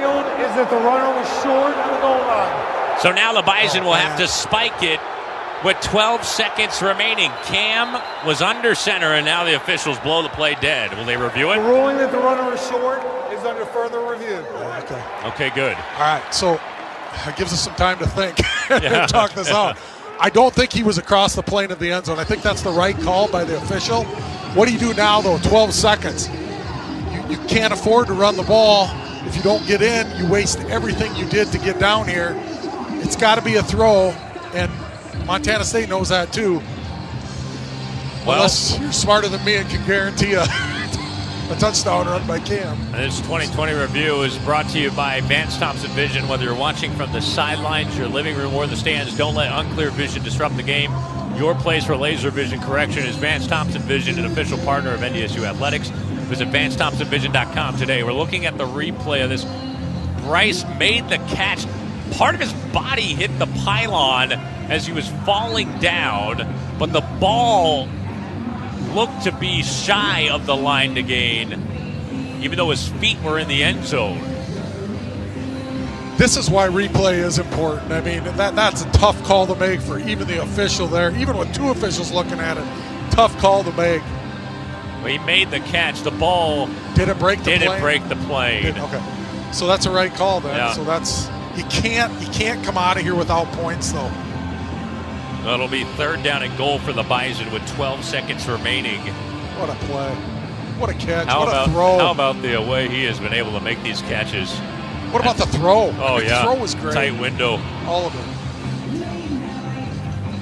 Is that the runner was short of the goal line. So now the Bison will have to spike it with 12 seconds remaining. Cam was under center, and now the officials blow the play dead. Will they review it? The ruling that the runner is short is under further review. Okay. Okay, good. All right, so it gives us some time to think and talk this out. I don't think he was across the plane of the end zone. I think that's the right call by the official. What do you do now, though? 12 seconds. You can't afford to run the ball. If you don't get in, you waste everything you did to get down here. It's got to be a throw, and Montana State knows that too. Well, unless you're smarter than me and can guarantee a touchdown run by Cam. This 2020 review is brought to you by Vance Thompson Vision. Whether you're watching from the sidelines, your living room, or the stands, don't let unclear vision disrupt the game. Your place for laser vision correction is Vance Thompson Vision, an official partner of NDSU Athletics. Visit VanceThompsonVision.com today. We're looking at the replay of this. Bryce made the catch. Part of his body hit the pylon as he was falling down, but the ball looked to be shy of the line to gain, even though his feet were in the end zone. This is why replay is important. I mean, that's a tough call to make for even the official there. Even with 2 officials looking at it, tough call to make. Well, he made the catch. The ball didn't break the plane. Didn't break the plane. Okay, so that's a right call then. Yeah. So that's you can't come out of here without points though. It'll be 3rd down and goal for the Bison with 12 seconds remaining. What a play! What a catch! How what a throw! How about the way he has been able to make these catches? What about the throw? Oh, The throw was great. Tight window. All of it.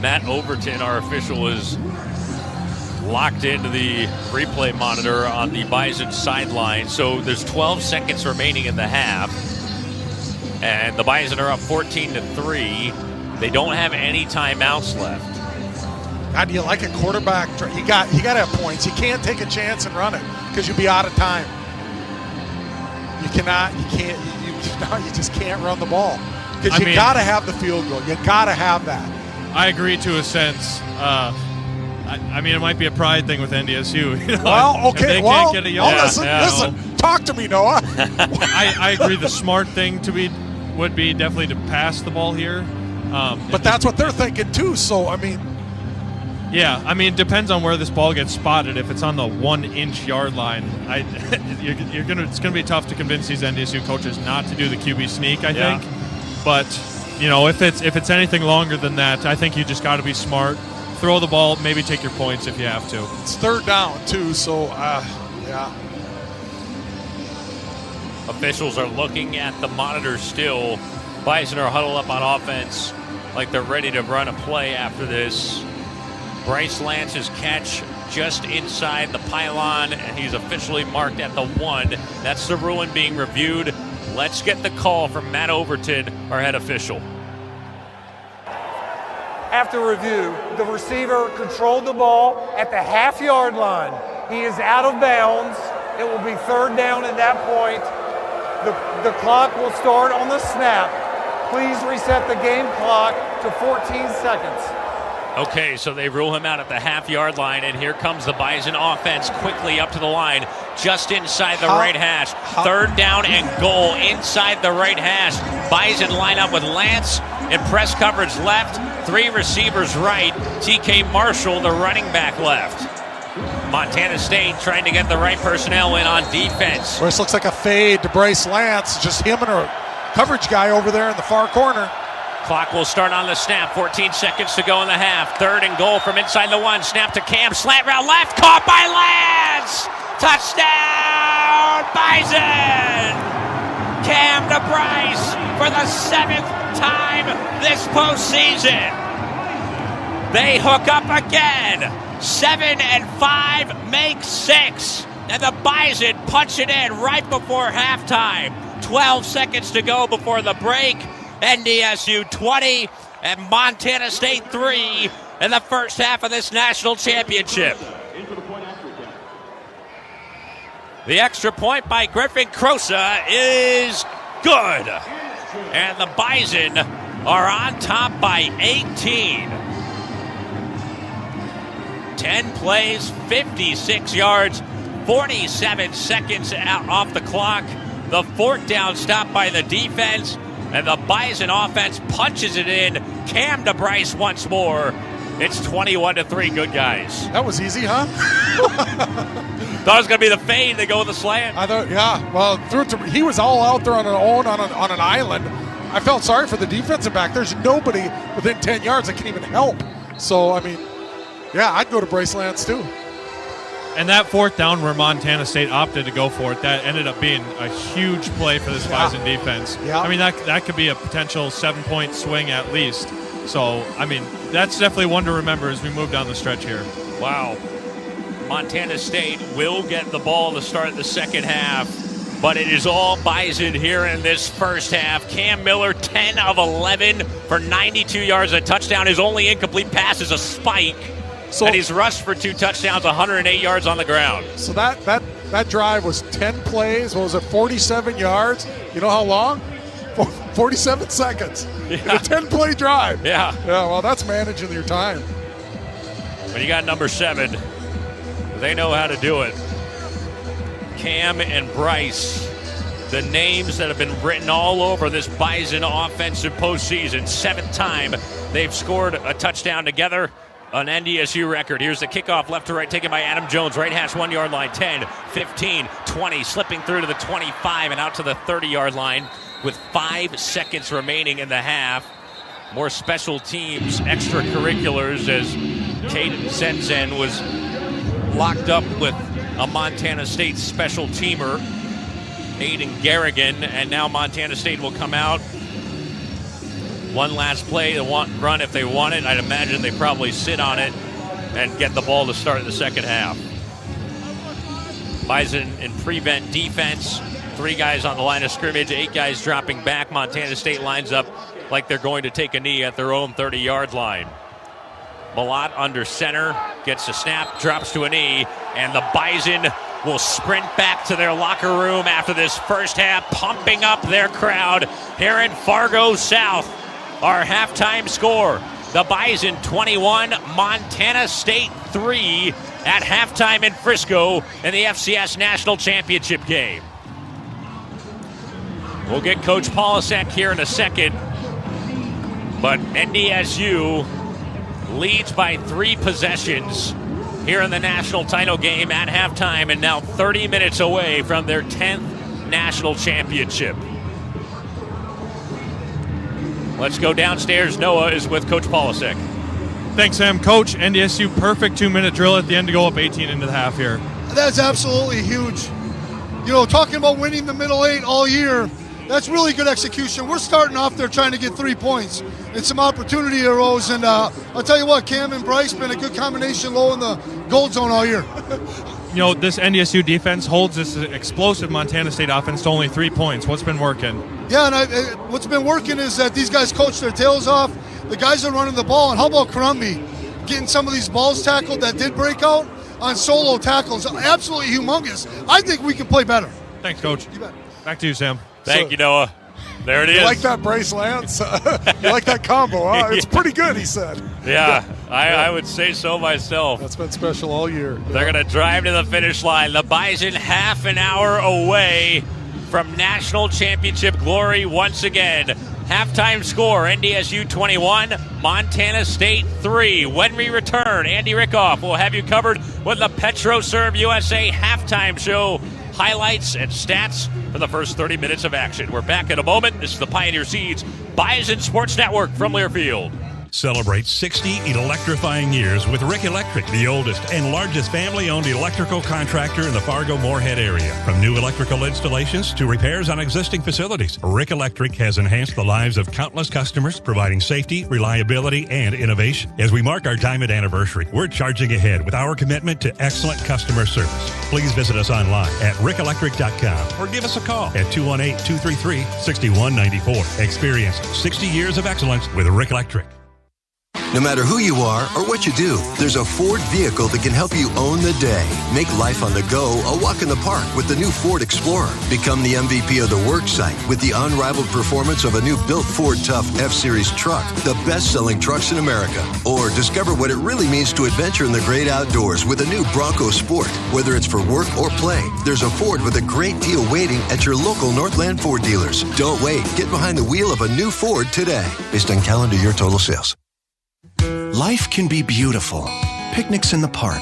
Matt Overton, our official, is locked into the replay monitor on the Bison sideline. So there's 12 seconds remaining in the half. And the Bison are up 14-3. They don't have any timeouts left. God, you like a quarterback? You got to have points. You can't take a chance and run it because you'll be out of time. You just can't run the ball because you got to have the field goal. You got to have that. I agree to a sense. I mean, it might be a pride thing with NDSU. You know, well, okay. If they can't get a yard. Listen. Talk to me, Noah. I agree. The smart thing would be definitely to pass the ball here. But that's what they're thinking too. So I mean, yeah, I mean, it depends on where this ball gets spotted. If it's on the 1-inch yard line, it's gonna be tough to convince these NDSU coaches not to do the QB sneak. I think, but if it's anything longer than that, I think you just got to be smart. Throw the ball, maybe take your points if you have to. It's third down too, so yeah. Officials are looking at the monitor still. Bison are huddled up on offense like they're ready to run a play after this. Bryce Lance's catch just inside the pylon, and he's officially marked at the 1. That's the ruling being reviewed. Let's get the call from Matt Overton, our head official. After review, the receiver controlled the ball at the half-yard line. He is out of bounds. It will be third down at that point. The clock will start on the snap. Please reset the game clock to 14 seconds. Okay, so they rule him out at the half-yard line, and here comes the Bison offense quickly up to the line, just inside the right hash. Third down and goal inside the right hash. Bison line up with Lance in press coverage left, 3 receivers right, TK Marshall, the running back left. Montana State trying to get the right personnel in on defense. This looks like a fade to Bryce Lance, just him and a coverage guy over there in the far corner. Clock will start on the snap. 14 seconds to go in the half. Third and goal from inside the 1. Snap to Cam. Slant route left. Caught by Lance. Touchdown, Bison. Cam to Bryce for the 7th time this postseason. They hook up again. 7 and 5 make 6. And the Bison punch it in right before halftime. 12 seconds to go before the break. NDSU 20 and Montana State 3 in the first half of this national championship. The extra point by Griffin Crosa is good. And the Bison are on top by 18. 10 plays, 56 yards, 47 seconds out off the clock. The 4th down stop by the defense. And the Bison offense punches it in. Cam to Bryce once more. It's 21-3. Good guys. That was easy, huh? Thought it was going to be the fade. They go with the slant. I thought, yeah. Well, he was all out there on an own on an island. I felt sorry for the defensive back. There's nobody within 10 yards that can even help. So, I mean, yeah, I'd go to Bryce Lance too. And that 4th down where Montana State opted to go for it, that ended up being a huge play for this Bison defense. Yeah. I mean, that could be a potential 7-point swing at least. So, I mean, that's definitely one to remember as we move down the stretch here. Wow. Montana State will get the ball to start the second half, but it is all Bison here in this first half. Cam Miller, 10 of 11 for 92 yards, a touchdown. His only incomplete pass is a spike. And he's rushed for 2 touchdowns, 108 yards on the ground. So that drive was 10 plays. What was it, 47 yards? You know how long? 47 seconds. Yeah. In a 10-play drive. Yeah. Yeah, well, that's managing your time. When you got number 7, they know how to do it. Cam and Bryce, the names that have been written all over this Bison offensive postseason. 7th time they've scored a touchdown together. An NDSU record. Here's the kickoff left to right taken by Adam Jones. Right hash 1 yard line. 10, 15, 20. Slipping through to the 25 and out to the 30-yard line with 5 seconds remaining in the half. More special teams, extracurriculars as Caden Zenzen was locked up with a Montana State special teamer, Aiden Garrigan, and now Montana State will come out. One last play to run if they want it. I'd imagine they probably sit on it and get the ball to start in the second half. Bison in prevent defense. 3 guys on the line of scrimmage, 8 guys dropping back. Montana State lines up like they're going to take a knee at their own 30-yard line. Malott under center, gets a snap, drops to a knee, and the Bison will sprint back to their locker room after this first half, pumping up their crowd here in Fargo South. Our halftime score, the Bison 21, Montana State 3 at halftime in Frisco in the FCS National Championship game. We'll get Coach Polasek here in a second. But NDSU leads by 3 possessions here in the national title game at halftime, and now 30 minutes away from their 10th national championship. Let's go downstairs. Noah is with Coach Polasek. Thanks, Sam. Coach, NDSU, perfect 2-minute drill at the end to go up 18 into the half here. That's absolutely huge. You know, talking about winning the middle 8 all year, that's really good execution. We're starting off there trying to get 3 points, and some opportunity arose. And I'll tell you what, Cam and Bryce been a good combination low in the gold zone all year. You know, this NDSU defense holds this explosive Montana State offense to only 3 points. What's been working? Yeah, and what's been working is that these guys coach their tails off. The guys are running the ball, and how about Karumbi getting some of these balls tackled that did break out on solo tackles? Absolutely humongous. I think we can play better. Thanks, Coach. You bet. Back to you, Sam. Thank you, Noah. There it is. You like that, Bryce Lance? You like that combo, huh? It's pretty good, he said. Yeah, I would say so myself. That's been special all year. They're going to drive to the finish line. The Bison half an hour away from national championship glory once again. Halftime score, NDSU 21, Montana State 3. When we return, Andy Rickoff will have you covered with the PetroServe USA halftime show. Highlights and stats for the first 30 minutes of action. We're back in a moment. This is the Pioneer Seeds Bison Sports Network from Learfield. Celebrate 60 electrifying years with Rick Electric, the oldest and largest family-owned electrical contractor in the Fargo-Moorhead area. From new electrical installations to repairs on existing facilities, Rick Electric has enhanced the lives of countless customers, providing safety, reliability, and innovation. As we mark our diamond anniversary, we're charging ahead with our commitment to excellent customer service. Please visit us online at rickelectric.com or give us a call at 218-233-6194. Experience 60 years of excellence with Rick Electric. No matter who you are or what you do, there's a Ford vehicle that can help you own the day. Make life on the go a walk in the park with the new Ford Explorer. Become the MVP of the work site with the unrivaled performance of a new built Ford Tough F-Series truck, the best-selling trucks in America. Or discover what it really means to adventure in the great outdoors with a new Bronco Sport. Whether it's for work or play, there's a Ford with a great deal waiting at your local Northland Ford dealers. Don't wait. Get behind the wheel of a new Ford today. Based on calendar year total sales. Life can be beautiful. Picnics in the park,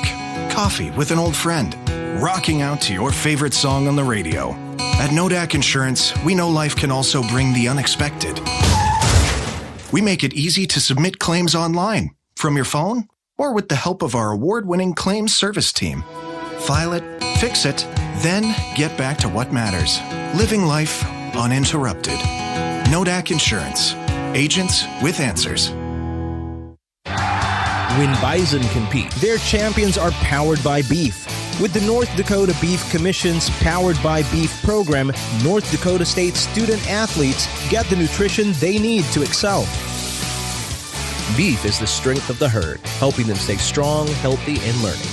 coffee with an old friend, rocking out to your favorite song on the radio. At Nodak Insurance, we know life can also bring the unexpected. We make it easy to submit claims online, from your phone, or with the help of our award-winning claims service team. File it, fix it, then get back to what matters. Living life uninterrupted. Nodak Insurance. Agents with answers. When Bison compete, their champions are powered by beef. With the North Dakota Beef Commission's Powered by Beef program, North Dakota State student athletes get the nutrition they need to excel. Beef is the strength of the herd, helping them stay strong, healthy, and learning.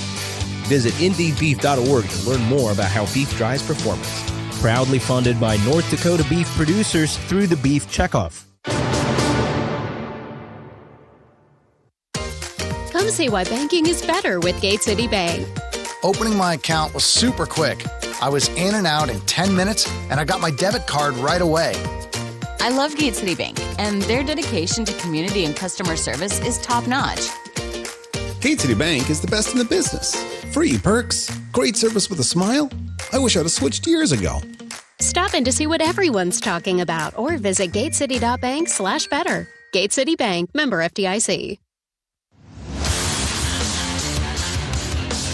Visit IndyBeef.org to learn more about how beef drives performance. Proudly funded by North Dakota beef producers through the Beef Checkoff. Come see why banking is better with Gate City Bank. Opening my account was super quick. I was in and out in 10 minutes, and I got my debit card right away. I love Gate City Bank, and their dedication to community and customer service is top-notch. Gate City Bank is the best in the business. Free perks, great service with a smile. I wish I'd have switched years ago. Stop in to see what everyone's talking about or visit gatecity.bank/better. Gate City Bank, member FDIC.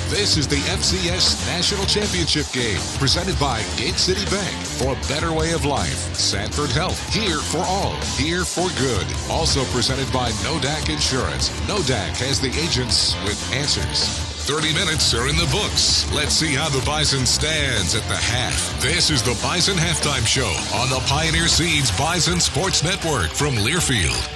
This is the FCS National Championship game, presented by Gate City Bank for a better way of life. Sanford Health, here for all, here for good. Also presented by Nodak Insurance. Nodak has the agents with answers. 30 minutes are in the books. Let's see how the Bison stands at the half. This is the Bison Halftime Show on the Pioneer Seeds Bison Sports Network from Learfield.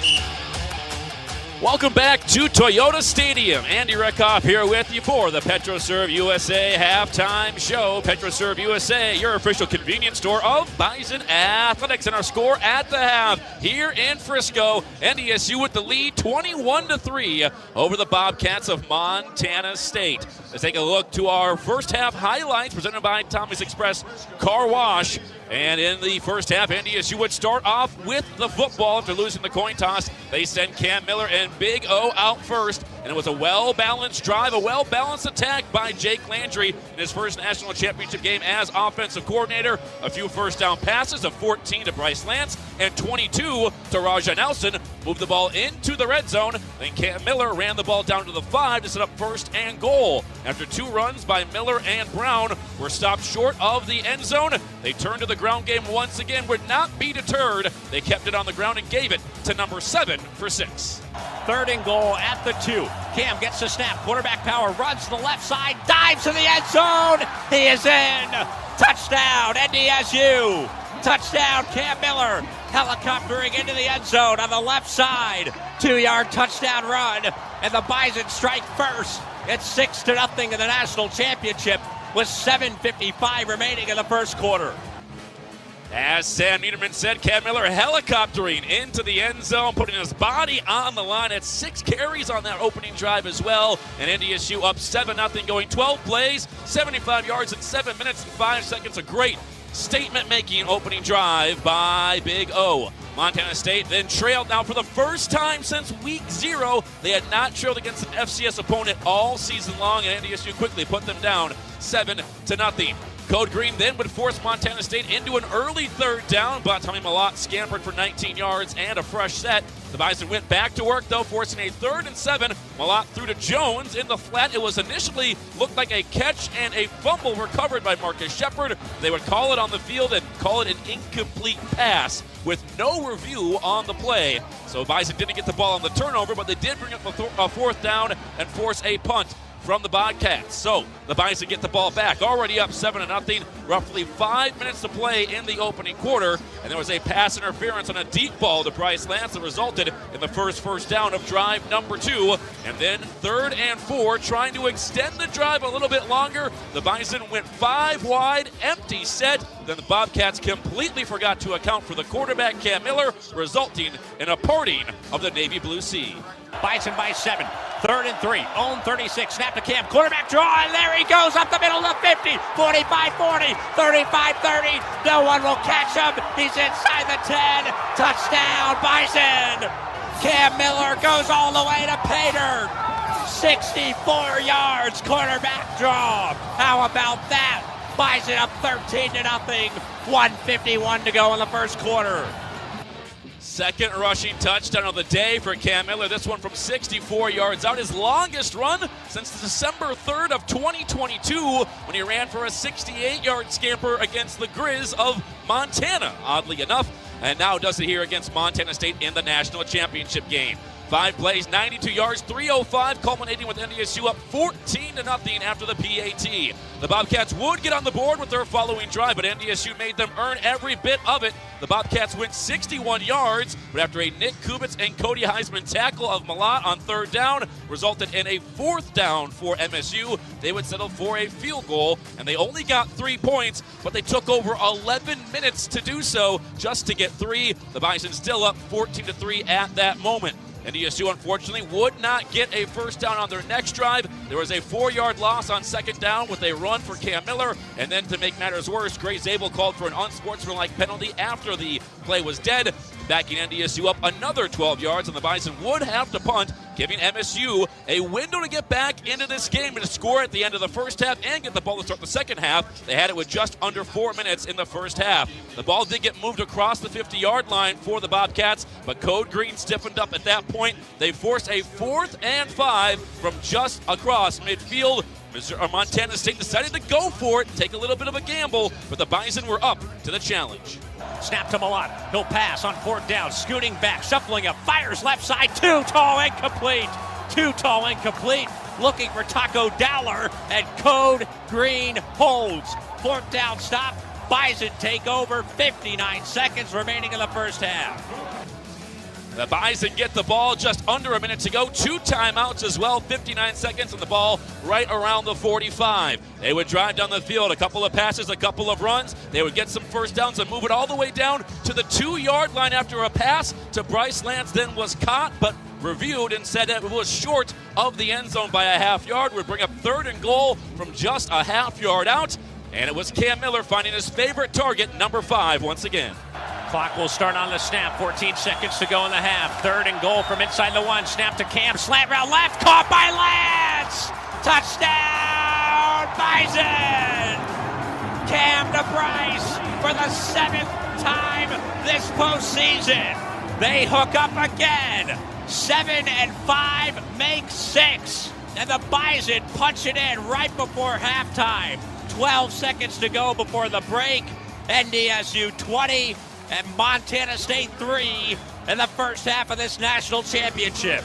Welcome back to Toyota Stadium. Andy Rickoff here with you for the PetroServe USA halftime show. PetroServe USA, your official convenience store of Bison Athletics. And our score at the half here in Frisco. NDSU with the lead 21-3 over the Bobcats of Montana State. Let's take a look to our first half highlights presented by Tommy's Express Car Wash. And in the first half, NDSU would start off with the football after losing the coin toss. They send Cam Miller and Big O out first. And it was a well-balanced drive, a well-balanced attack by Jake Landry in his first national championship game as offensive coordinator. A few first down passes of 14 to Bryce Lance and 22 to Raja Nelson. Moved the ball into the red zone. Then Cam Miller ran the ball down to the 5 to set up first and goal. After 2 runs by Miller and Brown were stopped short of the end zone, they turned to the ground game once again, would not be deterred. They kept it on the ground and gave it to number 7 for 6. 3rd and goal at the 2. Cam gets the snap. Quarterback power, runs to the left side, dives to the end zone. He is in. Touchdown, NDSU. Touchdown, Cam Miller. Helicoptering into the end zone on the left side. 2-yard touchdown run. And the Bison strike first. It's 6-0 in the national championship with 7:55 remaining in the first quarter. As Sam Niederman said, Cam Miller helicoptering into the end zone, putting his body on the line. At 6 carries on that opening drive as well. And NDSU up 7-0, going 12 plays, 75 yards in 7 minutes and 5 seconds. A great statement-making opening drive by Big O. Montana State then trailed now for the first time since week 0. They had not trailed against an FCS opponent all season long, and NDSU quickly put them down 7-0. Code Green then would force Montana State into an early 3rd down, but Tommy Malott scampered for 19 yards and a fresh set. The Bison went back to work, though, forcing a 3rd and 7. Malott threw to Jones in the flat. It was initially looked like a catch and a fumble recovered by Marcus Shepard. They would call it on the field and call it an incomplete pass with no review on the play. So Bison didn't get the ball on the turnover, but they did bring up a 4th down and force a punt from the Bobcats. So the Bison get the ball back, already up 7-0, roughly 5 minutes to play in the opening quarter, and there was a pass interference on a deep ball to Bryce Lance that resulted in the first down of drive number 2, and then 3rd and 4, trying to extend the drive a little bit longer. The Bison went 5 wide, empty set, then the Bobcats completely forgot to account for the quarterback, Cam Miller, resulting in a parting of the Navy Blue Sea. Bison by 7. 3rd and 3. Own 36. Snap to Cam. Quarterback draw, and there he goes up the middle of 50. 45-40. 35-30. No one will catch him. He's inside the 10. Touchdown, Bison. Cam Miller goes all the way to pay dirt. 64 yards. Quarterback draw. How about that? Bison up 13-0. 1:51 to go in the first quarter. Second rushing touchdown of the day for Cam Miller. This one from 64 yards out. His longest run since December 3rd of 2022 when he ran for a 68-yard scamper against the Grizz of Montana, oddly enough. And now does it here against Montana State in the national championship game. 5 plays, 92 yards, 305, culminating with NDSU up 14-0 after the PAT. The Bobcats would get on the board with their following drive, but NDSU made them earn every bit of it. The Bobcats went 61 yards, but after a Nick Kubitz and Cody Heisman tackle of Malott on 3rd down, resulted in a 4th down for MSU. They would settle for a field goal, and they only got 3 points, but they took over 11 minutes to do so just to get 3. The Bison still up 14-3 at that moment. NDSU, unfortunately, would not get a first down on their next drive. There was a 4-yard loss on 2nd down with a run for Cam Miller. And then to make matters worse, Gray Zabel called for an unsportsmanlike penalty after the play was dead, backing NDSU up another 12 yards, and the Bison would have to punt, giving MSU a window to get back into this game and to score at the end of the first half and get the ball to start the second half. They had it with just under 4 minutes in the first half. The ball did get moved across the 50-yard line for the Bobcats, but Code Green stiffened up at that point. They forced a 4th and 5 from just across midfield. Montana State decided to go for it, take a little bit of a gamble, but the Bison were up to the challenge. Snap to Malott. He'll pass on 4th down, scooting back, shuffling up, fires left side, too tall, incomplete. Too tall, incomplete. Looking for Taco Dowler, and Code Green holds. 4th down stop. Bison take over. 59 seconds remaining in the first half. The Bison get the ball just under a minute to go. 2 timeouts as well, 59 seconds, and the ball right around the 45. They would drive down the field, a couple of passes, a couple of runs. They would get some first downs and move it all the way down to the 2-yard line after a pass to Bryce Lance, then was caught, but reviewed and said that it was short of the end zone by a half yard. Would bring up 3rd and goal from just a half yard out. And it was Cam Miller finding his favorite target, number 5, once again. Clock will start on the snap. 14 seconds to go in the half. 3rd and goal from inside the 1. Snap to Cam. Slant route left. Caught by Lance. Touchdown, Bison. Cam to Bryce for the 7th time this postseason. They hook up again. 7 and 5 make 6. And the Bison punch it in right before halftime. 12 seconds to go before the break. NDSU 20 and Montana State 3 in the first half of this national championship.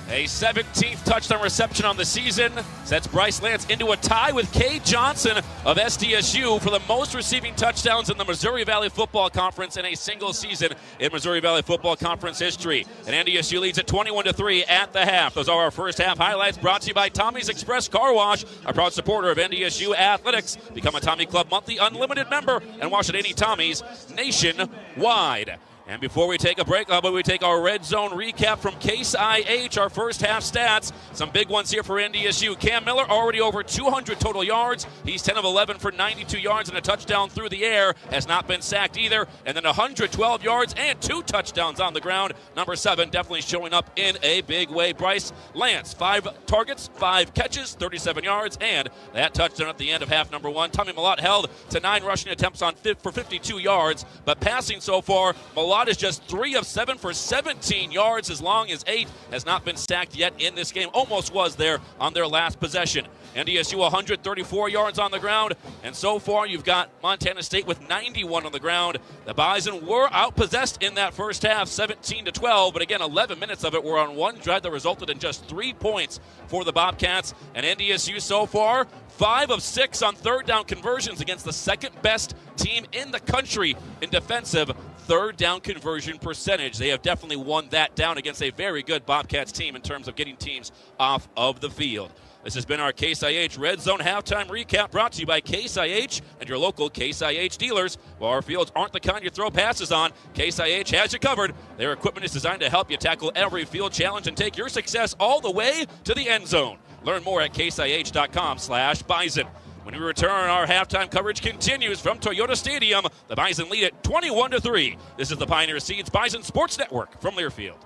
A 17th touchdown reception on the season sets Bryce Lance into a tie with Kay Johnson of SDSU for the most receiving touchdowns in the Missouri Valley Football Conference in a single season in Missouri Valley Football Conference history. And NDSU leads at 21-3 at the half. Those are our first half highlights brought to you by Tommy's Express Car Wash, a proud supporter of NDSU athletics. Become a Tommy Club monthly unlimited member and wash at any Tommy's nationwide. And before we take a break, we take our red zone recap from Case IH, our first half stats. Some big ones here for NDSU. Cam Miller already over 200 total yards. He's 10 of 11 for 92 yards and a touchdown through the air. Has not been sacked either. And then 112 yards and 2 touchdowns on the ground. Number 7 definitely showing up in a big way. Bryce Lance, 5 targets, 5 catches, 37 yards, and that touchdown at the end of half number 1. Tommy Mellott held to 9 rushing attempts for 52 yards, but passing so far, Mellott is just 3 of 7 for 17 yards, as long as 8 has not been sacked yet in this game. Almost was there on their last possession. NDSU 134 yards on the ground, and so far you've got Montana State with 91 on the ground. The Bison were outpossessed in that first half, 17-12, but again, 11 minutes of it were on one drive that resulted in just 3 points for the Bobcats. And NDSU so far, 5 of 6 on 3rd down conversions against the second best team in the country in defensive 3rd down conversion percentage. They have definitely won that down against a very good Bobcats team in terms of getting teams off of the field. This has been our Case IH Red Zone Halftime Recap, brought to you by Case IH and your local Case IH dealers. While our fields aren't the kind you throw passes on, Case IH has you covered. Their equipment is designed to help you tackle every field challenge and take your success all the way to the end zone. Learn more at caseih.com/Bison. When we return, our halftime coverage continues from Toyota Stadium. The Bison lead at 21-3. This is the Pioneer Seeds Bison Sports Network from Learfield.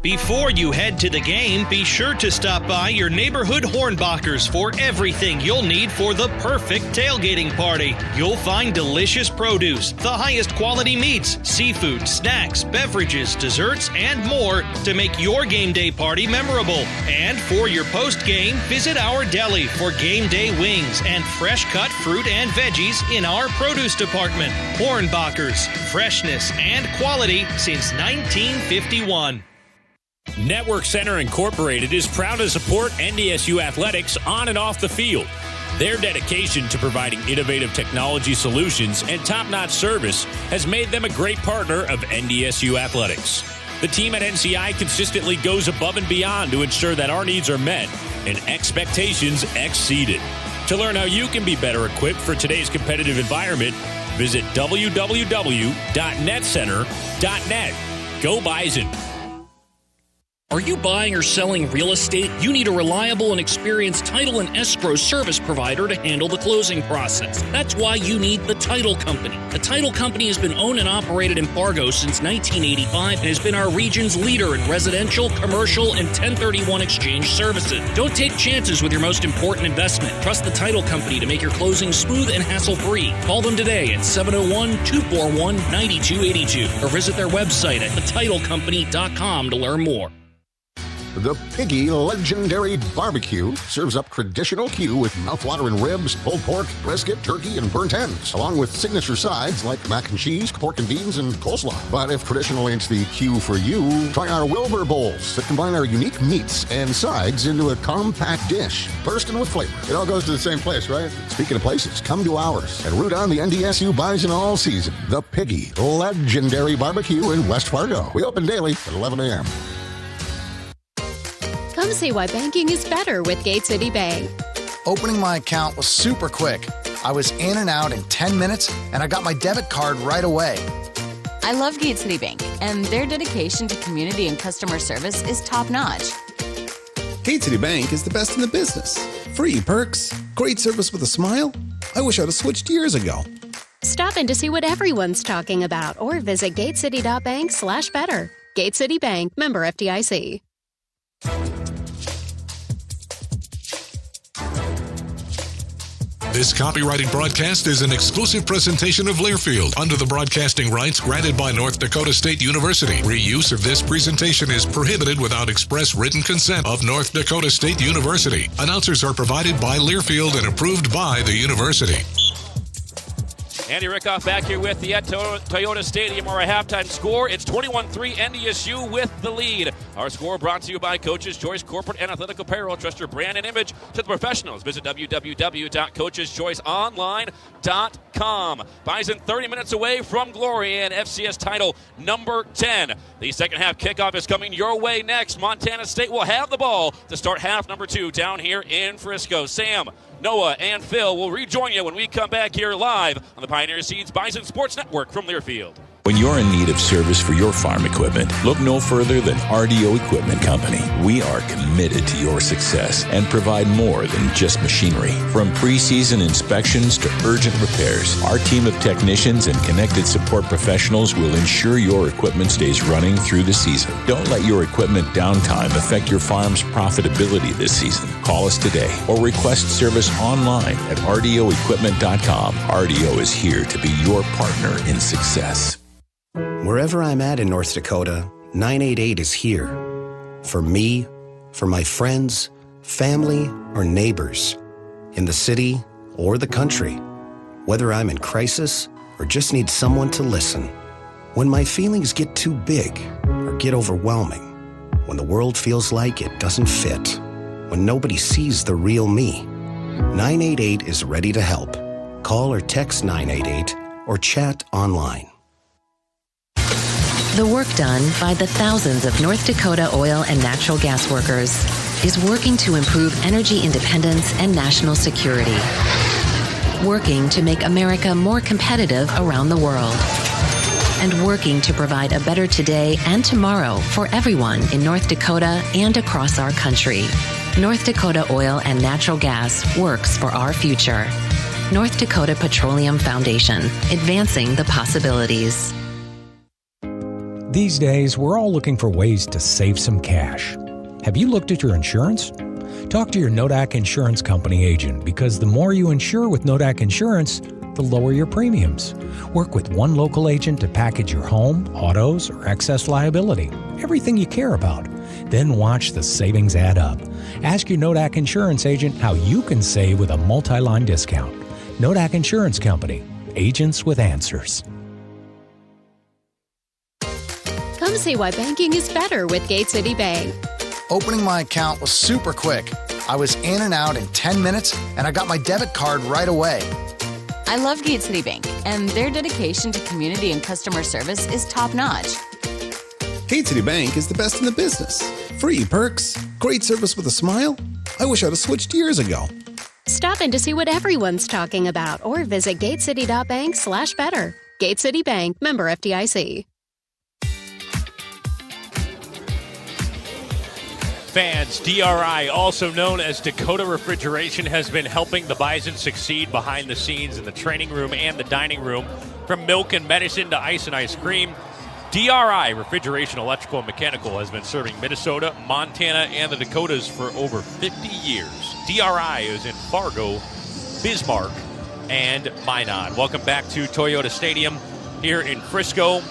Before you head to the game, be sure to stop by your neighborhood Hornbachers for everything you'll need for the perfect tailgating party. You'll find delicious produce, the highest quality meats, seafood, snacks, beverages, desserts, and more to make your game day party memorable. And for your post-game, visit our deli for game day wings and fresh cut fruit and veggies in our produce department. Hornbachers, freshness and quality since 1951. Network Center Incorporated is proud to support NDSU athletics on and off the field. Their dedication to providing innovative technology solutions and top-notch service has made them a great partner of NDSU athletics. The team at NCI consistently goes above and beyond to ensure that our needs are met and expectations exceeded. To learn how you can be better equipped for today's competitive environment, visit www.netcenter.net. Go Bison! Are you buying or selling real estate? You need a reliable and experienced title and escrow service provider to handle the closing process. That's why you need the Title Company. The Title Company has been owned and operated in Fargo since 1985 and has been our region's leader in residential, commercial, and 1031 exchange services. Don't take chances with your most important investment. Trust the Title Company to make your closing smooth and hassle-free. Call them today at 701-241-9282 or visit their website at thetitlecompany.com to learn more. The Piggy Legendary Barbecue serves up traditional Q with mouthwatering ribs, pulled pork, brisket, turkey, and burnt ends, along with signature sides like mac and cheese, pork and beans, and coleslaw. But if traditional ain't the Q for you, try our Wilbur Bowls that combine our unique meats and sides into a compact dish, bursting with flavor. It all goes to the same place, right? Speaking of places, come to ours and root on the NDSU Bison all season. The Piggy Legendary Barbecue in West Fargo. We open daily at 11 a.m. Come see why banking is better with Gate City Bank. Opening my account was super quick. I was in and out in 10 minutes, and I got my debit card right away. I love Gate City Bank, and their dedication to community and customer service is top-notch. Gate City Bank is the best in the business. Free perks, great service with a smile. I wish I'd have switched years ago. Stop in to see what everyone's talking about or visit gatecity.bank/better. Gate City Bank, member FDIC. This copyrighted broadcast is an exclusive presentation of Learfield under the broadcasting rights granted by North Dakota State University. Reuse of this presentation is prohibited without express written consent of North Dakota State University. Announcers are provided by Learfield and approved by the university. Andy Rickoff back here with you at Toyota Stadium, where a halftime score, it's 21-3 NDSU with the lead. Our score brought to you by Coach's Choice Corporate and Athletic Apparel. Trust your brand and image to the professionals. Visit www.coacheschoiceonline.com. Bison 30 minutes away from glory and FCS title number 10. The second half kickoff is coming your way next. Montana State will have the ball to start half number 2 down here in Frisco. Sam, Noah, and Phil will rejoin you when we come back here live on the Pioneer Seeds Bison Sports Network from Learfield. When you're in need of service for your farm equipment, look no further than RDO Equipment Company. We are committed to your success and provide more than just machinery. From preseason inspections to urgent repairs, our team of technicians and connected support professionals will ensure your equipment stays running through the season. Don't let your equipment downtime affect your farm's profitability this season. Call us today or request service online at rdoequipment.com. RDO is here to be your partner in success. Wherever I'm at in North Dakota, 988 is here. For me, for my friends, family, or neighbors. In the city or the country. Whether I'm in crisis or just need someone to listen. When my feelings get too big or get overwhelming. When the world feels like it doesn't fit. When nobody sees the real me. 988 is ready to help. Call or text 988 or chat online. The work done by the thousands of North Dakota oil and natural gas workers is working to improve energy independence and national security. Working to make America more competitive around the world. And working to provide a better today and tomorrow for everyone in North Dakota and across our country. North Dakota Oil and Natural Gas works for our future. North Dakota Petroleum Foundation, advancing the possibilities. These days, we're all looking for ways to save some cash. Have you looked at your insurance? Talk to your Nodak Insurance Company agent, because the more you insure with Nodak Insurance, the lower your premiums. Work with one local agent to package your home, autos, or excess liability, everything you care about. Then watch the savings add up. Ask your Nodak Insurance agent how you can save with a multi-line discount. Nodak Insurance Company, agents with answers. Come see why banking is better with Gate City Bank. Opening my account was super quick. I was in and out in 10 minutes, and I got my debit card right away. I love Gate City Bank, and their dedication to community and customer service is top-notch. Gate City Bank is the best in the business. Free perks, great service with a smile. I wish I'd have switched years ago. Stop in to see what everyone's talking about or visit gatecity.bank/better. Gate City Bank, member FDIC. Fans, DRI, also known as Dakota Refrigeration, has been helping the Bison succeed behind the scenes in the training room and the dining room. From milk and medicine to ice and ice cream, DRI, Refrigeration, Electrical, and Mechanical, has been serving Minnesota, Montana, and the Dakotas for over 50 years. DRI is in Fargo, Bismarck, and Minot. Welcome back to Toyota Stadium here in Frisco.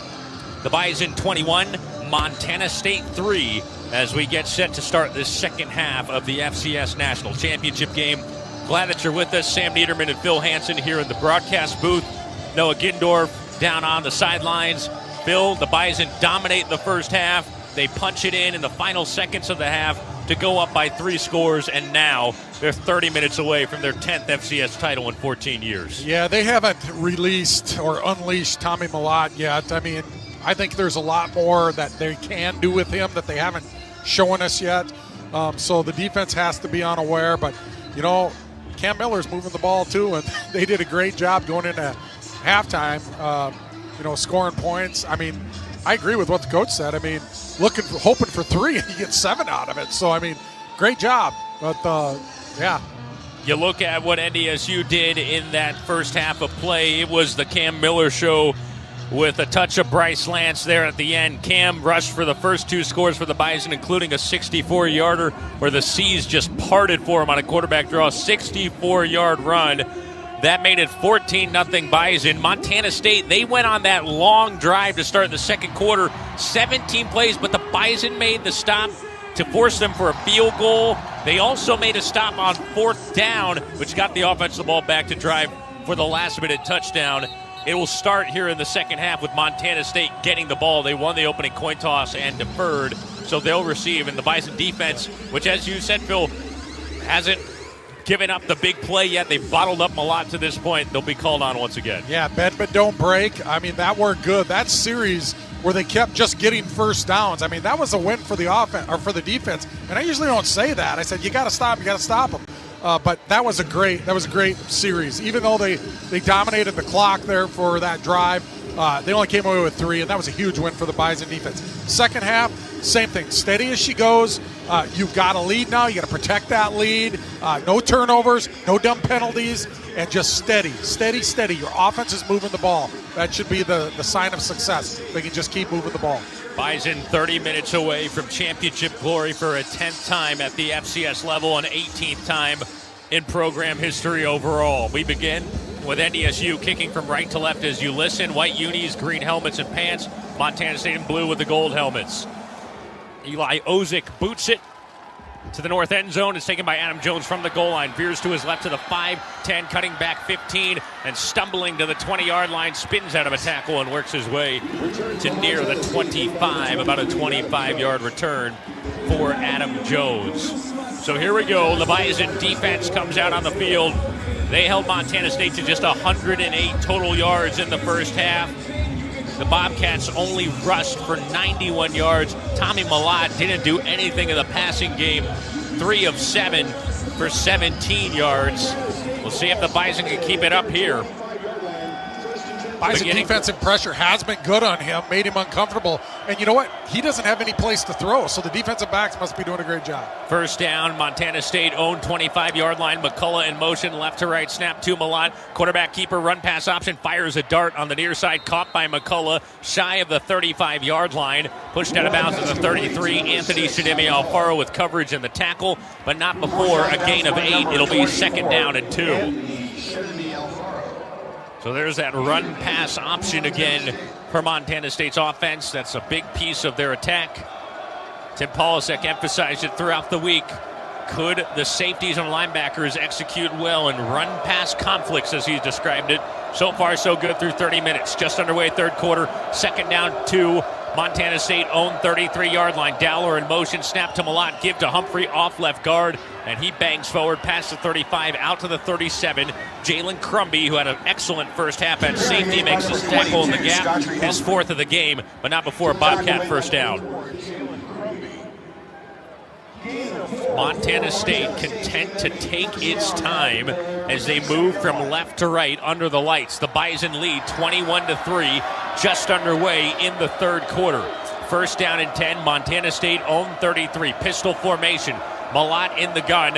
The Bison 21, Montana State 3, as we get set to start this second half of the FCS National Championship game. Glad that you're with us. Sam Niederman and Phil Hansen here in the broadcast booth. Noah Gindorf down on the sidelines. Phil, the Bison dominate the first half. They punch it in the final seconds of the half to go up by 3 scores, and now they're 30 minutes away from their 10th FCS title in 14 years. Yeah, they haven't released or unleashed Tommy Mellott yet. I mean, I think there's a lot more that they can do with him that they haven't shown us yet. So the defense has to be unaware. But, you know, Cam Miller's moving the ball too, and they did a great job going into halftime, scoring points. I mean, I agree with what the coach said. I mean, hoping for 3, and you get 7 out of it. So, I mean, great job. But, You look at what NDSU did in that first half of play. It was the Cam Miller show with a touch of Bryce Lance there at the end. Cam rushed for the first 2 scores for the Bison, including a 64-yarder where the C's just parted for him on a quarterback draw. 64-yard run. That made it 14-0 Bison. Montana State, they went on that long drive to start the second quarter. 17 plays, but the Bison made the stop to force them for a field goal. They also made a stop on 4th down, which got the offense the ball back to drive for the last-minute touchdown. It will start here in the second half with Montana State getting the ball. They won the opening coin toss and deferred, so they'll receive. And the Bison defense, which, as you said, Phil, hasn't given up the big play yet. They've bottled up a lot to this point. They'll be called on once again. Yeah, bend but don't break. I mean, that worked good. That series where they kept just getting first downs, I mean, that was a win for the offense or for the defense. And I usually don't say that. I said, you got to stop them. But that was a great series. Even though they dominated the clock there for that drive, they only came away with 3, and that was a huge win for the Bison defense. Second half, same thing. Steady as she goes. You've got a lead now. You got to protect that lead. No turnovers, no dumb penalties, and just steady. Your offense is moving the ball. That should be the sign of success. They can just keep moving the ball. Bison 30 minutes away from championship glory for a 10th time at the FCS level and 18th time in program history overall. We begin with NDSU kicking from right to left as you listen. White unis, green helmets and pants. Montana State in blue with the gold helmets. Eli Ozick boots it to the north end zone. It's taken by Adam Jones from the goal line. Veers to his left to the 5-10, cutting back 15, and stumbling to the 20-yard line. Spins out of a tackle and works his way to near the 25. About a 25-yard return for Adam Jones. So here we go. The Bison defense comes out on the field. They held Montana State to just 108 total yards in the first half. The Bobcats only rushed for 91 yards. Tommy Malott didn't do anything in the passing game. 3 of 7 for 17 yards. We'll see if the Bison can keep it up here. Bison defensive pressure has been good on him, made him uncomfortable. And you know what? He doesn't have any place to throw, so the defensive backs must be doing a great job. First down, Montana State owned 25-yard line. McCullough in motion, left to right, snap to Malott. Quarterback keeper, run pass option, fires a dart on the near side, caught by McCullough, shy of the 35-yard line. Pushed out of bounds at the 33. Anthony Shadimi Alfaro with coverage in the tackle, but not before a gain of 8. It'll be second down and 2. So there's that run-pass option again for Montana State's offense. That's a big piece of their attack. Tim Polasek emphasized it throughout the week. Could the safeties and linebackers execute well in run-pass conflicts, as he's described it? So far, so good through 30 minutes. Just underway, third quarter. Second down, 2. Montana State owned 33-yard line. Dowler in motion, snap to Malott, give to Humphrey off left guard, and he bangs forward past the 35, out to the 37. Jalen Crumby, who had an excellent first half at safety, makes his tackle in the gap, his 4th of the game, but not before a Bobcat first down. Montana State content to take its time as they move from left to right under the lights. The Bison lead 21-3, just underway in the third quarter. First down and 10, Montana State owned 33. Pistol formation, Malott in the gun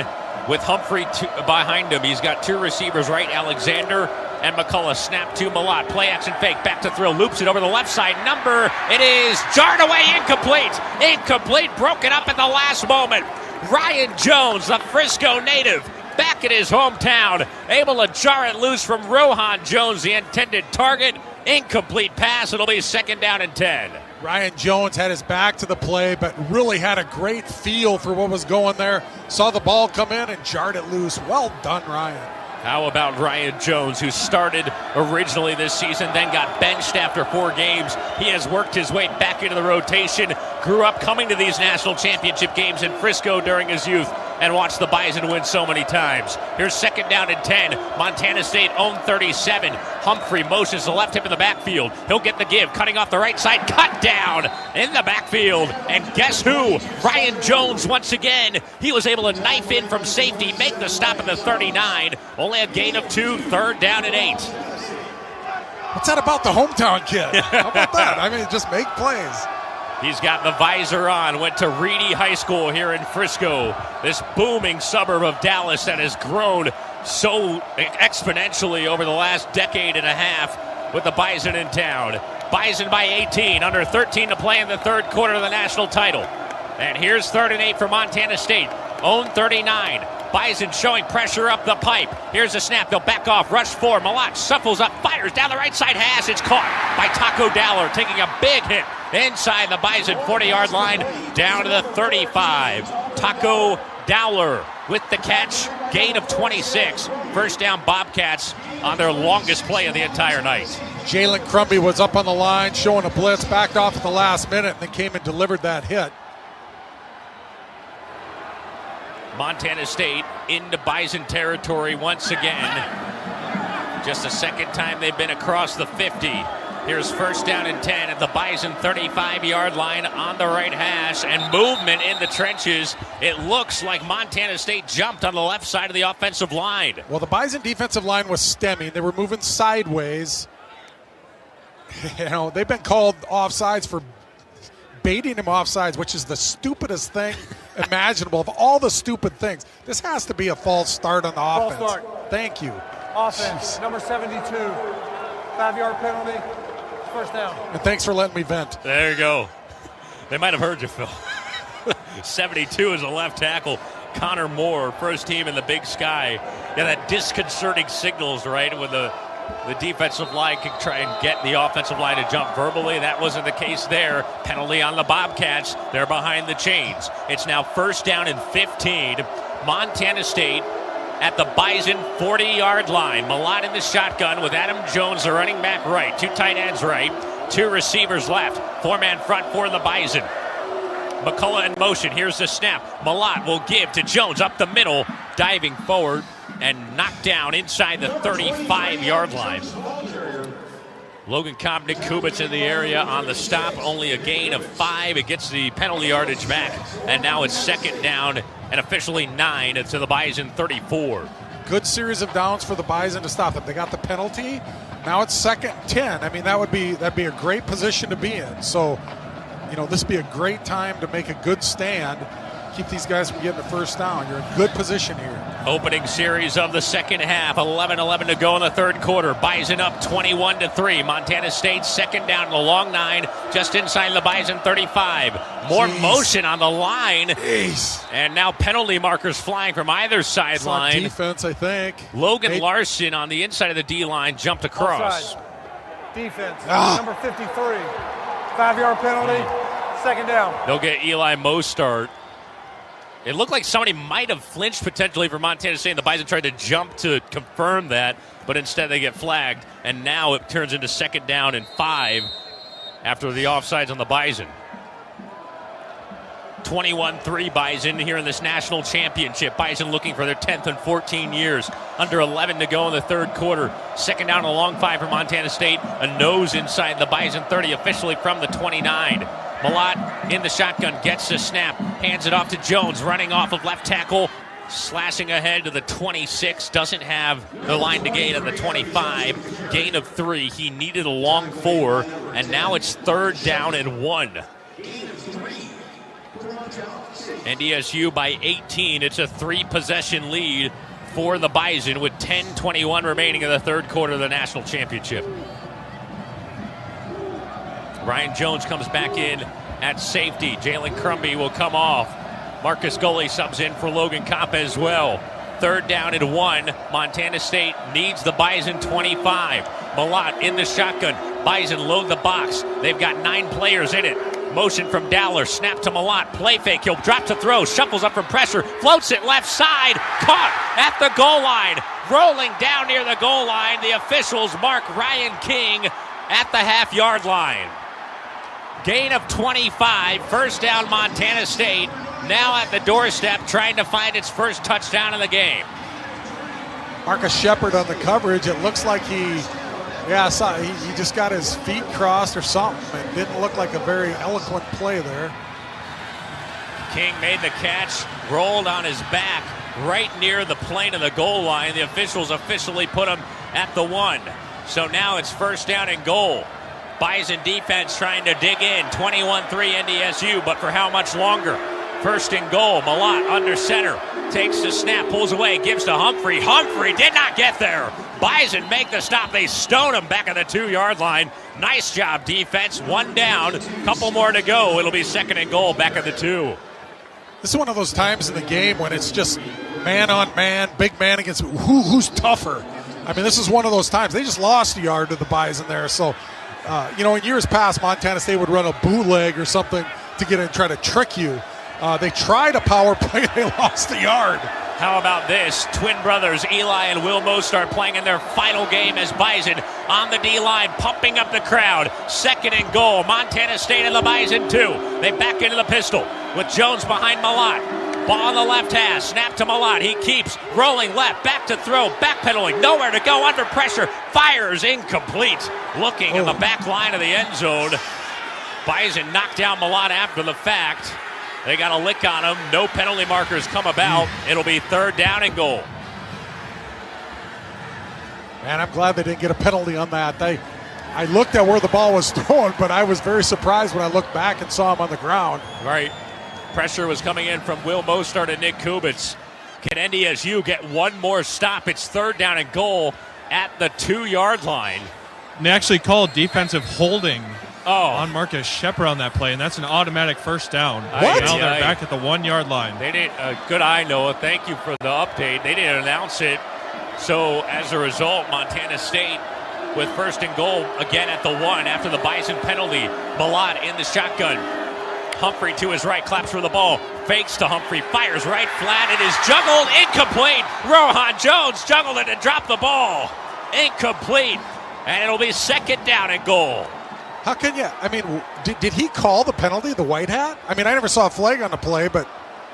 with Humphrey behind him. He's got 2 receivers right, Alexander and McCullough. Snap to Malott, play action fake, back to throw, loops it over the left side. Number, it is jarred away, incomplete, broken up at the last moment. Ryan Jones, the Frisco native, back at his hometown, able to jar it loose from Rohan Jones, the intended target. Incomplete pass. It'll be second down and 10. Ryan Jones had his back to the play, but really had a great feel for what was going there. Saw the ball come in and jarred it loose. Well done, Ryan. How about Ryan Jones, who started originally this season, then got benched after 4 games. He has worked his way back into the rotation, grew up coming to these national championship games in Frisco during his youth, and watched the Bison win so many times. Here's second down and 10. Montana State owned 37. Humphrey motions the left hip in the backfield. He'll get the give, cutting off the right side, cut down in the backfield. And guess who? Ryan Jones once again. He was able to knife in from safety, make the stop at the 39. Only a gain of 2, third down and 8. What's that about the hometown kid? How about that? I mean, just make plays. He's got the visor on, went to Reedy High School here in Frisco, this booming suburb of Dallas that has grown so exponentially over the last decade and a half with the Bison in town. Bison by 18, under 13 to play in the third quarter of the national title. And here's 3rd and 8 for Montana State. Own 39. Bison showing pressure up the pipe. Here's a snap. They'll back off. Rush 4. Malott shuffles up. Fires down the right side hash. It's caught by Taco Dowler, taking a big hit inside the Bison 40-yard line down to the 35. Taco Dowler with the catch. Gain of 26. First down Bobcats on their longest play of the entire night. Jalen Crumby was up on the line, showing a blitz, backed off at the last minute, and then came and delivered that hit. Montana State into Bison territory once again. Just the second time they've been across the 50. Here's first down and 10 at the Bison 35-yard line on the right hash, and movement in the trenches. It looks like Montana State jumped on the left side of the offensive line. Well, the Bison defensive line was stemming. They were moving sideways. They've been called offsides for baiting him offsides, which is the stupidest thing imaginable. Of all the stupid things, this has to be a false start on the offense. False start. Thank you. Offense, number 72, 5-yard penalty, first down. And thanks for letting me vent. There you go. They might have heard you, Phil. 72 is a left tackle. Connor Moore, first team in the Big Sky. Yeah, that disconcerting signals, right, when the defensive line can try and get the offensive line to jump verbally. That wasn't the case there. Penalty on the Bobcats. They're behind the chains. It's now first down and 15. Montana State at the Bison 40-yard line. Malott in the shotgun with Adam Jones, the running back right. 2 tight ends right. 2 receivers left. 4-man front for the Bison. McCullough in motion. Here's the snap. Malott will give to Jones up the middle, diving forward and knocked down inside the 35-yard line. Logan Cobb, Nick Kubitz in the area on the stop. Only a gain of 5. It gets the penalty yardage back. And now it's second down and officially 9 to the Bison 34. Good series of downs for the Bison to stop them. They got the penalty. Now it's second 10. I mean, that'd be a great position to be in. So, this would be a great time to make a good stand. Keep these guys from getting the first down. You're in good position here. Opening series of the second half. 11-11 to go in the third quarter. Bison up 21-3. Montana State second down in the long 9, just inside the Bison 35. More motion on the line. And now penalty markers flying from either sideline. Defense, I think. Logan Larson on the inside of the D-line jumped across. Offside. Defense, number 53. 5-yard penalty, second down. They'll get Eli Mostart. It looked like somebody might have flinched potentially for Montana State. The Bison tried to jump to confirm that, but instead they get flagged. And now it turns into second down and 5 after the offsides on the Bison. 21-3 Bison here in this national championship. Bison looking for their 10th in 14 years. Under 11 to go in the third quarter. Second down and a long 5 for Montana State. A nose inside the Bison 30, officially from the 29. Malott in the shotgun, gets the snap, hands it off to Jones, running off of left tackle, slashing ahead to the 26, doesn't have the line to gain at the 25, gain of 3. He needed a long 4, and now it's third down and 1. NDSU by 18. It's a 3-possession lead for the Bison with 10:21 remaining in the third quarter of the national championship. Ryan Jones comes back in at safety. Jalen Crumby will come off. Marcus Gully subs in for Logan Kopp as well. Third down and 1. Montana State needs the Bison 25. Malott in the shotgun. Bison load the box. They've got 9 players in it. Motion from Dowler. Snap to Malott. Play fake. He'll drop to throw. Shuffles up from pressure. Floats it left side. Caught at the goal line. Rolling down near the goal line. The officials mark Ryan King at the half-yard line. Gain of 25, first down Montana State, now at the doorstep trying to find its first touchdown of the game. Marcus Shepard on the coverage. It looks like he just got his feet crossed or something. It didn't look like a very eloquent play there. King made the catch, rolled on his back right near the plane of the goal line. The officials officially put him at the 1. So now it's first down and goal. Bison defense trying to dig in. 21-3 NDSU, but for how much longer? First and goal. Malott under center. Takes the snap, pulls away, gives to Humphrey. Humphrey did not get there. Bison make the stop. They stone him back at the 2-yard line. Nice job, defense. 1 down. Couple more to go. It'll be second and goal back at the 2. This is one of those times in the game when it's just man on man, big man against who's tougher. I mean, this is one of those times. They just lost a yard to the Bison there. So, in years past, Montana State would run a bootleg or something to get in and try to trick you. They tried a power play. They lost a yard. How about this? Twin brothers Eli and Will Mostert playing in their final game as Bison on the D-line, pumping up the crowd. Second and goal. Montana State and the Bison 2. They back into the pistol with Jones behind Malott. Ball on the left hash. Snap to Malott. He keeps rolling left. Back to throw. Backpedaling. Nowhere to go. Under pressure. Fires incomplete. Looking in the back line of the end zone. Bison knocked down Malott after the fact. They got a lick on him. No penalty markers come about. It'll be third down and goal. Man, I'm glad they didn't get a penalty on that. I looked at where the ball was thrown, but I was very surprised when I looked back and saw him on the ground. Right. Pressure was coming in from Will Mostert and Nick Kubitz. Can NDSU get one more stop? It's third down and goal at the 2-yard line. And they actually called defensive holding on Marcus Shepard on that play, and that's an automatic first down. What? Now they're back at the 1-yard line. They did good eye, Noah. Thank you for the update. They didn't announce it. So as a result, Montana State with first and goal again at the 1 after the Bison penalty. Malott in the shotgun. Humphrey to his right, claps for the ball. Fakes to Humphrey, fires right flat. It is juggled, incomplete. Rohan Jones juggled it and dropped the ball. Incomplete. And it'll be second down and goal. How can you? I mean, did he call the penalty, the white hat? I mean, I never saw a flag on the play, but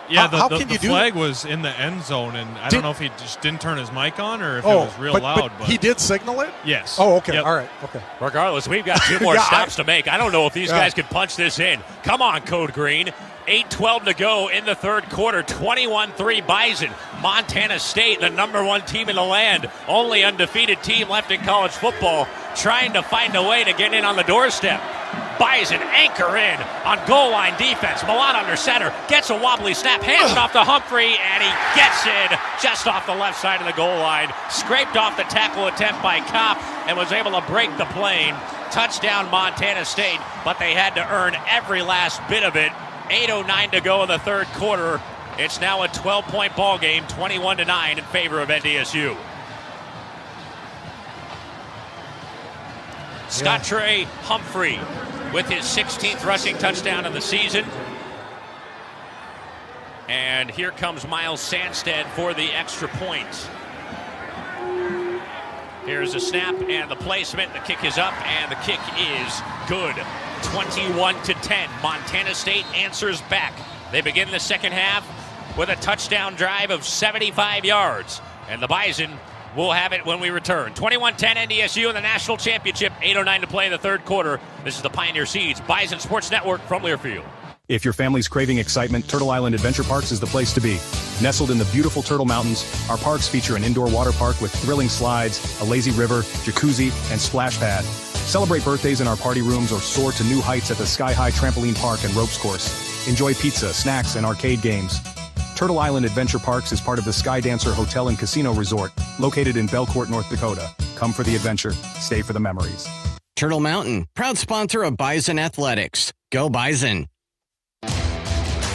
yeah, how can you do the flag was in the end zone, and I don't know if he just didn't turn his mic on or if it was real loud. But he did signal it? Yes. Oh, okay. Yep. All right. Okay. Regardless, we've got 2 more stops to make. I don't know if these guys can punch this in. Come on, Code Green. 8:12 to go in the third quarter. 21-3 Bison. Montana State, the number 1 team in the land. Only undefeated team left in college football. Trying to find a way to get in on the doorstep. Bison anchor in on goal line defense. Malott under center. Gets a wobbly snap. Hands it off to Humphrey, and he gets in just off the left side of the goal line. Scraped off the tackle attempt by Kopp and was able to break the plane. Touchdown Montana State, but they had to earn every last bit of it. 8:09 to go in the third quarter. It's now a 12-point ball game, 21-9 in favor of NDSU. Scott Trey Humphrey with his 16th rushing touchdown of the season. And here comes Miles Sandstead for the extra point. Here's a snap and the placement. The kick is up and the kick is good. 21-10. Montana State answers back. They begin the second half with a touchdown drive of 75 yards. And the Bison will have it when we return. 21-10 NDSU in the National Championship. 8:09 to play in the third quarter. This is the Pioneer Seeds Bison Sports Network from Learfield. If your family's craving excitement, Turtle Island Adventure Parks is the place to be. Nestled in the beautiful Turtle Mountains, our parks feature an indoor water park with thrilling slides, a lazy river, jacuzzi, and splash pad. Celebrate birthdays in our party rooms or soar to new heights at the Sky High Trampoline Park and Ropes Course. Enjoy pizza, snacks, and arcade games. Turtle Island Adventure Parks is part of the Sky Dancer Hotel and Casino Resort, located in Belcourt, North Dakota. Come for the adventure, stay for the memories. Turtle Mountain, proud sponsor of Bison Athletics. Go Bison.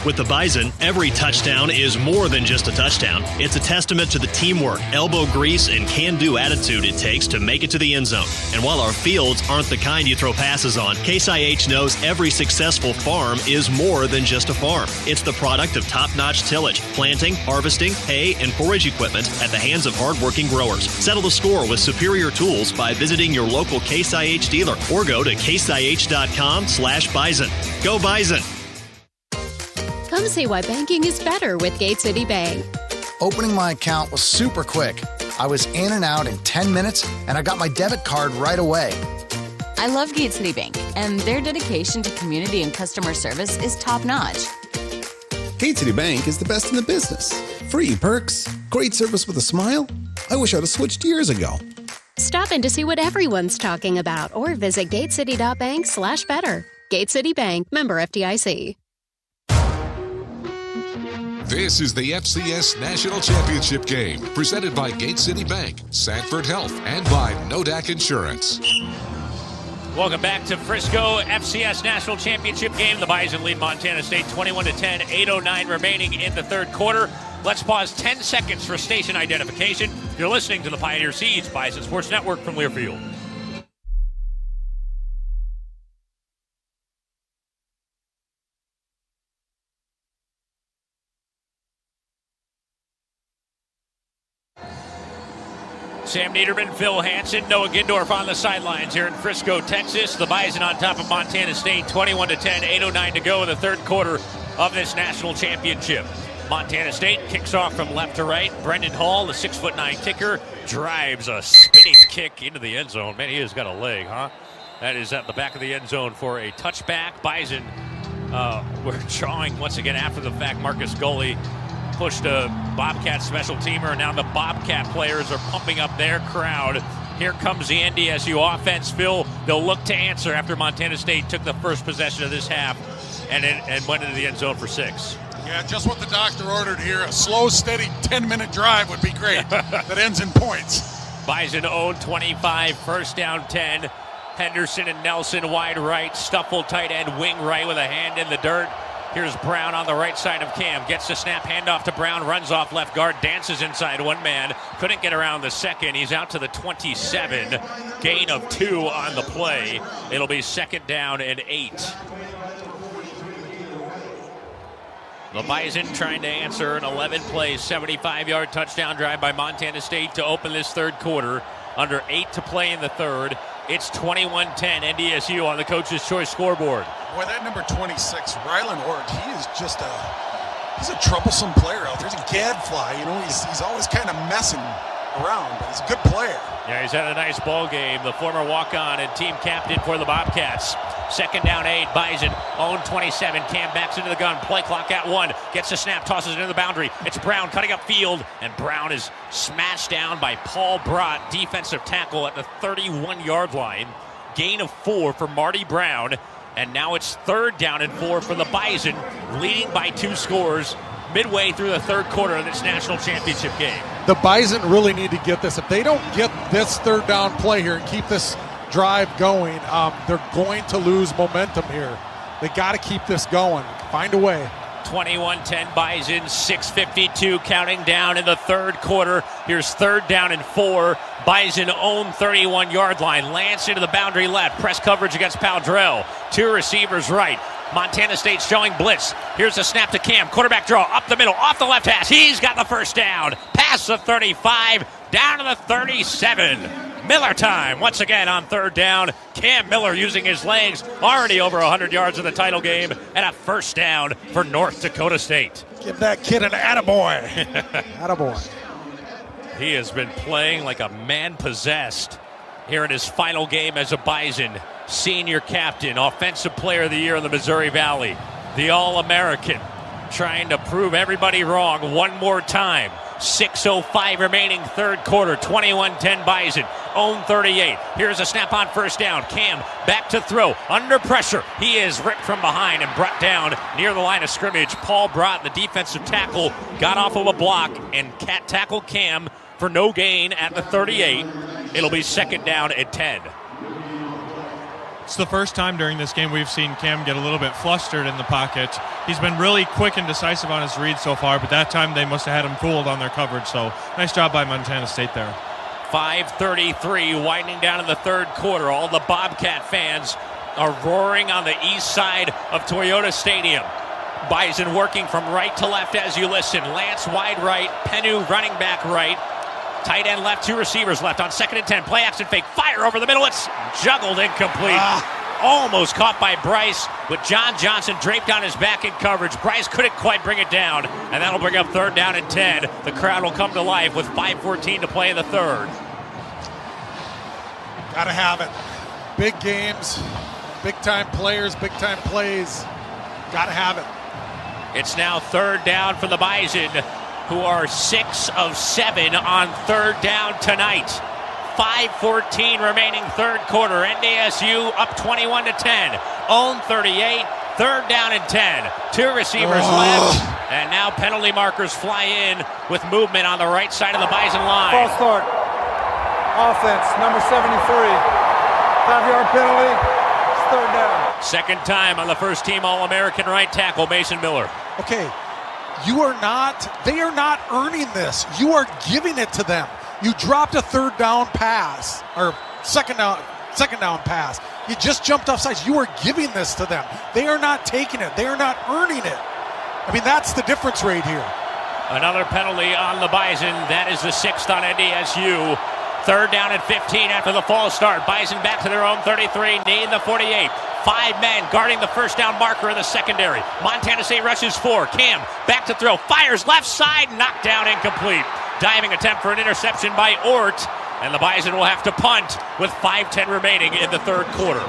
With the Bison, every touchdown is more than just a touchdown. It's a testament to the teamwork, elbow grease, and can-do attitude it takes to make it to the end zone. And while our fields aren't the kind you throw passes on, Case IH knows every successful farm is more than just a farm. It's the product of top-notch tillage, planting, harvesting, hay, and forage equipment at the hands of hardworking growers. Settle the score with superior tools by visiting your local Case IH dealer or go to caseih.com/bison. Go Bison! Come see why banking is better with Gate City Bank. Opening my account was super quick. I was in and out in 10 minutes, and I got my debit card right away. I love Gate City Bank, and their dedication to community and customer service is top-notch. Gate City Bank is the best in the business. Free perks, great service with a smile. I wish I'd have switched years ago. Stop in to see what everyone's talking about or visit gatecity.bank/better. Gate City Bank, member FDIC. This is the FCS National Championship game, presented by Gate City Bank, Sanford Health, and by Nodak Insurance. Welcome back to Frisco FCS National Championship game. The Bison lead Montana State 21-10, 8:09 remaining in the third quarter. Let's pause 10 seconds for station identification. You're listening to the Pioneer Seeds Bison Sports Network from Learfield. Sam Niederman, Phil Hansen, Noah Gindorf on the sidelines here in Frisco, Texas. The Bison on top of Montana State, 21-10, 8:09 to go in the third quarter of this national championship. Montana State kicks off from left to right. Brendan Hall, the 6'9" kicker, drives a spinning kick into the end zone. Man, he has got a leg, huh? That is at the back of the end zone for a touchback. Bison were drawing once again after the fact. Marcus Gully pushed a Bobcat special teamer, and now the Bobcat players are pumping up their crowd. Here comes the NDSU offense. Phil, they'll look to answer after Montana State took the first possession of this half and went into the end zone for 6. Yeah, just what the doctor ordered here. A slow, steady 10-minute drive would be great that ends in points. Bison own 25, first down 10. Henderson and Nelson wide right. Stuffle tight end, wing right with a hand in the dirt. Here's Brown on the right side of Cam. Gets the snap, handoff to Brown, runs off left guard, dances inside one man. Couldn't get around the second. He's out to the 27. Gain of 2 on the play. It'll be second down and 8. The Bison trying to answer an 11-play, 75-yard touchdown drive by Montana State to open this third quarter. Under 8 to play in the third. It's 21-10 NDSU on the Coach's Choice scoreboard. Boy, that number 26, Rylan Hort, he is just he's a troublesome player out there. He's a gadfly, you know. He's always kind of messing around, but he's a good player. Yeah, he's had a nice ball game. The former walk-on and team captain for the Bobcats. Second down 8, Bison own 27. Cam backs into the gun. Play clock at 1. Gets the snap, tosses it into the boundary. It's Brown cutting up field, and Brown is smashed down by Paul Brott, defensive tackle at the 31-yard line. Gain of 4 for Marty Brown, and now it's third down and 4 for the Bison, leading by 2 scores midway through the third quarter of this national championship game. The Bison really need to get this. If they don't get this third down play here and keep this drive going, they're going to lose momentum here. They got to keep this going. Find a way. 21-10 Bison, 6:52 counting down in the third quarter. Here's third down and 4. Bison own 31-yard line. Lance into the boundary left. Press coverage against Powdrell. 2 receivers right. Montana State showing blitz. Here's a snap to Cam. Quarterback draw up the middle, off the left hash. He's got the first down. Past the 35, down to the 37. Miller time once again on third down. Cam Miller using his legs, already over 100 yards in the title game, and a first down for North Dakota State. Give that kid an attaboy. Attaboy. He has been playing like a man possessed here in his final game as a Bison. Senior captain, offensive player of the year in the Missouri Valley, the All-American, trying to prove everybody wrong one more time. 6:05 remaining third quarter, 21-10 Bison, own 38. Here's a snap on first down. Cam back to throw, under pressure. He is ripped from behind and brought down near the line of scrimmage. Paul Brott, the defensive tackle, got off of a block and tackled Cam for no gain at the 38. It'll be second down at 10. It's the first time during this game we've seen Cam get a little bit flustered in the pocket. He's been really quick and decisive on his reads so far, but that time they must have had him fooled on their coverage. So nice job by Montana State there. 5:33 winding down in the third quarter. All the Bobcat fans are roaring on the east side of Toyota Stadium. Bison working from right to left as you listen. Lance wide right, Penu running back right. Tight end left, 2 receivers left on 2nd and 10. Play action fake, fire over the middle. It's juggled incomplete. Almost caught by Bryce with John Johnson draped on his back in coverage. Bryce couldn't quite bring it down, and that'll bring up third down and 10. The crowd will come to life with 5:14 to play in the third. Gotta have it. Big games, big-time players, big-time plays. Gotta have it. It's now third down for the Bison, who are 6 of 7 on third down tonight. 5:14 remaining third quarter. NDSU up 21-10. Own 38. Third down and 10. Two receivers left. And now penalty markers fly in with movement on the right side of the Bison line. False start. Offense, number 73. 5-yard penalty. It's third down. Second time on the first team All-American right tackle, Mason Miller. Okay, they are not earning this. You are giving it to them. You dropped a third down pass, or second down pass. You just jumped off sides. You are giving this to them. They are not taking it. They are not earning it. I mean, that's the difference right here. Another penalty on the Bison. That is the 6th on NDSU. Third down and 15 after the false start. Bison back to their own 33, need the 48. 5 men guarding the first down marker in the secondary. Montana State rushes 4. Cam back to throw. Fires left side. Knocked down, incomplete. Diving attempt for an interception by Ort. And the Bison will have to punt with 5:10 remaining in the third quarter.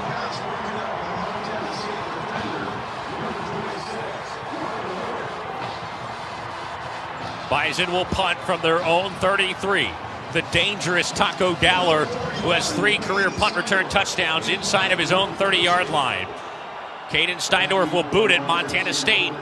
Bison will punt from their own 33. The dangerous Taco Dowler, who has 3 career punt return touchdowns inside of his own 30-yard line. Caden Steindorf will boot it. Montana State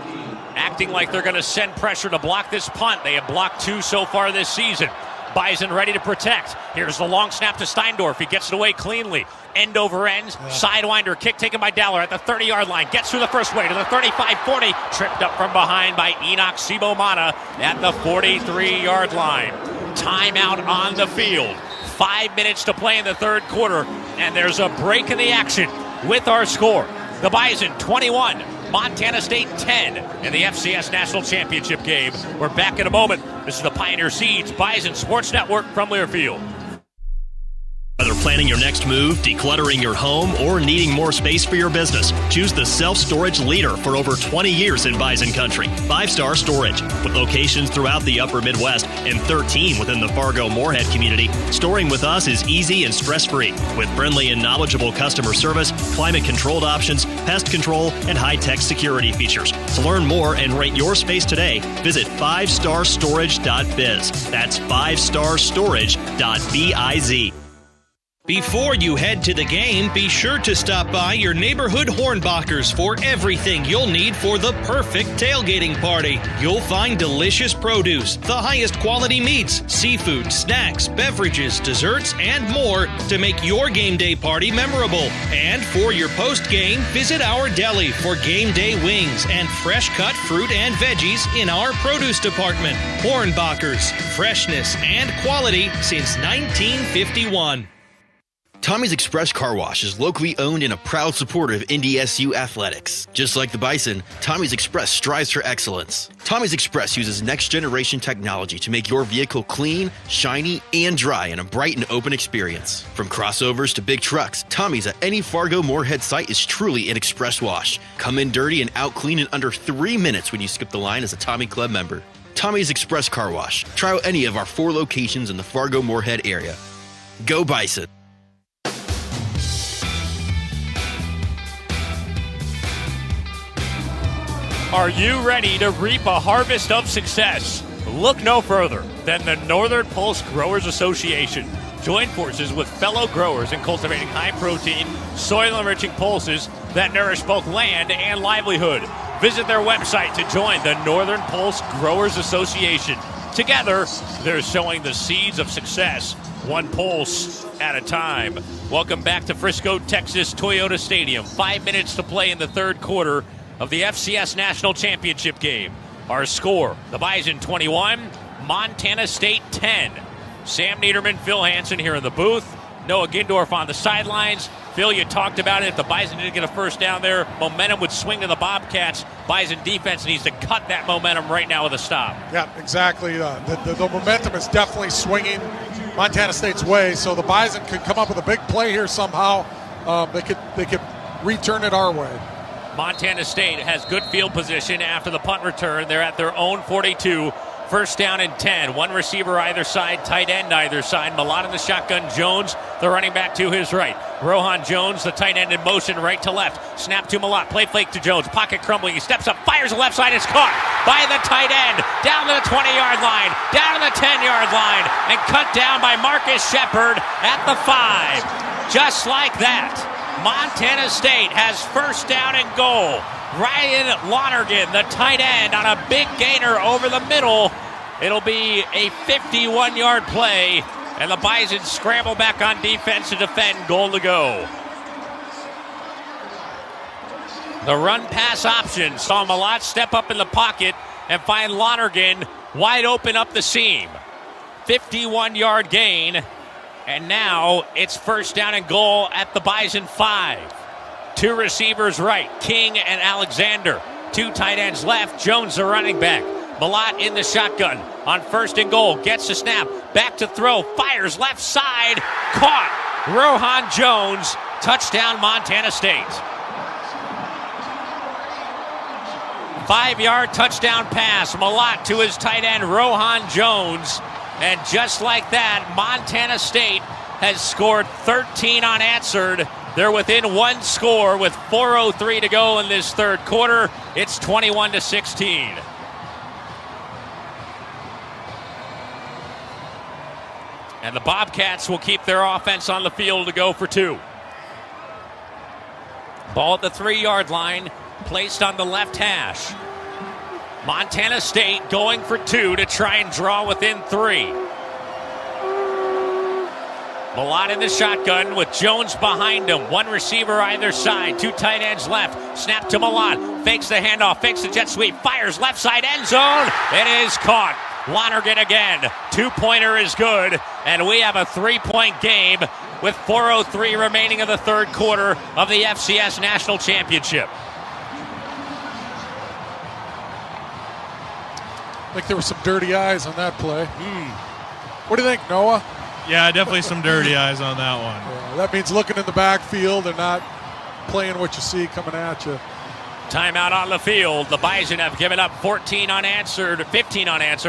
acting like they're going to send pressure to block this punt. They have blocked 2 so far this season. Bison ready to protect. Here's the long snap to Steindorf. He gets it away cleanly. End over end. Sidewinder kick taken by Dowler at the 30-yard line. Gets through the first way to the 35-40. Tripped up from behind by Enoch Sibomana at the 43-yard line. Timeout on the field. 5 minutes to play in the third quarter. And there's a break in the action with our score. The Bison 21. Montana State 10 in the FCS National Championship game. We're back in a moment. This is the Pioneer Seeds Bison Sports Network from Learfield. Whether planning your next move, decluttering your home, or needing more space for your business, choose the self-storage leader for over 20 years in Bison Country, 5 Star Storage. With locations throughout the upper Midwest and 13 within the Fargo-Moorhead community, storing with us is easy and stress-free, with friendly and knowledgeable customer service, climate-controlled options, pest control, and high-tech security features. To learn more and rate your space today, visit 5starstorage.biz. That's 5starstorage.biz. Before you head to the game, be sure to stop by your neighborhood Hornbachers for everything you'll need for the perfect tailgating party. You'll find delicious produce, the highest quality meats, seafood, snacks, beverages, desserts, and more to make your game day party memorable. And for your post-game, visit our deli for game day wings and fresh cut fruit and veggies in our produce department. Hornbachers, freshness and quality since 1951. Tommy's Express Car Wash is locally owned and a proud supporter of NDSU athletics. Just like the Bison, Tommy's Express strives for excellence. Tommy's Express uses next-generation technology to make your vehicle clean, shiny, and dry in a bright and open experience. From crossovers to big trucks, Tommy's at any Fargo-Moorhead site is truly an express wash. Come in dirty and out clean in under 3 minutes when you skip the line as a Tommy Club member. Tommy's Express Car Wash. Try out any of our 4 locations in the Fargo-Moorhead area. Go Bison! Are you ready to reap a harvest of success? Look no further than the Northern Pulse Growers Association. Join forces with fellow growers in cultivating high-protein, soil-enriching pulses that nourish both land and livelihood. Visit their website to join the Northern Pulse Growers Association. Together, they're sowing the seeds of success, one pulse at a time. Welcome back to Frisco, Texas, Toyota Stadium. 5 minutes to play in the third quarter of the FCS National Championship game. Our score, the Bison 21, Montana State 10. Sam Niederman, Phil Hansen here in the booth. Noah Gindorf on the sidelines. Phil, you talked about it. If the Bison didn't get a first down there, momentum would swing to the Bobcats. Bison defense needs to cut that momentum right now with a stop. Yeah, exactly. The momentum is definitely swinging Montana State's way, so the Bison could come up with a big play here somehow. They could return it our way. Montana State has good field position after the punt return. They're at their own 42. First down and 10. One receiver either side, tight end either side. Malott in the shotgun. Jones, the running back, to his right. Rohan Jones, the tight end in motion, right to left. Snap to Malott. Play fake to Jones. Pocket crumbling. He steps up, fires the left side. It's caught by the tight end. Down to the 20-yard line. Down to the 10-yard line. And cut down by Marcus Shepard at the 5. Just like that, Montana State has first down and goal. Ryan Lonergan, the tight end, on a big gainer over the middle. It'll be a 51-yard play, and the Bison scramble back on defense to defend. Goal to go. The run-pass option saw Malott step up in the pocket and find Lonergan wide open up the seam. 51-yard gain, and now it's first down and goal at the Bison 5. Two receivers right, King and Alexander. Two tight ends left, Jones the running back. Malott in the shotgun on first and goal. Gets the snap, back to throw, fires left side. Caught. Rohan Jones, touchdown Montana State. 5-yard touchdown pass. Malott to his tight end, Rohan Jones. And just like that, Montana State has scored 13 unanswered. They're within one score with 4:03 to go in this third quarter. It's 21-16. And the Bobcats will keep their offense on the field to go for 2. Ball at the 3-yard line, placed on the left hash. Montana State going for 2 to try and draw within 3. Malott in the shotgun with Jones behind him. One receiver either side. Two tight ends left. Snap to Malott. Fakes the handoff. Fakes the jet sweep. Fires left side end zone. It is caught. Lonergan again. 2-pointer is good. And we have a 3-point game with 4:03 remaining of the third quarter of the FCS National Championship. I think there were some dirty eyes on that play. What do you think, Noah? Yeah, definitely some dirty eyes on that one. Yeah, that means looking in the backfield and not playing what you see coming at you. Timeout on the field. The Bison have given up 15 unanswered,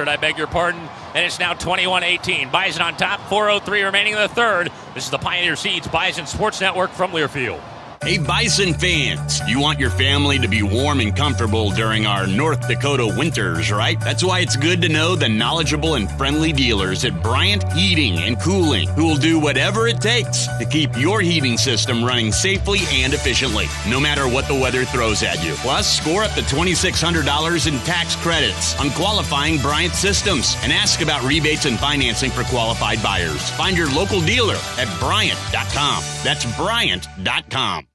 I beg your pardon, and it's now 21-18. Bison on top, 4:03 remaining in the third. This is the Pioneer Seeds Bison Sports Network from Learfield. Hey, Bison fans, you want your family to be warm and comfortable during our North Dakota winters, right? That's why it's good to know the knowledgeable and friendly dealers at Bryant Heating and Cooling, who will do whatever it takes to keep your heating system running safely and efficiently, no matter what the weather throws at you. Plus, score up to $2,600 in tax credits on qualifying Bryant systems, and ask about rebates and financing for qualified buyers. Find your local dealer at Bryant.com. That's Bryant.com.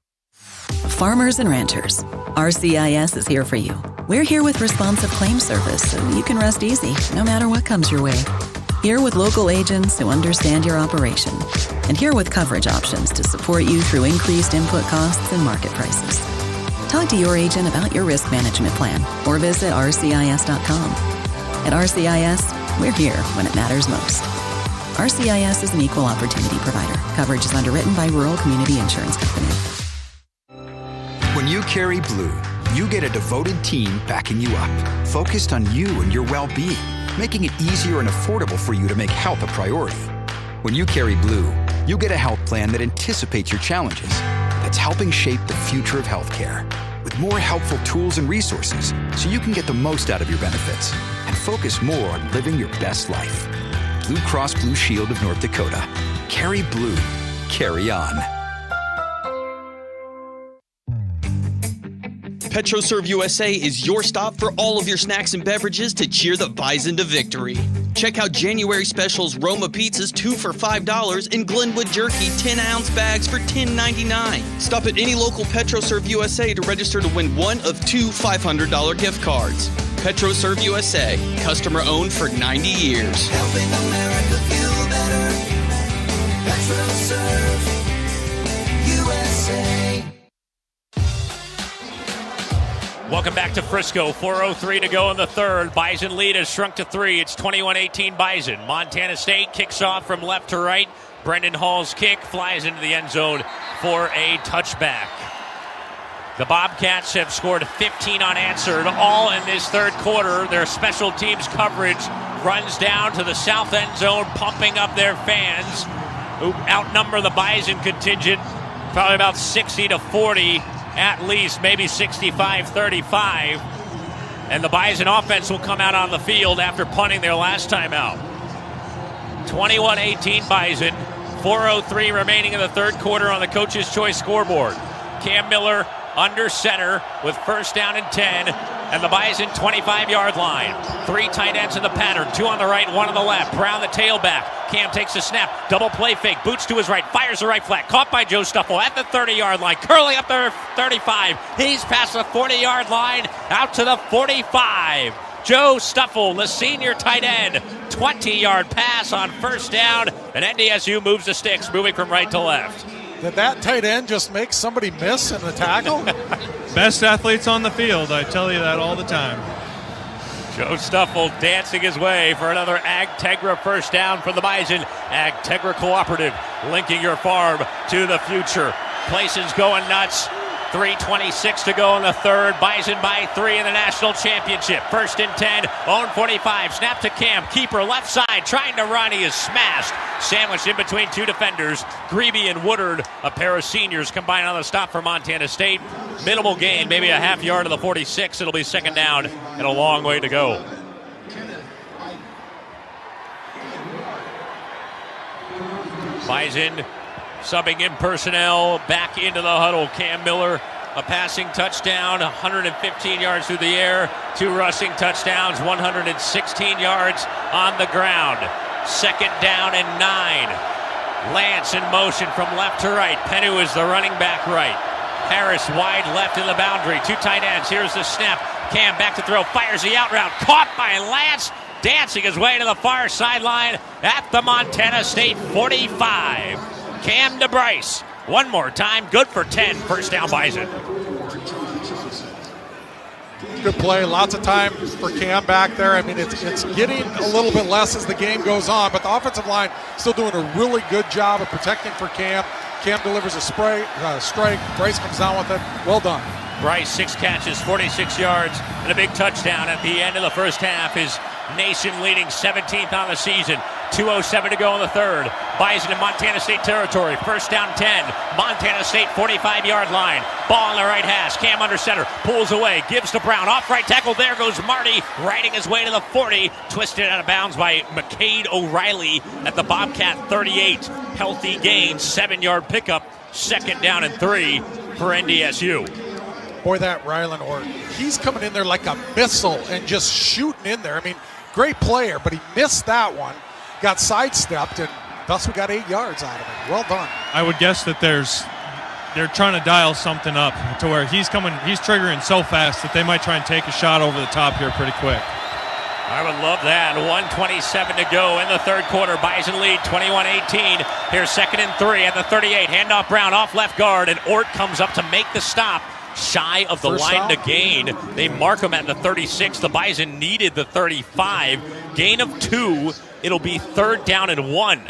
Farmers and ranchers, RCIS is here for you. We're here with responsive claim service so you can rest easy no matter what comes your way. Here with local agents who understand your operation. And here with coverage options to support you through increased input costs and market prices. Talk to your agent about your risk management plan or visit rcis.com. At RCIS, we're here when it matters most. RCIS is an equal opportunity provider. Coverage is underwritten by Rural Community Insurance Company. When you carry blue, you get a devoted team backing you up, focused on you and your well-being, making it easier and affordable for you to make health a priority. When you carry blue, you get a health plan that anticipates your challenges, that's helping shape the future of healthcare, with more helpful tools and resources so you can get the most out of your benefits and focus more on living your best life. Blue Cross Blue Shield of North Dakota. Carry blue. Carry on. PetroServe USA is your stop for all of your snacks and beverages to cheer the Bison to victory. Check out January specials Roma pizzas 2 for $5 and Glenwood jerky 10-ounce bags for $10.99. Stop at any local PetroServe USA to register to win one of 2 $500 gift cards. PetroServe USA, customer owned for 90 years. Helping America feel better. PetroServe USA. Welcome back to Frisco. 4:03 to go in the third. Bison lead has shrunk to 3. It's 21-18 Bison. Montana State kicks off from left to right. Brendan Hall's kick flies into the end zone for a touchback. The Bobcats have scored 15 unanswered, all in this third quarter. Their special teams coverage runs down to the south end zone, pumping up their fans, who outnumber the Bison contingent probably about 60-40 at least, maybe 65-35. And the Bison offense will come out on the field after punting their last time out. 21-18 Bison, 4:03 remaining in the third quarter on the Coach's Choice scoreboard. Cam Miller under center with first down and 10, and the Bison 25-yard line. 3 tight ends in the pattern, 2 on the right, 1 on the left. Brown the tailback. Cam takes a snap, double play fake, boots to his right, fires the right flat, caught by Joe Stuffle at the 30-yard line, curling up there 35. He's past the 40-yard line, out to the 45. Joe Stuffle, the senior tight end, 20-yard pass on first down, and NDSU moves the sticks, moving from right to left. Did that tight end just make somebody miss in the tackle? Best athletes on the field, I tell you that all the time. Joe Stuffle dancing his way for another Ag-Tegra first down for the Bison. Ag-Tegra Cooperative, linking your farm to the future. Places going nuts. 3:26 to go in the third. Bison by 3 in the national championship. First and 10, own 45. Snap to Cam. Keeper left side trying to run. He is smashed. Sandwiched in between 2 defenders. Grebe and Woodard, a pair of seniors, combined on the stop for Montana State. Minimal gain, maybe a half yard to the 46. It'll be second down and a long way to go. Bison subbing in personnel, back into the huddle. Cam Miller, a passing touchdown, 115 yards through the air, 2 rushing touchdowns, 116 yards on the ground. Second down and 9. Lance in motion from left to right. Pennu is the running back right. Harris wide left in the boundary. 2 tight ends. Here's the snap. Cam back to throw, fires the out route. Caught by Lance, dancing his way to the far sideline at the Montana State 45. Cam to Bryce. One more time, good for 10. First down, Bison. Good play. Lots of time for Cam back there. I mean, it's getting a little bit less as the game goes on, but the offensive line still doing a really good job of protecting for Cam. Cam delivers a strike. Bryce comes down with it. Well done. Bryce, 6 catches, 46 yards, and a big touchdown at the end of the first half. His nation-leading 17th on the season. 2:07 to go in the third. Bison in Montana State territory. First down 10. Montana State 45-yard line. Ball on the right hash. Cam under center. Pulls away. Gives to Brown. Off right tackle. There goes Marty. Riding his way to the 40. Twisted out of bounds by McCade O'Reilly at the Bobcat 38. Healthy gain. 7-yard pickup. Second down and 3 for NDSU. Boy, that Rylan Orton, he's coming in there like a missile and just shooting in there. I mean, great player, but he missed that one. Got sidestepped, and thus we got 8 yards out of it. Well done. I would guess that they're trying to dial something up to where he's triggering so fast that they might try and take a shot over the top here pretty quick. I would love that. 1:27 to go in the third quarter. Bison lead 21-18. Here's second and 3 at the 38. Handoff Brown off left guard, and Ort comes up to make the stop. Shy of the First line down. to gain. They mark him at the 36. The Bison needed the 35. Gain of 2. It'll be third down and 1.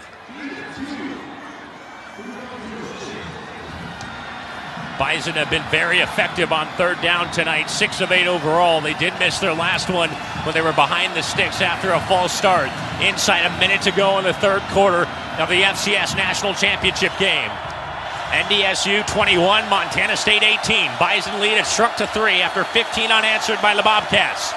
Bison have been very effective on third down tonight. 6 of 8 overall. They did miss their last one when they were behind the sticks after a false start. Inside a minute to go in the third quarter of the FCS National Championship game. NDSU 21, Montana State 18. Bison lead has shrunk to 3 after 15 unanswered by the Bobcats.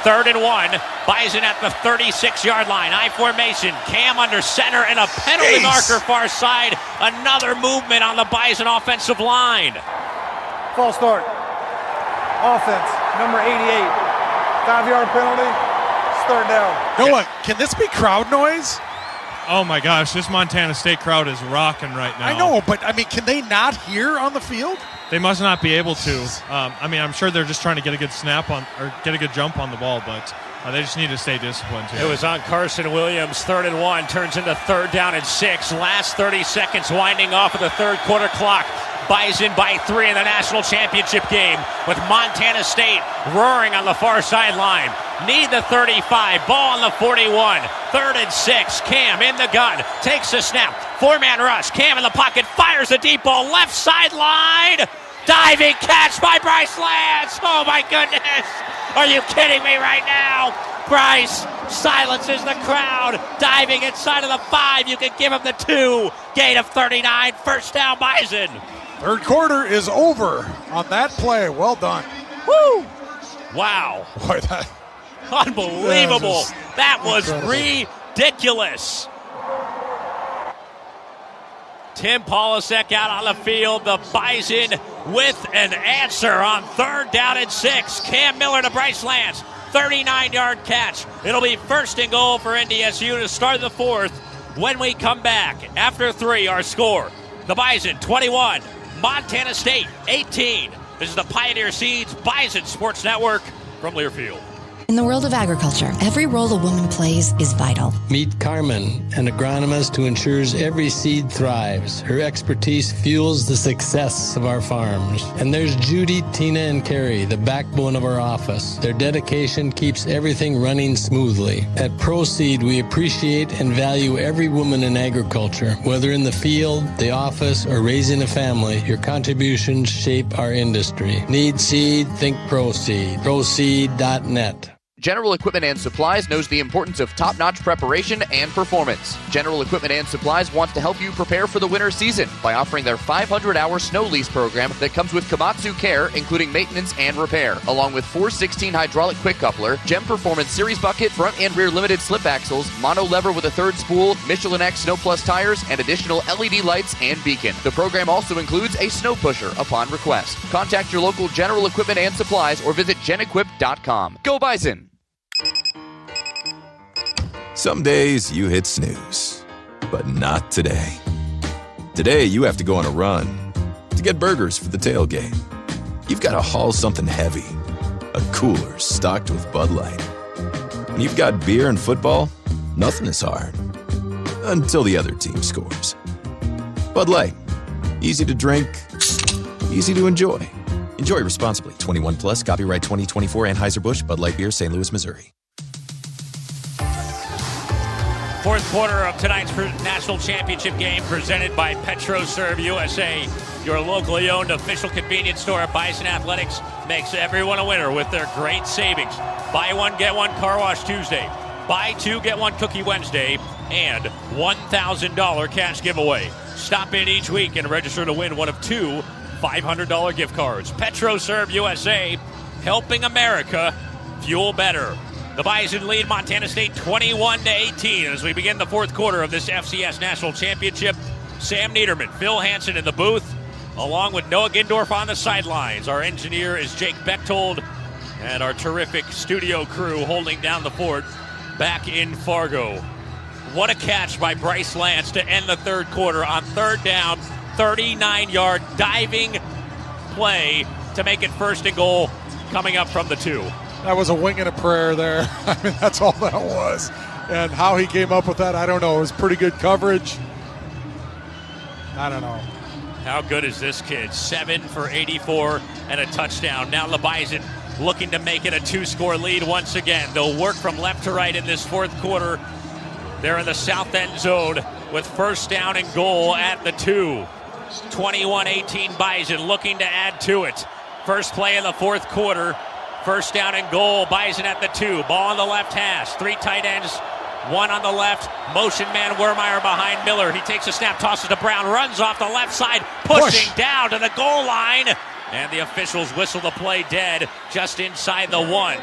Third and 1. Bison at the 36-yard line. I formation. Cam under center and a penalty marker far side. Another movement on the Bison offensive line. False start. Offense, number 88. 5-yard penalty. It's third down. Noah, can this be crowd noise? Oh my gosh, this Montana State crowd is rocking right now. I know, but I mean, can they not hear on the field? They must not be able to. I'm sure they're just trying to get a good snap on or get a good jump on the ball, but they just need to stay disciplined here. It was on Carson Williams. Third and 1 turns into third down and 6. Last 30 seconds winding off of the third quarter clock. Bison by 3 in the national championship game with Montana State roaring on the far sideline. Need the 35. Ball on the 41. Third and 6. Cam in the gun. Takes the snap. 4-man rush. Cam in the pocket. Fires the deep ball. Left sideline. Diving catch by Bryce Lance. Oh my goodness. Are you kidding me right now? Bryce silences the crowd. Diving inside of the 5. You can give him the 2. Gain of 39. First down, Bison. Third quarter is over on that play. Well done. Woo! Wow. Boy, that... Unbelievable. That was incredible. Ridiculous. Tim Polasek out on the field. The Bison with an answer on 3rd down and 6. Cam Miller to Bryce Lance. 39-yard catch. It'll be 1st and goal for NDSU to start the 4th. When we come back, after 3, our score. The Bison 21, Montana State 18. This is the Pioneer Seeds Bison Sports Network from Learfield. In the world of agriculture, every role a woman plays is vital. Meet Carmen, an agronomist who ensures every seed thrives. Her expertise fuels the success of our farms. And there's Judy, Tina, and Carrie, the backbone of our office. Their dedication keeps everything running smoothly. At ProSeed, we appreciate and value every woman in agriculture. Whether in the field, the office, or raising a family, your contributions shape our industry. Need seed? Think ProSeed. ProSeed.net. General Equipment and Supplies knows the importance of top-notch preparation and performance. General Equipment and Supplies wants to help you prepare for the winter season by offering their 500-hour snow lease program that comes with Komatsu Care, including maintenance and repair, along with 416 hydraulic quick coupler, Gem Performance Series bucket, front and rear limited slip axles, mono lever with a 3rd spool, Michelin X Snow Plus tires, and additional LED lights and beacon. The program also includes a snow pusher upon request. Contact your local General Equipment and Supplies or visit genequip.com. Go Bison! Some days you hit snooze, but not today. Today you have to go on a run to get burgers for the tailgate. You've got to haul something heavy, a cooler stocked with Bud Light. When you've got beer and football, nothing is hard. Until the other team scores. Bud Light. Easy to drink, easy to enjoy. Enjoy responsibly. 21 plus, copyright 2024 Anheuser-Busch, Bud Light Beer, St. Louis, Missouri. 4th quarter of tonight's National Championship game presented by PetroServe USA. Your locally owned official convenience store at Bison Athletics makes everyone a winner with their great savings. Buy one, get one car wash Tuesday. Buy 2, get 1 cookie Wednesday. And $1,000 cash giveaway. Stop in each week and register to win one of 2 $500 gift cards. PetroServe USA, helping America fuel better. The Bison lead Montana State 21-18 as we begin the 4th quarter of this FCS National Championship. Sam Niederman, Phil Hansen in the booth, along with Noah Gindorf on the sidelines. Our engineer is Jake Bechtold, and our terrific studio crew holding down the fort back in Fargo. What a catch by Bryce Lance to end the 3rd quarter on 3rd down, 39-yard diving play to make it 1st and goal coming up from the 2. That was a wing and a prayer there. I mean, that's all that was. And how he came up with that, I don't know. It was pretty good coverage. I don't know. How good is this kid? 7 for 84 and a touchdown. Now the Bison looking to make it a 2-score lead once again. They'll work from left to right in this 4th quarter. They're in the south end zone with 1st down and goal at the 2. 21-18 Bison looking to add to it. First play in the 4th quarter. 1st down and goal, Bison at the 2. Ball on the left hash. 3 tight ends, 1 on the left. Motion man Wermeyer behind Miller. He takes a snap, tosses to Brown, runs off the left side, pushing down to the goal line. And the officials whistle the play dead just inside the 1.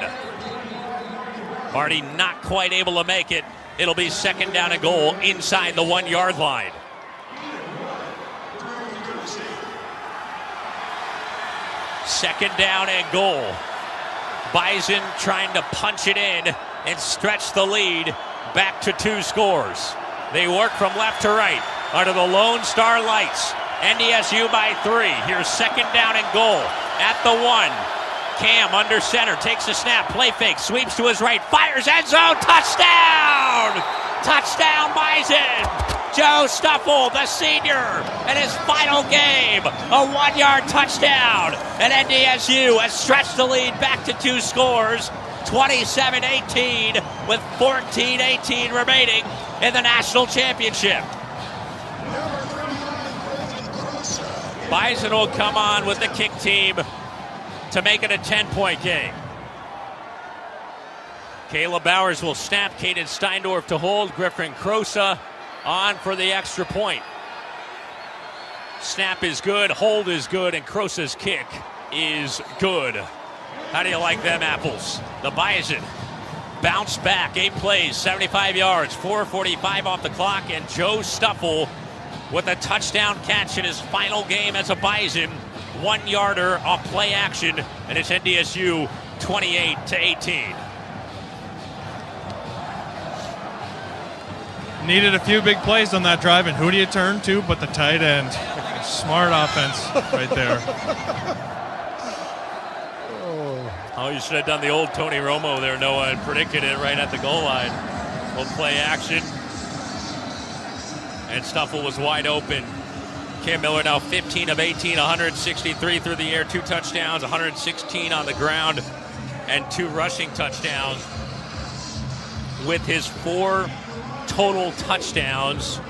Marty not quite able to make it. It'll be 2nd down and goal inside the 1-yard line. Second down and goal. Bison trying to punch it in and stretch the lead back to 2 scores. They work from left to right under the Lone Star lights. NDSU by 3. Here's 2nd down and goal at the 1. Cam under center, takes a snap, play fake, sweeps to his right, fires end zone, touchdown! Touchdown Bison! Joe Stuffle, the senior, in his final game, a 1-yard touchdown. And NDSU has stretched the lead back to 2 scores, 27-18, with 14-18 remaining in the national championship. Bison will come on with the kick team to make it a 10-point game. Caleb Bowers will snap. Caden Steindorf to hold. Griffin Crosa on for the extra point. Snap is good, hold is good, and Crosa's kick is good. How do you like them apples? The Bison bounce back, 8 plays, 75 yards, 4:45 off the clock, and Joe Stuffle with a touchdown catch in his final game as a Bison. 1-yarder off play action, and it's NDSU 28-18. Needed a few big plays on that drive, and who do you turn to but the tight end? Smart offense right there. Oh, you should have done the old Tony Romo there, Noah, and predicted it right at the goal line. We'll play action. And Stuffle was wide open. Cam Miller now 15 of 18, 163 through the air, 2 touchdowns, 116 on the ground, and 2 rushing touchdowns. With his 4 total touchdowns,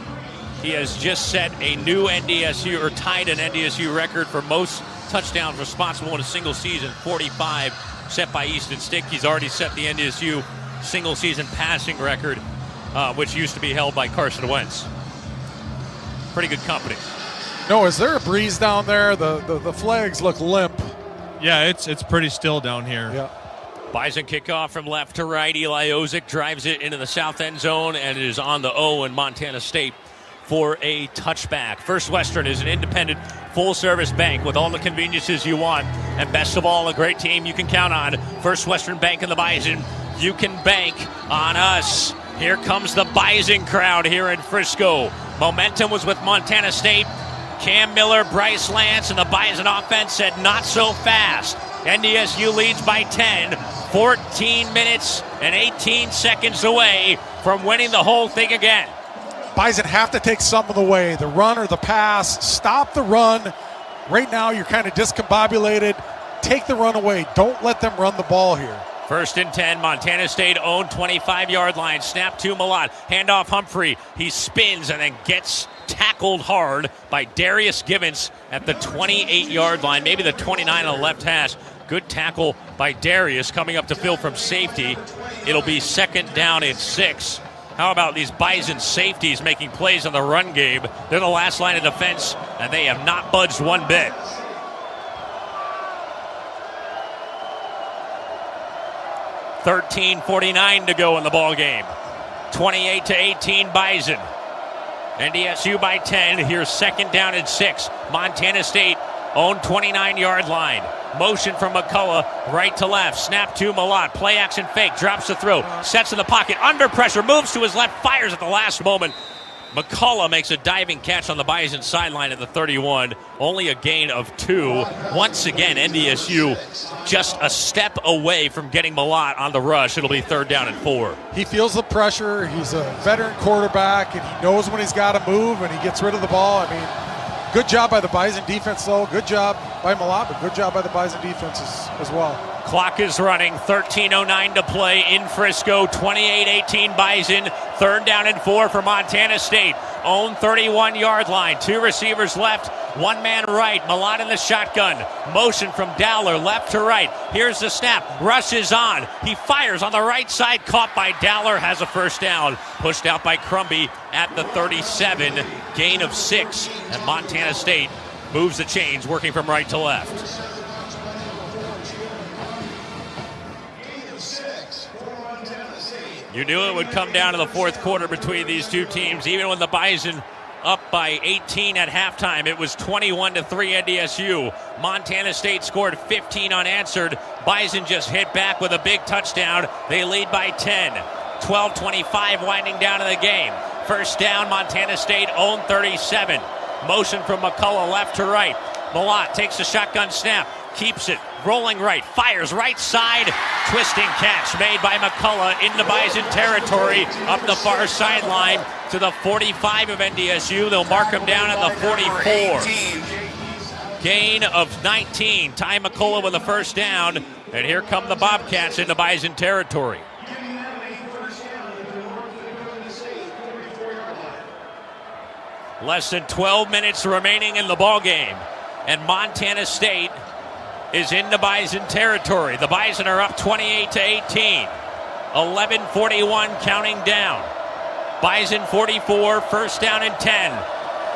he has just set a new NDSU, or tied an NDSU record for most touchdowns responsible in a single season, 45, set by Easton Stick. He's already set the NDSU single season passing record, which used to be held by Carson Wentz. Pretty good company. No, is there a breeze down there? The flags look limp. Yeah, it's pretty still down here. Yeah. Bison kickoff from left to right. Eli Ozick drives it into the south end zone, and it is on the O in Montana State for a touchback. First Western is an independent, full-service bank with all the conveniences you want, and best of all, a great team you can count on. First Western Bank and the Bison. You can bank on us. Here comes the Bison crowd here in Frisco. Momentum was with Montana State. Cam Miller, Bryce Lance, and the Bison offense said not so fast. NDSU leads by 10, 14 minutes and 18 seconds away from winning the whole thing again. Bison have to take some of the way, the run or the pass. Stop the run. Right now you're kind of discombobulated. Take the run away. Don't let them run the ball here. 1st and 10, Montana State owned 25-yard line. Snap to Malott. Handoff Humphrey. He spins and then gets tackled hard by Darius Givens at the 28-yard line, maybe the 29 on the left hash. Good tackle by Darius coming up to field from safety. It'll be 2nd down and 6. How about these Bison safeties making plays on the run game? They're the last line of defense, and they have not budged one bit. .49 to go in the ball game. 28-18 Bison. NDSU by 10. Here's 2nd down and 6. Montana State own 29-yard line. Motion from McCullough, right to left. Snap to Malott. Play action fake. Drops the throw. Sets in the pocket. Under pressure. Moves to his left. Fires at the last moment. McCullough makes a diving catch on the Bison sideline at the 31. Only a gain of 2. Once again, NDSU just a step away from getting Malott on the rush. It'll be 3rd down and 4. He feels the pressure. He's a veteran quarterback, and he knows when he's got to move, and he gets rid of the ball. I mean, good job by the Bison defense, though. Good job by Malott, but good job by the Bison defense as well. Clock is running, 13:09 to play in Frisco, 28-18 Bison, 3rd down and 4 for Montana State. Own 31-yard line, 2 receivers left, 1 man right. Malott in the shotgun. Motion from Dowler, left to right. Here's the snap, rushes on. He fires on the right side, caught by Dowler, has a 1st down. Pushed out by Crumby at the 37, gain of 6. And Montana State moves the chains, working from right to left. You knew it would come down to the 4th quarter between these two teams. Even when the Bison up by 18 at halftime, it was 21-3 NDSU. Montana State scored 15 unanswered. Bison just hit back with a big touchdown. They lead by 10. 12:25 winding down in the game. 1st down, Montana State own 37. Motion from McCullough left to right. Malott takes a shotgun snap. Keeps it, rolling right, fires right side, twisting catch made by McCullough into Bison territory, up the far sideline to the 45 of NDSU. They'll mark him down at the 44. Gain of 19. Ty McCullough with a 1st down, and here come the Bobcats into Bison territory. Less than 12 minutes remaining in the ball game. and Montana State is in the Bison territory. The Bison are up 28-18. 11:41 counting down. Bison 44, first down and 10.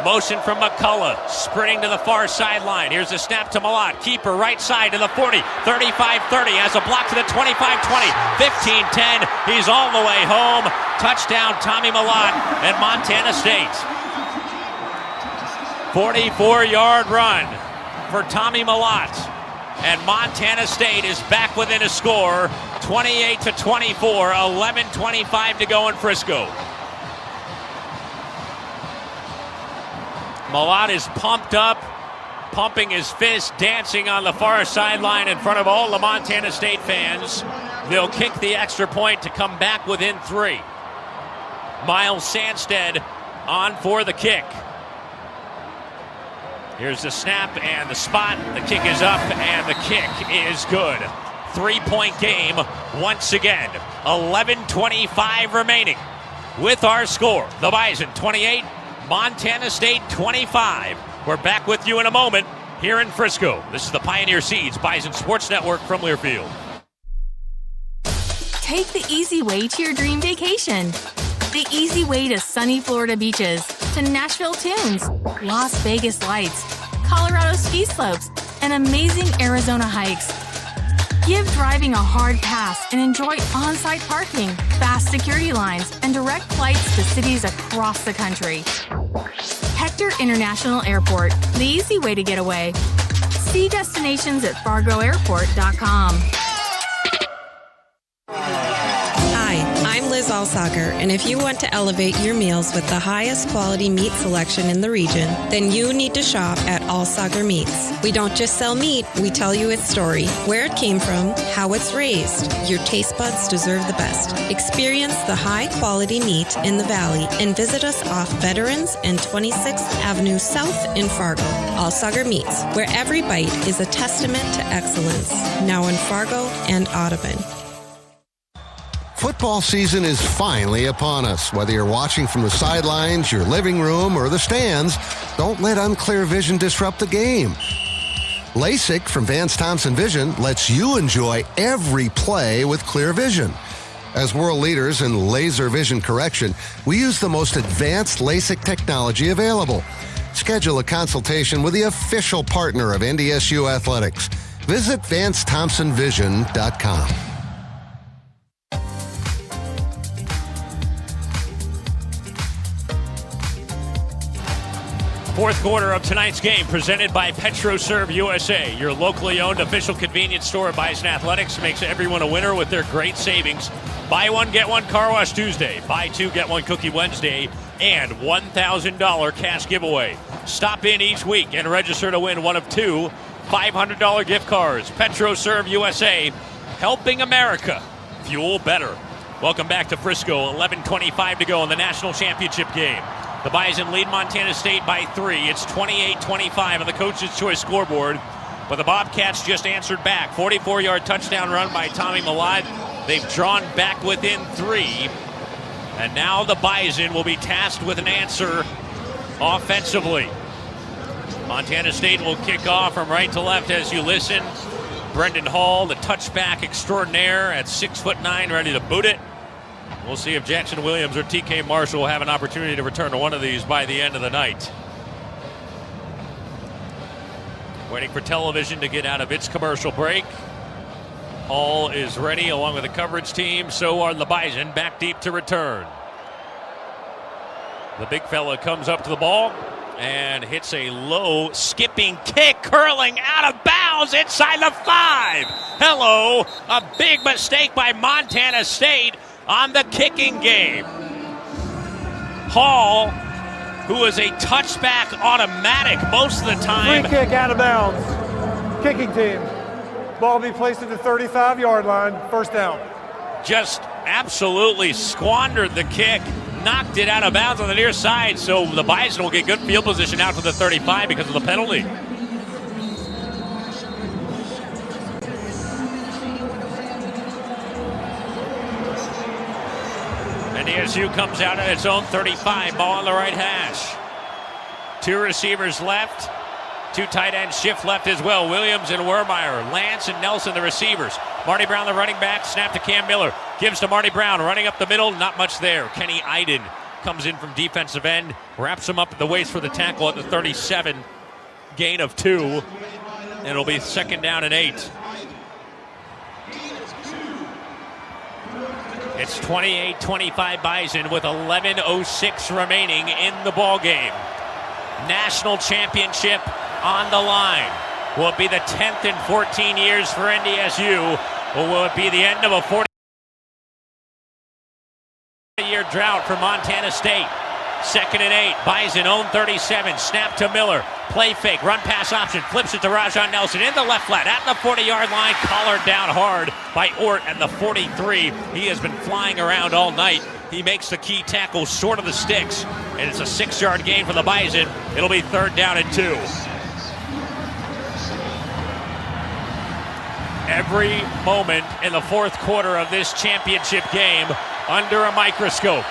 Motion from McCullough, sprinting to the far sideline. Here's a snap to Malott. Keeper right side to the 40, 35-30. Has a block to the 25-20, 15-10. He's all the way home. Touchdown, Tommy Malott and Montana State. 44-yard run for Tommy Malott. And Montana State is back within a score, 28-24, 11:25 to go in Frisco. Malott is pumped up, pumping his fist, dancing on the far sideline in front of all the Montana State fans. They'll kick the extra point to come back within 3. Miles Sandstead on for the kick. Here's the snap and the spot. The kick is up and the kick is good. 3-point game once again. 11:25 remaining. With our score, the Bison 28, Montana State 25. We're back with you in a moment here in Frisco. This is the Pioneer Seeds Bison Sports Network from Learfield. Take the easy way to your dream vacation. The easy way to sunny Florida beaches, to Nashville tunes, Las Vegas lights, Colorado ski slopes, and amazing Arizona hikes. Give driving a hard pass and enjoy on-site parking, fast security lines, and direct flights to cities across the country. Hector International Airport, the easy way to get away. See destinations at fargoairport.com. I'm Liz Alsager, and if you want to elevate your meals with the highest quality meat selection in the region, then you need to shop at Alsager Meats. We don't just sell meat, we tell you its story, where it came from, how it's raised. Your taste buds deserve the best. Experience the high quality meat in the Valley and visit us off Veterans and 26th Avenue South in Fargo. Alsager Meats, where every bite is a testament to excellence. Now in Fargo and Audubon. Football season is finally upon us. Whether you're watching from the sidelines, your living room, or the stands, don't let unclear vision disrupt the game. LASIK from Vance Thompson Vision lets you enjoy every play with clear vision. As world leaders in laser vision correction, we use the most advanced LASIK technology available. Schedule a consultation with the official partner of NDSU Athletics. Visit VanceThompsonVision.com. Fourth quarter of tonight's game presented by PetroServe USA. Your locally owned official convenience store at Bison Athletics makes everyone a winner with their great savings. Buy one, get one car wash Tuesday. Buy two, get one cookie Wednesday. And $1,000 cash giveaway. Stop in each week and register to win one of two $500 gift cards. PetroServe USA, helping America fuel better. Welcome back to Frisco. 11:25 to go in the national championship game. The Bison lead Montana State by 3. It's 28-25 on the Coach's Choice scoreboard. But the Bobcats just answered back. 44-yard touchdown run by Tommy Malott. They've drawn back within 3. And now the Bison will be tasked with an answer offensively. Montana State will kick off from right to left as you listen. Brendan Hall, the touchback extraordinaire at 6'9", ready to boot it. We'll see if Jackson Williams or TK Marshall will have an opportunity to return to one of these by the end of the night. Waiting for television to get out of its commercial break. Hall is ready along with the coverage team. So are the Bison, back deep to return. The big fella comes up to the ball and hits a low skipping kick, curling out of bounds inside the 5. Hello, a big mistake by Montana State on the kicking game. Hall, who is a touchback automatic most of the time. Free kick out of bounds. Kicking team. Ball will be placed at the 35-yard line. First down. Just absolutely squandered the kick. Knocked it out of bounds on the near side. So the Bison will get good field position out to the 35 because of the penalty. NDSU comes out at its own 35, ball on the right hash. Two receivers left. Two tight ends shift left as well. Williams and Wermeyer. Lance and Nelson, the receivers. Marty Brown, the running back. Snap to Cam Miller. Gives to Marty Brown. Running up the middle. Not much there. Kenny Iden comes in from defensive end. Wraps him up at the waist for the tackle at the 37. Gain of 2. And it'll be 2nd down and 8. It's 28-25 Bison with 11:06 remaining in the ball game. National championship on the line. Will it be the 10th in 14 years for NDSU, or will it be the end of a 40-year drought for Montana State? 2nd and 8. Bison own 37. Snap to Miller. Play fake. Run pass option. Flips it to Rajon Nelson in the left flat at the 40-yard line. Collared down hard by Ort at the 43. He has been flying around all night. He makes the key tackle short of the sticks, and it's a 6-yard gain for the Bison. It'll be 3rd down and 2. Every moment in the 4th quarter of this championship game under a microscope.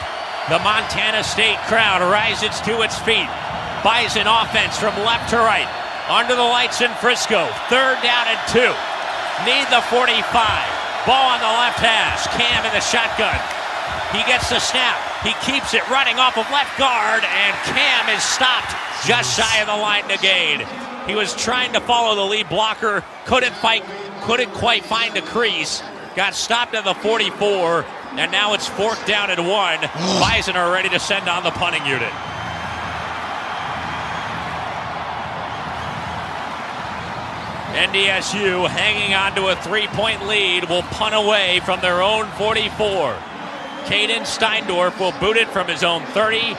The Montana State crowd rises to its feet. Bison offense from left to right. Under the lights in Frisco. 3rd down and 2. Need the 45. Ball on the left hash. Cam in the shotgun. He gets the snap. He keeps it running off of left guard, and Cam is stopped just shy of the line to gain. He was trying to follow the lead blocker. Couldn't quite find the crease. Got stopped at the 44. And now it's 4th down and 1. Bison are ready to send on the punting unit. NDSU hanging on to a 3-point lead will punt away from their own 44. Caden Steindorf will boot it from his own 30.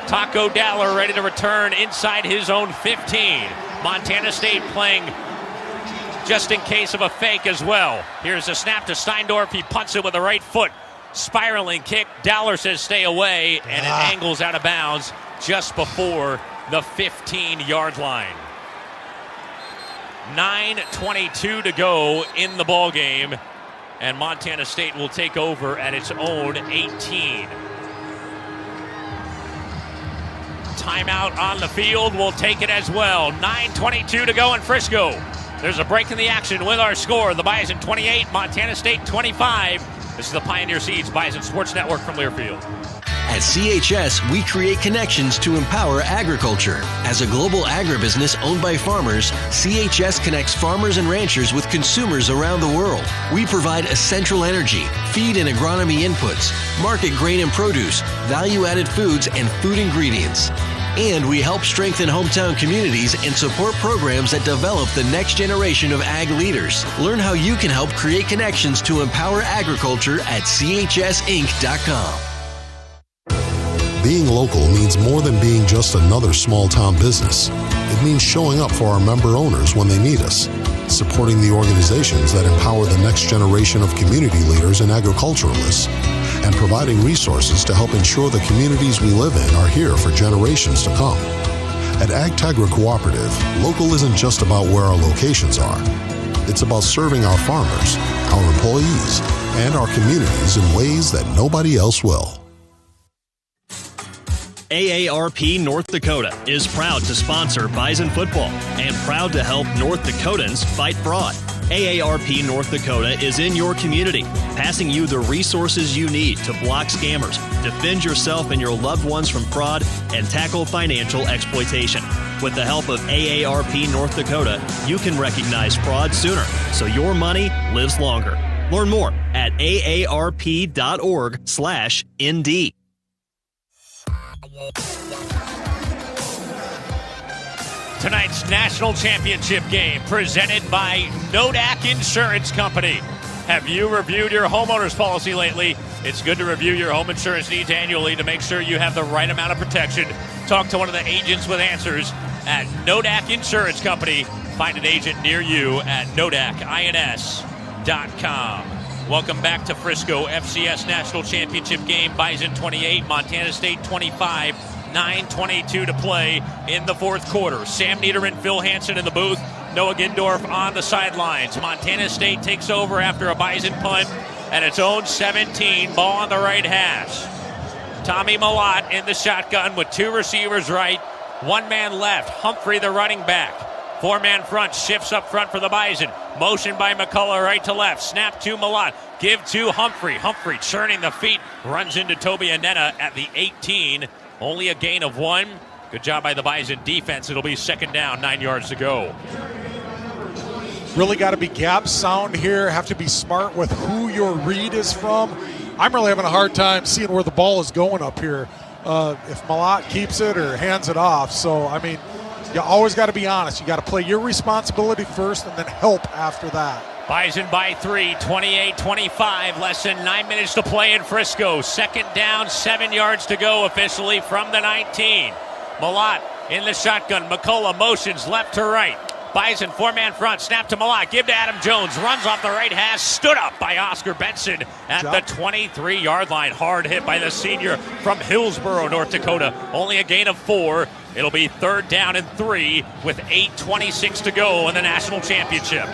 Taco Daller ready to return inside his own 15. Montana State playing just in case of a fake as well. Here's a snap to Steindorf. He punts it with the right foot. Spiraling kick. Dowler says stay away, and it angles out of bounds just before the 15-yard line. 9:22 to go in the ball game, and Montana State will take over at its own 18. Timeout on the field. We'll take it as well. 9:22 to go in Frisco. There's a break in the action with our score. The Bison 28, Montana State 25. This is the Pioneer Seeds Bison Sports Network from Learfield. At CHS, we create connections to empower agriculture. As a global agribusiness owned by farmers, CHS connects farmers and ranchers with consumers around the world. We provide essential energy, feed and agronomy inputs, market grain and produce, value-added foods, and food ingredients. And we help strengthen hometown communities and support programs that develop the next generation of ag leaders. Learn how you can help create connections to empower agriculture at chsinc.com. Being local means more than being just another small-town business. It means showing up for our member owners when they need us, supporting the organizations that empower the next generation of community leaders and agriculturalists, and providing resources to help ensure the communities we live in are here for generations to come. At AgTegra Cooperative, local isn't just about where our locations are. It's about serving our farmers, our employees, and our communities in ways that nobody else will. AARP North Dakota is proud to sponsor Bison football and proud to help North Dakotans fight fraud. AARP North Dakota is in your community, passing you the resources you need to block scammers, defend yourself and your loved ones from fraud, and tackle financial exploitation. With the help of AARP North Dakota, you can recognize fraud sooner, so your money lives longer. Learn more at aarp.org/ND. Tonight's national championship game presented by Nodak Insurance Company. Have you reviewed your homeowner's policy lately? It's good to review your home insurance needs annually to make sure you have the right amount of protection. Talk to one of the agents with answers at Nodak Insurance Company. Find an agent near you at nodakins.com. Welcome back to Frisco. FCS National Championship game. Bison 28, Montana State 25. 9:22 to play in the 4th quarter. Sam Niederman, Phil Hansen in the booth. Noah Gindorf on the sidelines. Montana State takes over after a Bison punt at its own 17. Ball on the right hash. Tommy Malott in the shotgun with 2 receivers right, 1 man left. Humphrey, the running back. Four-man front, shifts up front for the Bison. Motion by McCullough right to left. Snap to Malott. Give to Humphrey. Humphrey churning the feet. Runs into Toby Aneta at the 18. Only a gain of 1. Good job by the Bison defense. It'll be second down, 9 yards to go. Really got to be gap sound here. Have to be smart with who your read is from. I'm really having a hard time seeing where the ball is going up here. If Malott keeps it or hands it off. So, I mean, you always got to be honest. You got to play your responsibility first and then help after that. Bison by 3, 28-25. Less than 9 minutes to play in Frisco. Second down, 7 yards to go officially from the 19. Malott in the shotgun. McCullough motions left to right. Bison four-man front. Snap to Malott. Give to Adam Jones. Runs off the right hash. Stood up by Oscar Benson at the 23-yard line. Hard hit by the senior from Hillsboro, North Dakota. Only a gain of 4. It'll be third down and 3 with 8:26 to go in the national championship.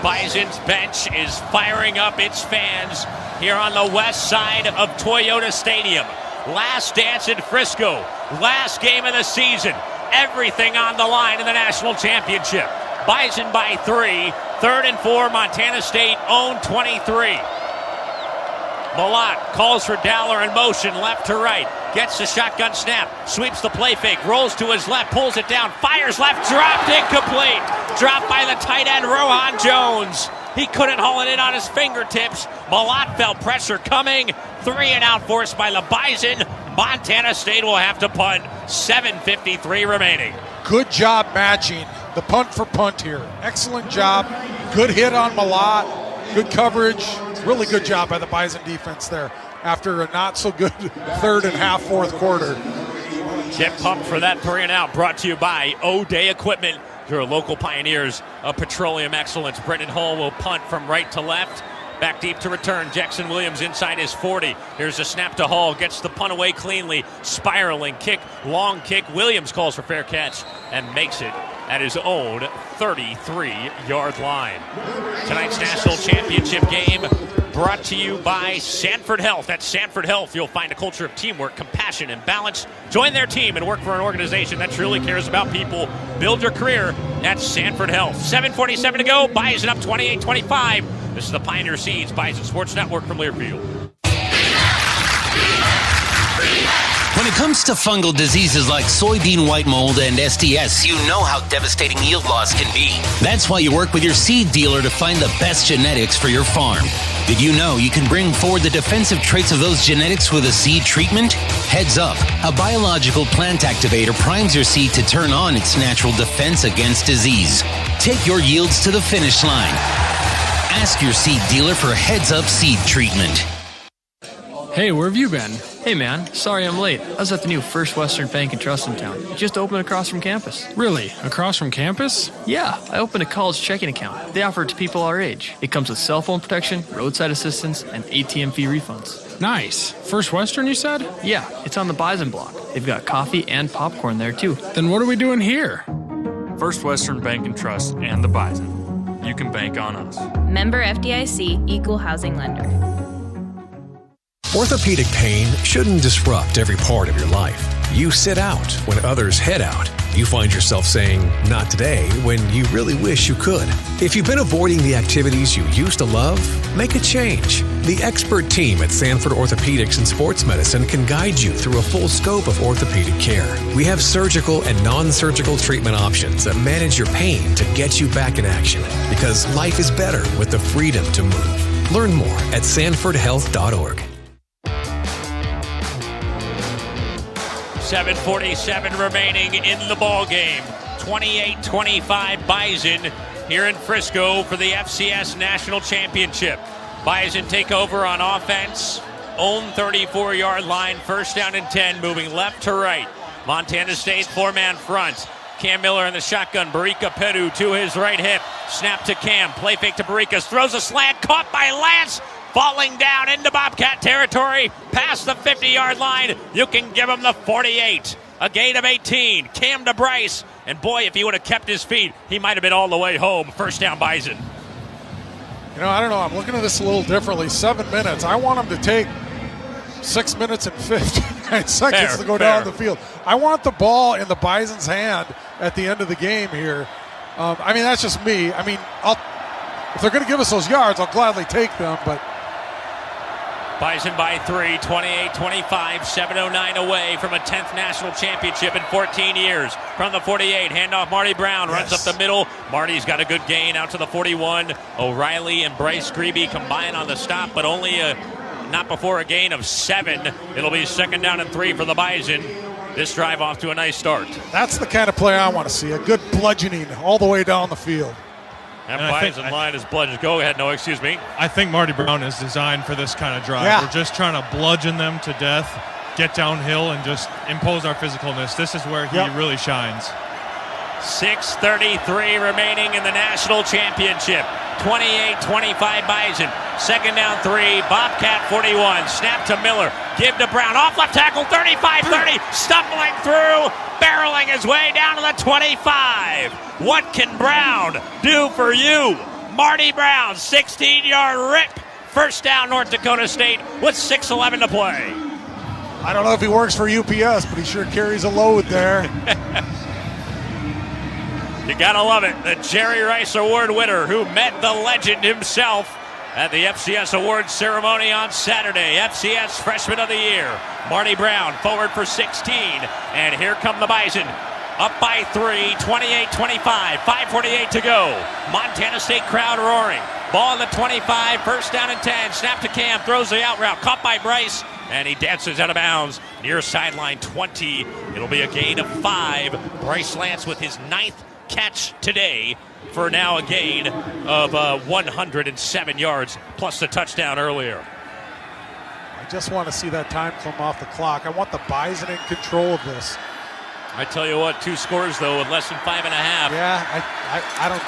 Bison's bench is firing up its fans here on the west side of Toyota Stadium. Last dance in Frisco. Last game of the season. Everything on the line in the national championship. Bison by 3. Third and 4. Montana State own 23. Malott calls for Dowler in motion, left to right. Gets the shotgun snap, sweeps the play fake, rolls to his left, pulls it down, fires left, dropped, incomplete. Dropped by the tight end, Rohan Jones. He couldn't haul it in on his fingertips. Malott felt pressure coming. 3-and-out forced by the Bison. Montana State will have to punt. 7:53 remaining. Good job matching the punt for punt here. Excellent job. Good hit on Malott. Good coverage. Really good job by the Bison defense there after a not so good third and half, fourth quarter. Get pumped for that 3-and-out, brought to you by O'Day Equipment, your local pioneers of petroleum excellence. Brendan Hall will punt from right to left. Back deep to return. Jackson Williams inside his 40. Here's a snap to Hall. Gets the punt away cleanly. Spiraling kick. Long kick. Williams calls for fair catch and makes it at his own 33-yard line. Tonight's national championship game brought to you by Sanford Health. At Sanford Health, you'll find a culture of teamwork, compassion, and balance. Join their team and work for an organization that truly cares about people. Build your career at Sanford Health. 7:47 to go. Bison up 28-25. This is the Pioneer Seeds Bison Sports Network from Learfield. When it comes to fungal diseases like soybean white mold and SDS, you know how devastating yield loss can be. That's why you work with your seed dealer to find the best genetics for your farm. Did you know you can bring forward the defensive traits of those genetics with a seed treatment? Heads up, a biological plant activator primes your seed to turn on its natural defense against disease. Take your yields to the finish line. Ask your seed dealer for Heads Up seed treatment. Hey, where have you been? Hey man, sorry I'm late. I was at the new First Western Bank and Trust in town. It just opened across from campus. Really? Across from campus? Yeah, I opened a college checking account. They offer it to people our age. It comes with cell phone protection, roadside assistance, and ATM fee refunds. Nice. First Western, you said? Yeah, it's on the Bison block. They've got coffee and popcorn there too. Then what are we doing here? First Western Bank and Trust and the Bison. You can bank on us. Member FDIC, Equal Housing Lender. Orthopedic pain shouldn't disrupt every part of your life. You sit out when others head out. You find yourself saying, not today, when you really wish you could. If you've been avoiding the activities you used to love, make a change. The expert team at Sanford Orthopedics and Sports Medicine can guide you through a full scope of orthopedic care. We have surgical and non-surgical treatment options that manage your pain to get you back in action. Because life is better with the freedom to move. Learn more at sanfordhealth.org. 7:47 remaining in the ball game. 28-25 Bison here in Frisco for the FCS National Championship. Bison take over on offense. Own 34-yard line. First down and 10, moving left to right. Montana State four-man front. Cam Miller in the shotgun. Barika Pedu to his right hip. Snap to Cam. Play fake to Barikas. Throws a slant. Caught by Lance. Falling down into Bobcat territory, past the 50-yard line. You can give him the 48. A gain of 18. Cam to Bryce. And boy, if he would have kept his feet, he might have been all the way home. First down, Bison. You know, I don't know. I'm looking at this a little differently. 7 minutes. I want him to take 6 minutes and 50. 9 seconds to go down the field. I want the ball in the Bison's hand at the end of the game here. I mean, that's just me. I mean, if they're going to give us those yards, I'll gladly take them, but... Bison by 3, 28-25, 7:09 away from a 10th national championship in 14 years. From the 48, handoff Marty Brown, runs up the middle. Marty's got a good gain out to the 41. O'Reilly and Bryce Grebe combine on the stop, but only not before a gain of 7. It'll be 2nd down and 3 for the Bison. This drive off to a nice start. That's the kind of play I want to see, a good bludgeoning all the way down the field. That Bison line is bludgeoned. Go ahead, no, excuse me. I think Marty Brown is designed for this kind of drive. Yeah. We're just trying to bludgeon them to death, get downhill, and just impose our physicalness. This is where he really shines. 6:33 remaining in the national championship. 28-25 Bison. 2nd down 3. Bobcat 41. Snap to Miller. Give to Brown. Off left tackle. 35-30. Stumbling through. Barreling his way down to the 25. What can Brown do for you? Marty Brown, 16-yard rip. 1st down, North Dakota State with 6:11 to play. I don't know if he works for UPS, but he sure carries a load there. You gotta love it. The Jerry Rice Award winner who met the legend himself at the FCS Awards ceremony on Saturday. FCS Freshman of the Year. Marty Brown forward for 16. And here come the Bison. Up by 3, 28-25, 5:48 to go. Montana State crowd roaring. Ball on the 25, 1st down and 10. Snap to Cam, throws the out route, caught by Bryce, and he dances out of bounds near sideline 20. It'll be a gain of 5. Bryce Lance with his 9th catch today for now a gain of 107 yards plus the touchdown earlier. I just want to see that time come off the clock. I want the Bison in control of this. I tell you what, 2 scores though with less than 5.5. Yeah, I don't.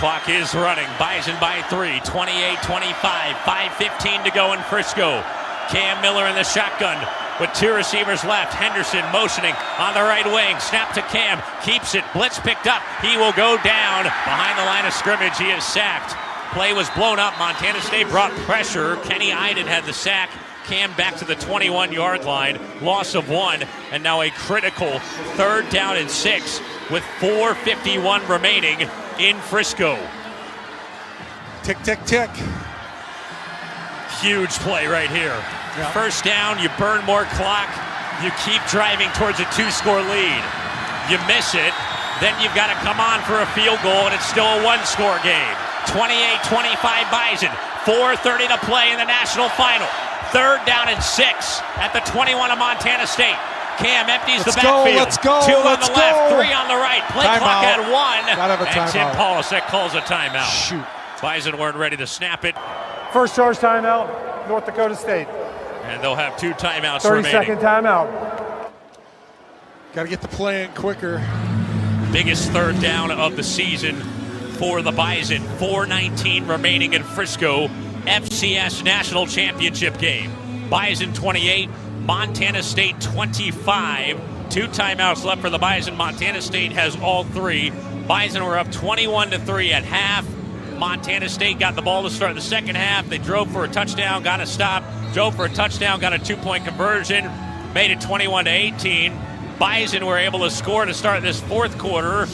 Clock is running. Bison by 3, 28-25, 5:15 to go in Frisco. Cam Miller in the shotgun with 2 receivers left. Henderson motioning on the right wing. Snap to Cam, keeps it. Blitz picked up. He will go down behind the line of scrimmage. He is sacked. Play was blown up. Montana State brought pressure. Kenny Iden had the sack. Cam back to the 21-yard line. Loss of 1, and now a critical 3rd down and 6 with 4:51 remaining in Frisco. Tick, tick, tick. Huge play right here. Yeah. 1st down, you burn more clock. You keep driving towards a 2-score lead. You miss it, then you've got to come on for a field goal, and it's still a 1-score game. 28-25 Bison. 4:30 to play in the national final. 3rd down and 6 at the 21 of Montana State. Cam empties the backfield. Let's go. 2 on the left, 3 on the right. Play clock at 1. Gotta have a and Tim timeout. Polasek calls a timeout. Shoot. Bison weren't ready to snap it. First charge timeout, North Dakota State. And they'll have 2 timeouts 30-second remaining. timeout. Got to get the play in quicker. Biggest 3rd down of the season for the Bison. 4:19 remaining in Frisco. FCS National Championship game. Bison 28, Montana State 25. 2 timeouts left for the Bison. Montana State has all 3. Bison were up 21-3 at half. Montana State got the ball to start the second half. They drove for a touchdown, got a stop. Drove for a touchdown, got a 2-point conversion. Made it 21-18. Bison were able to score to start this 4th quarter.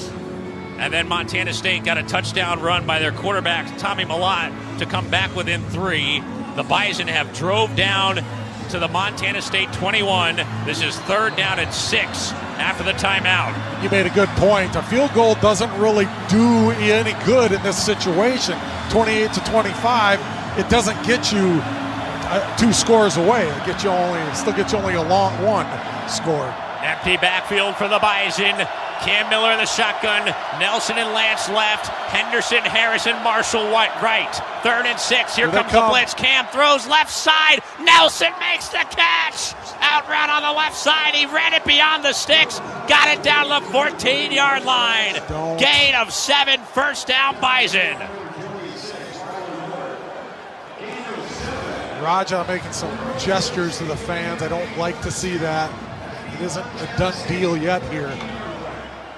And then Montana State got a touchdown run by their quarterback, Tommy Malott, to come back within 3. The Bison have drove down to the Montana State 21. This is 3rd down and 6 after the timeout. You made a good point. A field goal doesn't really do any good in this situation. 28-25, it doesn't get you 2 scores away. It still gets you only a long 1 score. Empty backfield for the Bison. Cam Miller in the shotgun. Nelson and Lance left. Henderson, Harrison, Marshall White right. 3rd and 6. Here comes the blitz. Cam throws left side. Nelson makes the catch. Out route on the left side. He ran it beyond the sticks. Got it down the 14-yard line. Gain of 7. 1st down Bison. Raja making some gestures to the fans. I don't like to see that. It isn't a done deal yet here.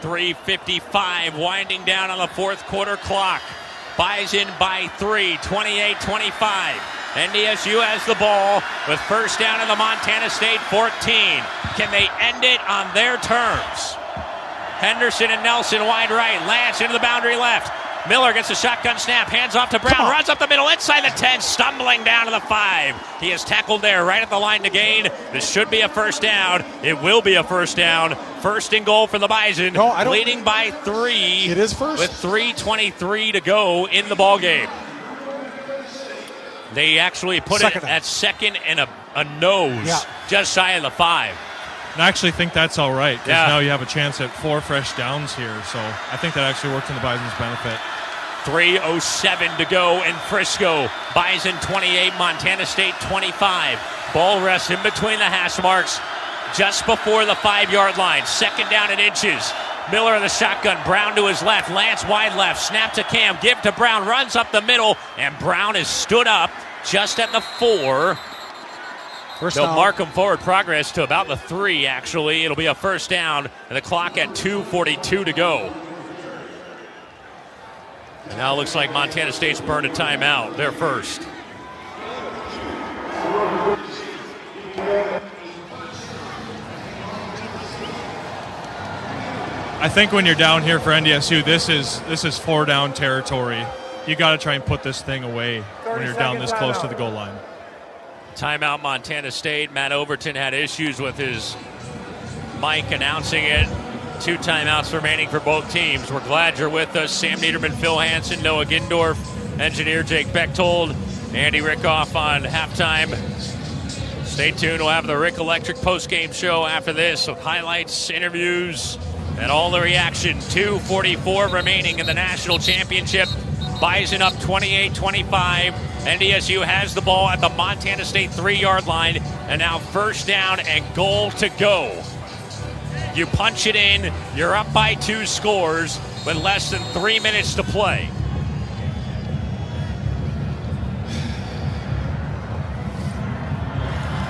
3:55 winding down on the 4th quarter clock. Bison by 3, 28-25. NDSU has the ball with first down in the Montana State 14. Can they end it on their terms? Henderson and Nelson wide right. Lance into the boundary left. Miller gets a shotgun snap, hands off to Brown, runs up the middle, inside the 10, stumbling down to the 5. He is tackled there right at the line to gain. This should be a first down. It will be a first down. First and goal for the Bison, leading by 3. It is first. With 3:23 to go in the ball game. They actually put it at second and a nose, just shy of the 5. And I actually think that's all right, because now you have a chance at 4 fresh downs here. So I think that actually worked in the Bison's benefit. 3:07 to go in Frisco. Bison 28, Montana State 25. Ball rests in between the hash marks just before the 5-yard line. Second down and inches. Miller in the shotgun. Brown to his left. Lance wide left. Snap to Cam. Give to Brown. Runs up the middle. And Brown is stood up just at the 4. They'll mark him forward progress to about the 3, actually. It'll be a first down, and the clock at 2:42 to go. And now it looks like Montana State's burned a timeout. They're first. I think when you're down here for NDSU, this is 4-down territory. You got to try and put this thing away when you're down this close to the goal line. Timeout Montana State. Matt Overton had issues with his mic announcing it. 2 timeouts remaining for both teams. We're glad you're with us. Sam Niederman, Phil Hansen, Noah Gindorf, engineer Jake Bechtold, Andy Rickoff on halftime. Stay tuned. We'll have the Rick Electric postgame show after this with highlights, interviews, and all the reaction. 2:44 remaining in the national championship. Bison up 28-25. NDSU has the ball at the Montana State 3-yard line, and now first down and goal to go. You punch it in, you're up by 2 scores with less than 3 minutes to play.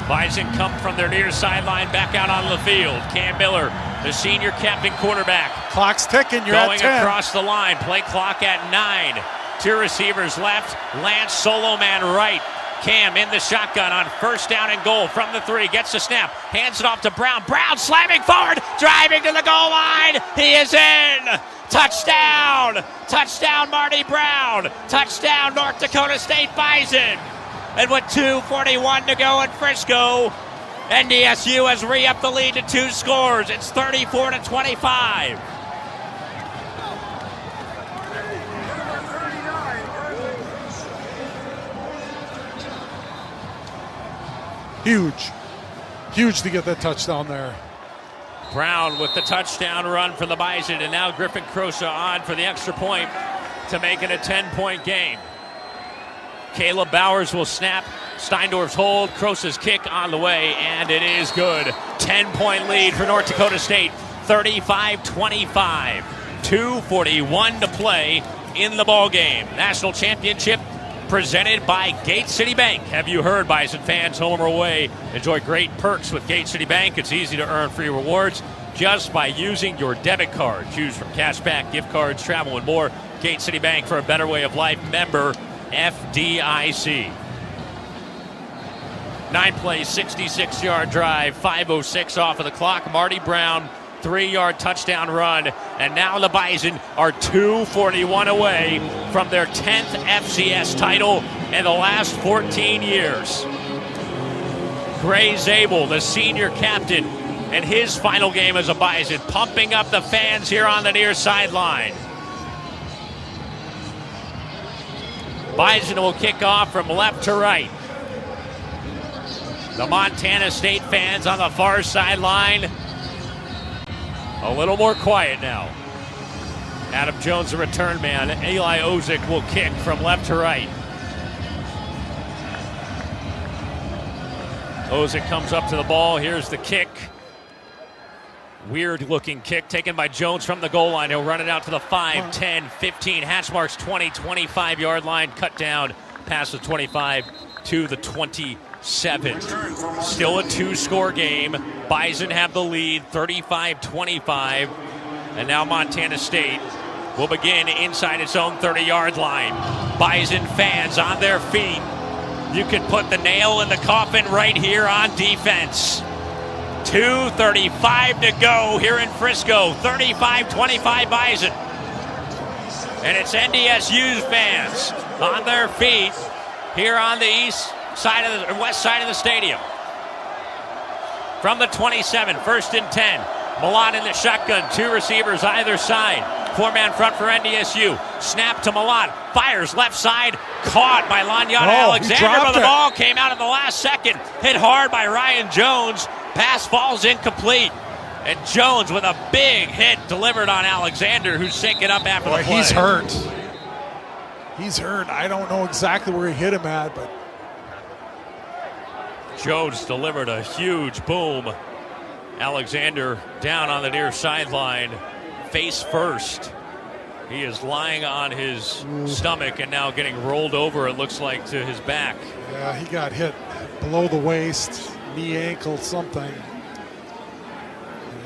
Bison come from their near sideline back out on the field. Cam Miller, the senior captain quarterback. Clock's ticking, you're going at 10. Across the line, play clock at 9. 2 receivers left, Lance solo man right. Cam in the shotgun on first down and goal from the 3, gets the snap, hands it off to Brown. Brown slamming forward, driving to the goal line. He is in. Touchdown. Touchdown Marty Brown. Touchdown North Dakota State Bison. And with 2:41 to go in Frisco, NDSU has re-upped the lead to 2 scores. It's 34-25. Huge to get that touchdown there. Brown with the touchdown run for the Bison, and now Griffin Crosa on for the extra point to make it a 10-point game. Caleb Bowers will snap. Steindorf's hold. Crosa's kick on the way, and it is good. 10-point lead for North Dakota State. 35-25. 2:41 to play in the ball game. National championship presented by Gate City Bank. Have you heard, Bison fans, home or away? Enjoy great perks with Gate City Bank. It's easy to earn free rewards just by using your debit card. Choose from cashback, gift cards, travel, and more. Gate City Bank, for a better way of life. Member FDIC. 9-play, 66-yard drive, 5:06 off of the clock. Marty Brown, 3-yard touchdown run, and now the Bison are 2:41 away from their 10th FCS title in the last 14 years. Gray Zabel, the senior captain, and his final game as a Bison, pumping up the fans here on the near sideline. Bison will kick off from left to right. The Montana State fans on the far sideline a little more quiet now. Adam Jones, the return man. Eli Ozick will kick from left to right. Ozick comes up to the ball. Here's the kick. Weird looking kick taken by Jones from the goal line. He'll run it out to the 5, 10, 15, hash marks 20, 25-yard line. Cut down past the 25 to the 27. Still a 2-score game. Bison have the lead, 35-25. And now Montana State will begin inside its own 30-yard line. Bison fans on their feet. you can put the nail in the coffin right here on defense. 2:35 to go here in Frisco. 35-25 Bison. And it's NDSU's fans on their feet here on the west side of the stadium. From the 27, 1st and 10. Milan in the shotgun, 2 receivers either side. 4-man front for NDSU. Snap to Milan, fires left side, caught by Lanyana Alexander, but the ball came out in the last second. Hit hard by Ryan Jones. Pass falls incomplete. And Jones with a big hit delivered on Alexander, who's shaken up after the play. He's hurt. He's hurt. I don't know exactly where he hit him at, but Jones delivered a huge boom. Alexander down on the near sideline, face first. He is lying on his stomach and now getting rolled over, it looks like, to his back. Yeah, he got hit below the waist, knee, ankle, something. I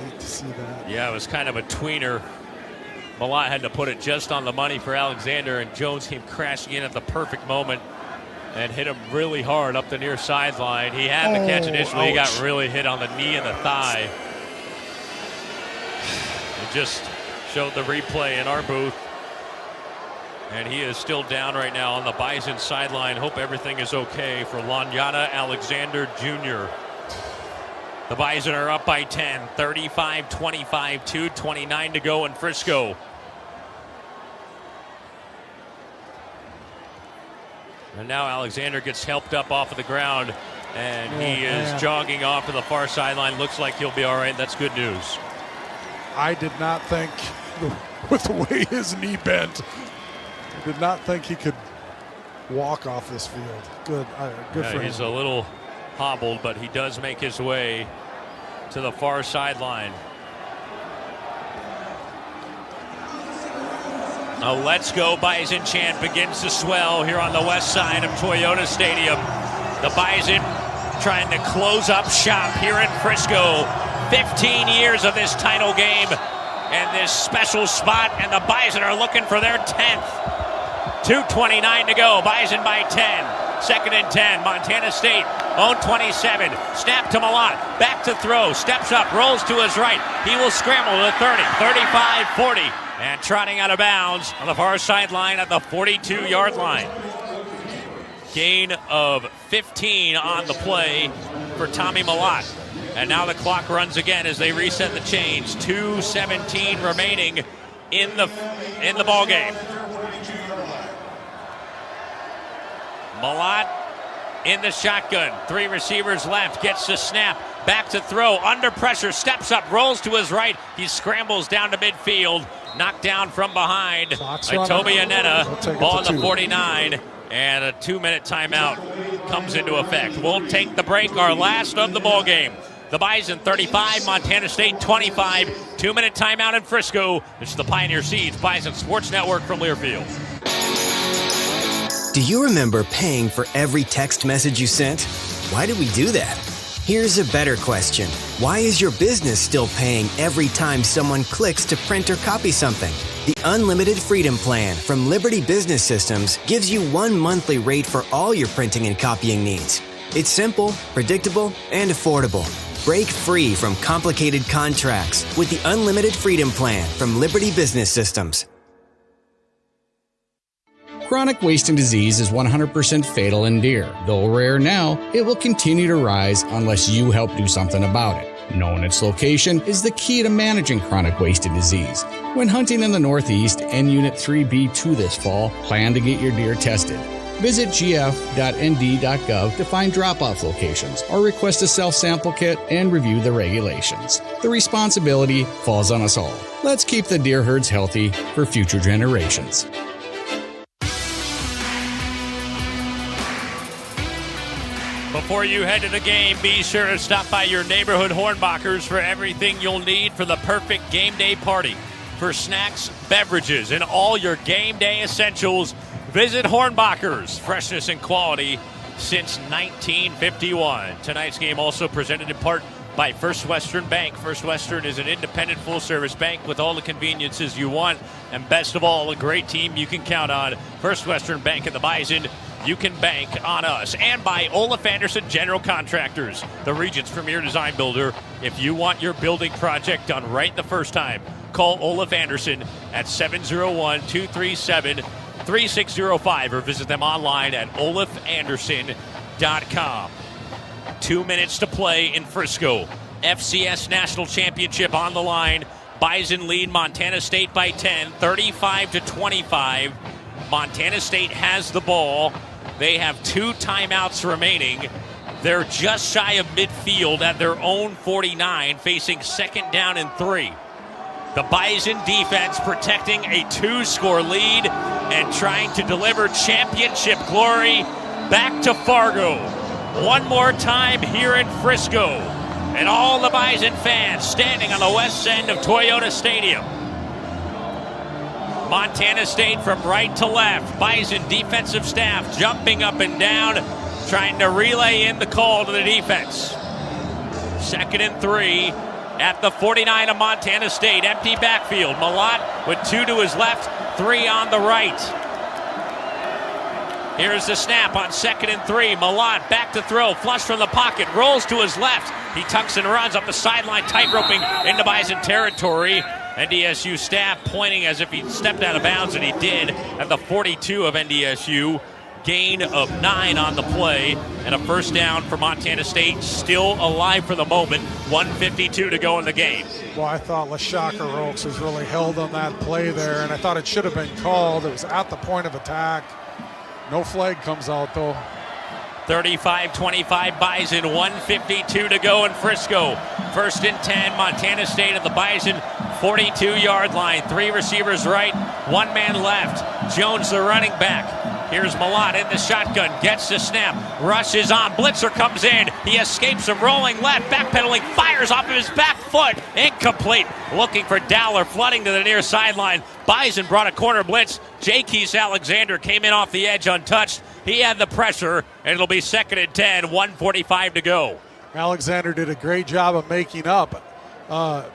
hate to see that. Yeah, it was kind of a tweener. Malott had to put it just on the money for Alexander, and Jones came crashing in at the perfect moment and hit him really hard up the near sideline. He had the catch initially. He got really hit on the knee and the thigh. It just showed the replay in our booth. And he is still down right now on the Bison sideline. Hope everything is okay for Lanyana Alexander Jr. The Bison are up by 10, 35-25, 2:29 to go in Frisco. And now Alexander gets helped up off of the ground, and he is jogging off to the far sideline. Looks like he'll be all right. That's good news. I did not think, with the way his knee bent, I did not think he could walk off this field. Good for him. He's a little hobbled, but he does make his way to the far sideline. A Let's Go Bison chant begins to swell here on the west side of Toyota Stadium. The Bison trying to close up shop here in Frisco. 15 years of this title game and this special spot, and the Bison are looking for their 10th. 2:29 to go. Bison by 10. 2nd and 10. Montana State on 27. Snap to Malott. Back to throw. Steps up. Rolls to his right. He will scramble to the 30. 35, 40. And trotting out of bounds on the far sideline at the 42-yard line. Gain of 15 on the play for Tommy Malott. And now the clock runs again as they reset the chains. 2:17 remaining in the ball game. Malott in the shotgun. 3 receivers left. Gets the snap. Back to throw. Under pressure. Steps up. Rolls to his right. He scrambles down to midfield. Knocked down from behind by Toby Annetta. Ball on the 49. And a 2-minute timeout comes into effect. We'll take the break, our last of the ball game. The Bison 35, Montana State 25. 2-minute timeout in Frisco. This is the Pioneer Seeds Bison Sports Network from Learfield. Do you remember paying for every text message you sent? Why did we do that? Here's a better question. Why is your business still paying every time someone clicks to print or copy something? The Unlimited Freedom Plan from Liberty Business Systems gives you one monthly rate for all your printing and copying needs. It's simple, predictable, and affordable. Break free from complicated contracts with the Unlimited Freedom Plan from Liberty Business Systems. Chronic wasting disease is 100% fatal in deer. Though rare now, it will continue to rise unless you help do something about it. Knowing its location is the key to managing chronic wasting disease. When hunting in the Northeast and Unit 3B2 this fall, plan to get your deer tested. Visit gf.nd.gov to find drop-off locations or request a self-sample kit and review the regulations. The responsibility falls on us all. Let's keep the deer herds healthy for future generations. Before you head to the game, be sure to stop by your neighborhood Hornbachers for everything you'll need for the perfect game day party. For snacks, beverages, and all your game day essentials, visit Hornbachers. Freshness and quality since 1951. Tonight's game also presented in part by First Western Bank. First Western is an independent full-service bank with all the conveniences you want, and best of all, a great team you can count on. First Western Bank and the Bison you can bank on us. And by Olaf Anderson General Contractors, the region's premier design builder. If you want your building project done right the first time, call Olaf Anderson at 701-237-3605 or visit them online at olafanderson.com. 2 minutes to play in Frisco. FCS National Championship on the line. Bison lead Montana State by 10, 35-25. Montana State has the ball. They have 2 timeouts remaining. They're just shy of midfield at their own 49, facing 2nd down and 3. The Bison defense protecting a 2-score lead and trying to deliver championship glory back to Fargo. One more time here in Frisco. And all the Bison fans standing on the west end of Toyota Stadium. Montana State from right to left. Bison defensive staff jumping up and down, trying to relay in the call to the defense. 2nd and 3 at the 49 of Montana State. Empty backfield. Malott with 2 to his left, 3 on the right. Here's the snap on 2nd and 3. Malott back to throw. Flush from the pocket. Rolls to his left. He tucks and runs up the sideline, tight-roping into Bison territory. NDSU staff pointing as if he stepped out of bounds, and he did at the 42 of NDSU. Gain of 9 on the play, and a first down for Montana State. Still alive for the moment. 1:52 to go in the game. Well, I thought LaShaka Rokes was really held on that play there, and I thought it should have been called. It was at the point of attack. No flag comes out, though. 35-25 Bison, 1:52 to go in Frisco. 1st and 10, Montana State at the Bison 42-yard line. 3 receivers right, 1 man left. Jones, the running back. Here's Malott in the shotgun, gets the snap, rushes on, blitzer comes in, he escapes him, rolling left, backpedaling, fires off of his back foot, incomplete, looking for Dowler, flooding to the near sideline. Bison brought a corner blitz. J-Keys Alexander came in off the edge untouched. He had the pressure, and it'll be 2nd and 10, 1:45 to go. Alexander did a great job of making up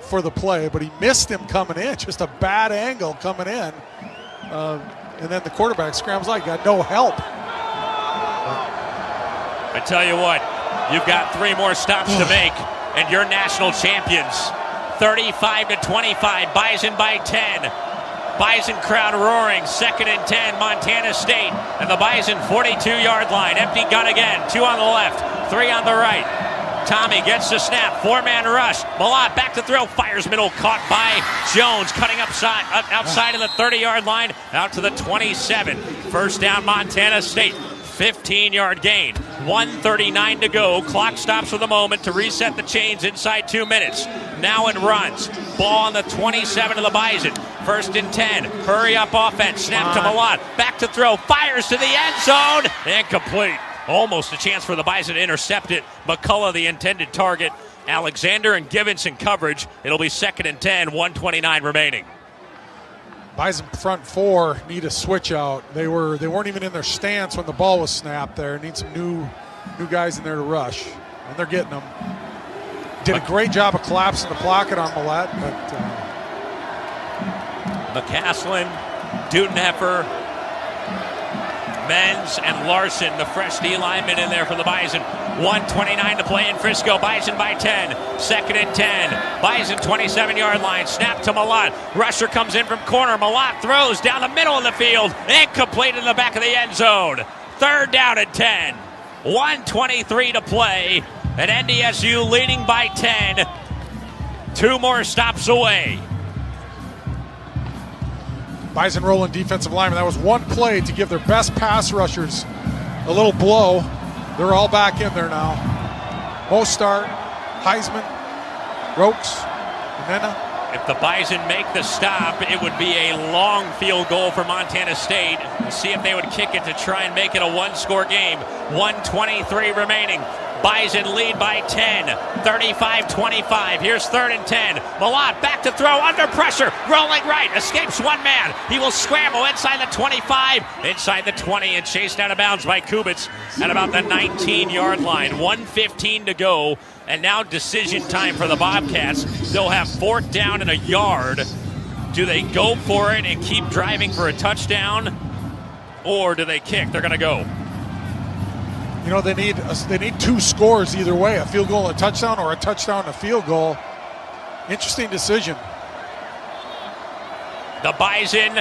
for the play, but he missed him coming in, just a bad angle coming in. And then the quarterback scrambles out, got no help. I tell you what, you've got 3 more stops to make, and you're national champions. 35-25, Bison by 10. Bison crowd roaring, 2nd and 10, Montana State. And the Bison 42-yard line, empty gun again, 2 on the left, 3 on the right. Tommy gets the snap, 4-man rush. Malott back to throw, fires middle, caught by Jones, cutting outside of the 30-yard line, out to the 27. First down, Montana State. 15-yard gain. 1:39 to go. Clock stops for the moment to reset the chains inside 2 minutes. Now it runs. Ball on the 27 of the Bison. 1st and 10. Hurry up offense. Snap to Malott. Back to throw. Fires to the end zone. Incomplete. Almost a chance for the Bison to intercept it. McCullough, the intended target. Alexander and Givens in coverage. It'll be 2nd and 10. 1:29 remaining. Bison front 4 need a switch out. They weren't even in their stance when the ball was snapped there. Need some new guys in there to rush, and they're getting them. Did a great job of collapsing the pocket on Malott, but McCaslin, Dudenheffer, Menz, and Larson, the fresh D lineman in there for the Bison. 1:29 to play in Frisco. Bison by 10. 2nd and 10. Bison 27-yard line. Snap to Malott. Rusher comes in from corner. Malott throws down the middle of the field. Incomplete in the back of the end zone. 3rd down and 10. 1:23 to play. And NDSU leading by 10. 2 more stops away. Bison rolling defensive lineman. That was one play to give their best pass rushers a little blow. They're all back in there now. Mostart, Heisman, Rokes, Nena. If the Bison make the stop, it would be a long field goal for Montana State. We'll see if they would kick it to try and make it a 1-score game. 1:23 remaining. Bison lead by 10, 35-25. Here's 3rd and 10. Malott back to throw, under pressure, rolling right, escapes 1 man. He will scramble inside the 25, inside the 20, and chased out of bounds by Kubitz at about the 19-yard line. 1:15 to go, and now decision time for the Bobcats. They'll have 4th down and a yard. Do they go for it and keep driving for a touchdown, or do they kick? They're going to go. You know, they need 2 scores either way, a field goal and a touchdown, or a touchdown and a field goal. Interesting decision. The Bison,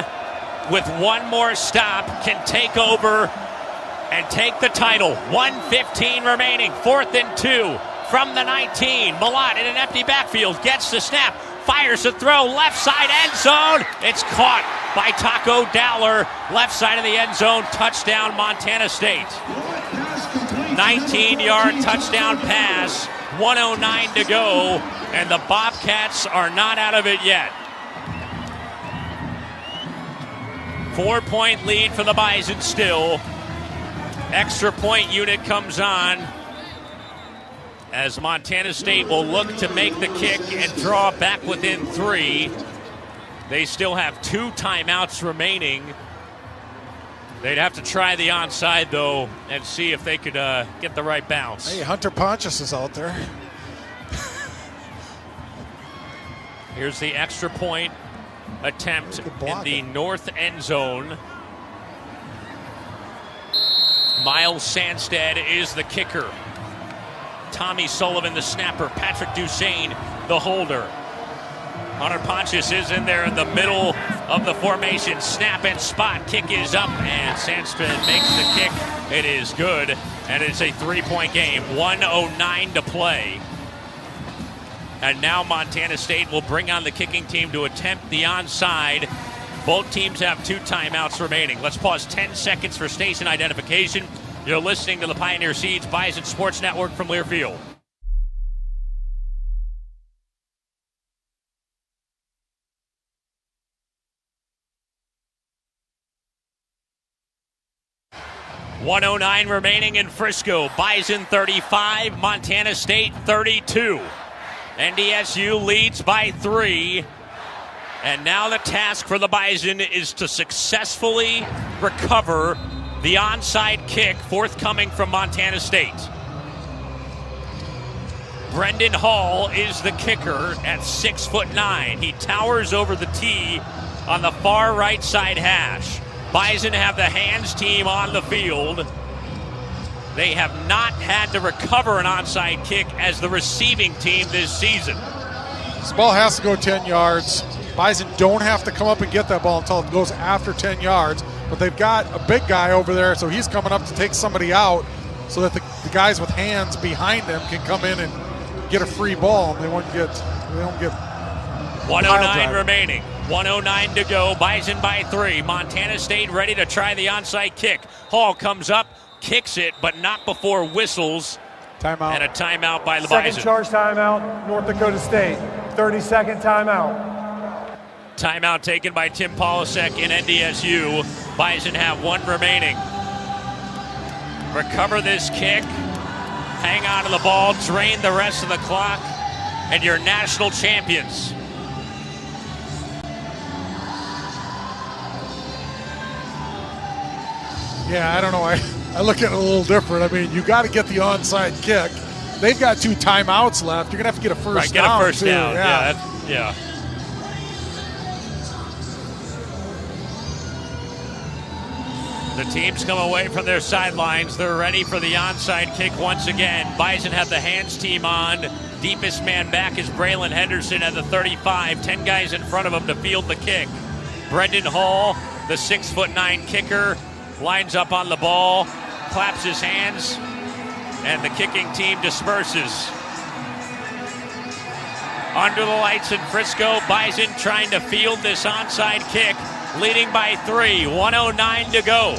with one more stop, can take over and take the title. 1:15 remaining, 4th and 2 from the 19. Malott in an empty backfield, gets the snap, fires the throw, left side end zone. It's caught by Taco Dowler, left side of the end zone, touchdown Montana State. 19-yard touchdown pass, 1:09 to go, and the Bobcats are not out of it yet. 4-point lead for the Bison still. Extra point unit comes on as Montana State will look to make the kick and draw back within 3. They still have 2 timeouts remaining. They'd have to try the onside, though, and see if they could get the right bounce. Hey, Hunter Pontius is out there. Here's the extra point attempt in the north end zone. Miles Sandstead is the kicker. Tommy Sullivan, the snapper. Patrick Duchesne, the holder. Hunter Pontius is in there in the middle of the formation. Snap and spot. Kick is up, and Sandstead makes the kick. It is good, and it's a 3-point game. 1:09 to play. And now Montana State will bring on the kicking team to attempt the onside. Both teams have 2 timeouts remaining. Let's pause 10 seconds for station identification. You're listening to the Pioneer Seeds Bison Sports Network from Learfield. .109 remaining in Frisco. Bison 35, Montana State 32. NDSU leads by 3. And now the task for the Bison is to successfully recover the onside kick forthcoming from Montana State. Brendan Hall is the kicker at 6'9". He towers over the tee on the far right side hash. Bison have the hands team on the field. They have not had to recover an onside kick as the receiving team this season. This ball has to go 10 yards. Bison don't have to come up and get that ball until it goes after 10 yards. But they've got a big guy over there, so he's coming up to take somebody out so that the guys with hands behind them can come in and get a free ball. They don't get 1:09 remaining. 1:09 to go. Bison by 3. Montana State ready to try the onside kick. Hall comes up, kicks it, but not before whistles. Timeout. And a timeout by the Second Bison. charge timeout, North Dakota State. 30-second timeout. Timeout taken by Tim Polasek in NDSU. Bison have 1 remaining. Recover this kick. Hang on to the ball. Drain the rest of the clock. And you're national champions. Yeah, I don't know. I look at it a little different. I mean, you got to get the onside kick. They've got 2 timeouts left. You're going to have to get a first down. Right, get a first too. down. Yeah. Yeah. The teams come away from their sidelines. They're ready for the onside kick once again. Bison have the hands team on. Deepest man back is Braylon Henderson at the 35. 10 guys in front of him to field the kick. Brendan Hall, the 6'9" kicker, lines up on the ball, claps his hands, and the kicking team disperses. Under the lights in Frisco, Bison trying to field this onside kick, leading by 3, 1:09 to go.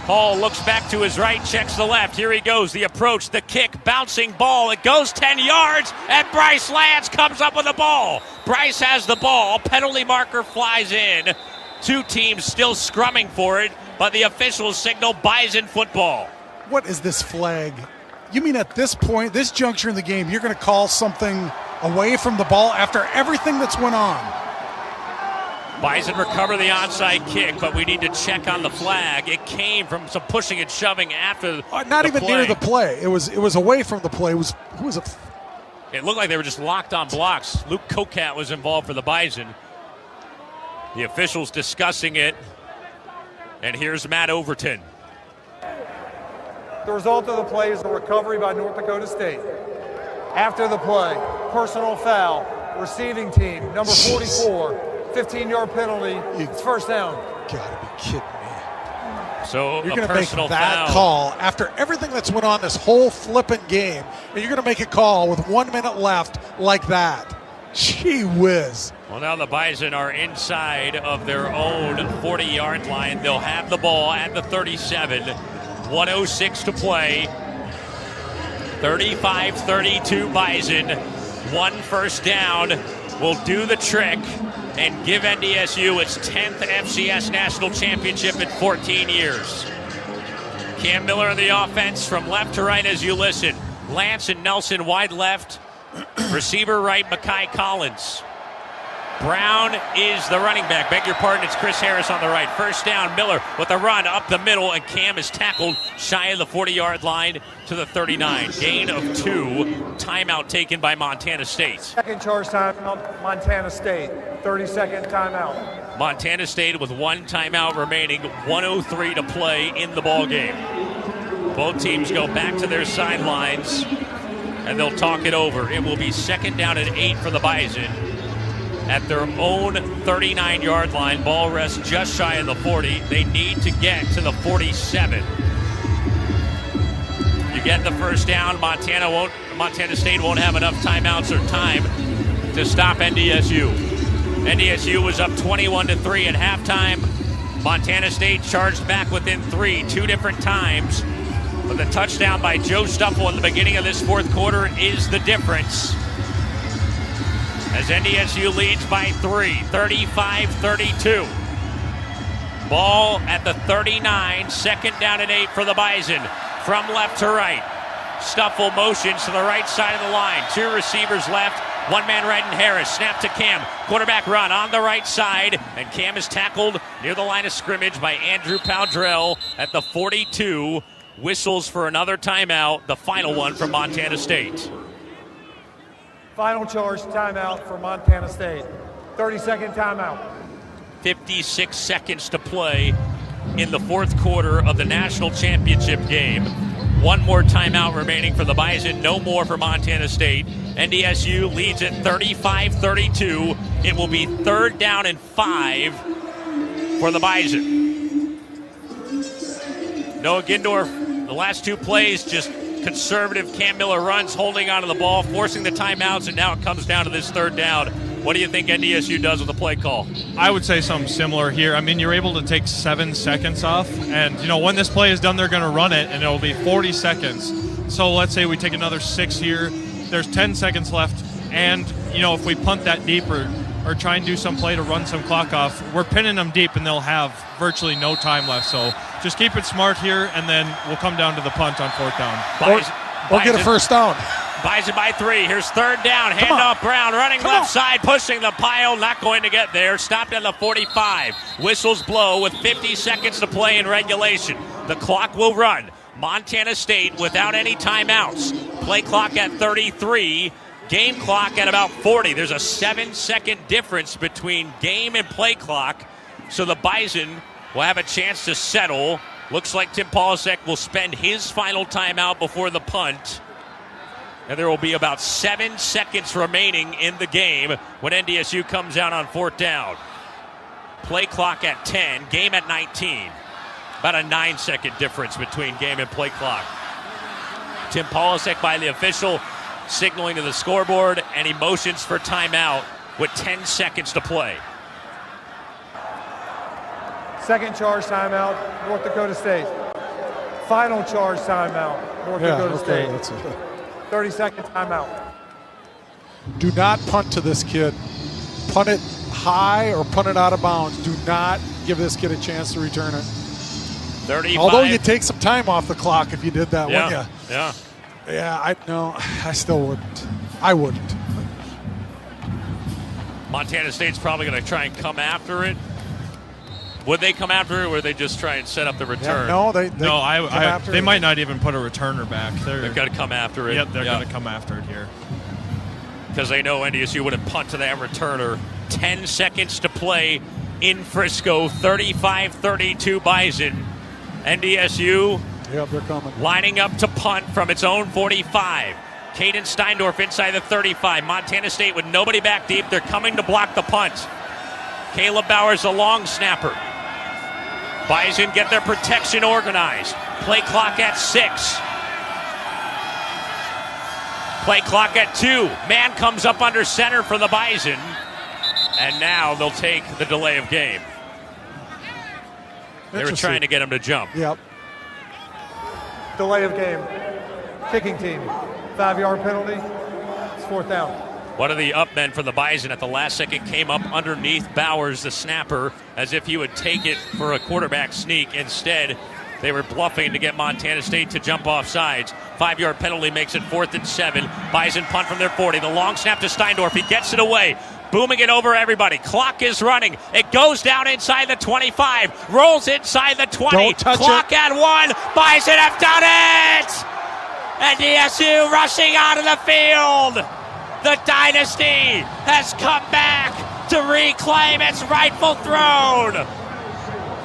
Hall looks back to his right, checks the left. Here he goes, the approach, the kick, bouncing ball. It goes 10 yards, and Bryce Lance comes up with the ball. Bryce has the ball, penalty marker flies in. 2 teams still scrumming for it, but the officials signal Bison football. What is this flag? You mean at this point, this juncture in the game, you're going to call something away from the ball after everything that's went on? Bison recover the onside kick, but we need to check on the flag. It came from some pushing and shoving after not the even play. near the play. It was away from the play. It looked like they were just locked on blocks. Luke Kocat was involved for the Bison. The officials discussing it. And here's Matt Overton. The result of the play is a recovery by North Dakota State. After the play, personal foul, receiving team, number 44, 15-yard penalty, it's first down. Gotta be kidding me. So you're a going to make personal that foul. call after everything that's went on this whole flippant game, and you're going to make a call with 1 minute left like that. Gee whiz. Well, now the Bison are inside of their own 40-yard line. They'll have the ball at the 37. 1:06 to play. 35-32 Bison. 1 first down will do the trick and give NDSU its 10th FCS National Championship in 14 years. Cam Miller in the offense from left to right as you listen. Lance and Nelson wide left. Receiver right, Makai Collins. Brown is the running back. Beg your pardon, it's Chris Harris on the right. First down, Miller with a run up the middle, and Cam is tackled shy of the 40-yard line to the 39. Gain of 2. Timeout taken by Montana State. Second charge timeout, Montana State. 30-second timeout. Montana State with 1 timeout remaining. 1:03 to play in the ball game. Both teams go back to their sidelines, and they'll talk it over. It will be second down and 8 for the Bison at their own 39-yard line. Ball rests just shy of the 40. They need to get to the 47. You get the first down. Montana State won't have enough timeouts or time to stop NDSU. NDSU was up 21-3 at halftime. Montana State charged back within 3 2 different times. But the touchdown by Joe Stuffle in the beginning of this fourth quarter is the difference, as NDSU leads by 3, 35-32. Ball at the 39, second down and 8 for the Bison. From left to right, Stuffle motions to the right side of the line. 2 receivers left, 1 man right in Harris. Snap to Cam, quarterback run on the right side, and Cam is tackled near the line of scrimmage by Andrew Powdrell at the 42. Whistles for another timeout, the final one from Montana State. Final charge timeout for Montana State. 30-second timeout. 56 seconds to play in the fourth quarter of the national championship game. 1 more timeout remaining for the Bison, no more for Montana State. NDSU leads at 35-32. It will be third down and 5 for the Bison. Noah Gindorf, the last 2 plays, just conservative Cam Miller runs, holding onto the ball, forcing the timeouts, and now it comes down to this third down. What do you think NDSU does with the play call? I would say something similar here. I mean, you're able to take 7 seconds off, and, when this play is done, they're going to run it, and it'll be 40 seconds. So let's say we take another 6 here. There's 10 seconds left, and, if we punt that deep or try and do some play to run some clock off, we're pinning them deep, and they'll have virtually no time left. So just keep it smart here, and then we'll come down to the punt on 4th down. Or get a first down. Bison by 3. Here's third down. Handoff Brown running left side, pushing the pile. Not going to get there. Stopped at the 45. Whistles blow with 50 seconds to play in regulation. The clock will run. Montana State without any timeouts. Play clock at 33. Game clock at about 40. There's a 7-second difference between game and play clock. So the Bison will have a chance to settle. Looks like Tim Polasek will spend his final timeout before the punt. And there will be about 7 seconds remaining in the game when NDSU comes out on 4th down. Play clock at 10, game at 19. About a 9-second difference between game and play clock. Tim Polasek by the official signaling to the scoreboard, and he motions for timeout with 10 seconds to play. Second charge timeout, North Dakota State. Final charge timeout, North Dakota State. That's it. 30-second timeout. Do not punt to this kid. Punt it high or punt it out of bounds. Do not give this kid a chance to return it. 35. Although you take some time off the clock if you did that, wouldn't you? Yeah. Yeah, I still wouldn't. I wouldn't. Montana State's probably going to try and come after it. Would they come after it, or would they just try and set up the return? Yeah, they might not even put a returner back. They've got to come after it. Yep, they're going to come after it here. Because they know NDSU wouldn't punt to that returner. 10 seconds to play in Frisco. 35-32 Bison. NDSU Yep, they're coming. Lining up to punt from its own 45. Caden Steindorf inside the 35. Montana State with nobody back deep. They're coming to block the punt. Caleb Bowers, a long snapper. Bison get their protection organized. Play clock at 6. Play clock at 2. Man comes up under center for the Bison. And now they'll take the delay of game. They were trying to get him to jump. Yep. Delay of game. Kicking team. 5-yard penalty. It's 4th down. One of the up men for the Bison at the last second came up underneath Bowers, the snapper, as if he would take it for a quarterback sneak. Instead, they were bluffing to get Montana State to jump off sides. 5-yard penalty makes it 4th and 7. Bison punt from their 40. The long snap to Steindorf. He gets it away. Booming it over everybody. Clock is running. It goes down inside the 25. Rolls inside the 20. Don't touch Clock it. at 1. Bison have done it! NDSU rushing out of the field. The dynasty has come back to reclaim its rightful throne.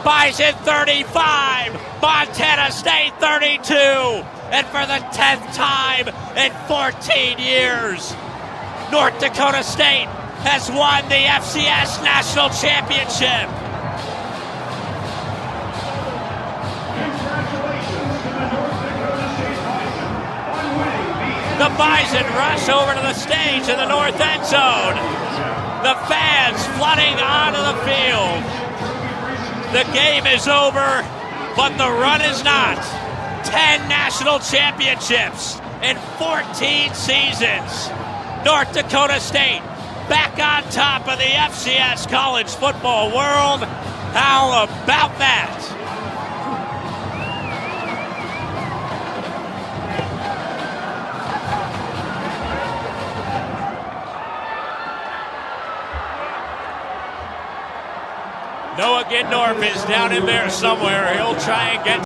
Bison 35, Montana State 32. And for the 10th time in 14 years, North Dakota State has won the FCS National Championship. The Bison rush over to the stage in the north end zone. The fans flooding onto the field. The game is over, but the run is not. 10 national championships in 14 seasons. North Dakota State back on top of the FCS college football world. How about that? Noah Gindorf is down in there somewhere. He'll try and get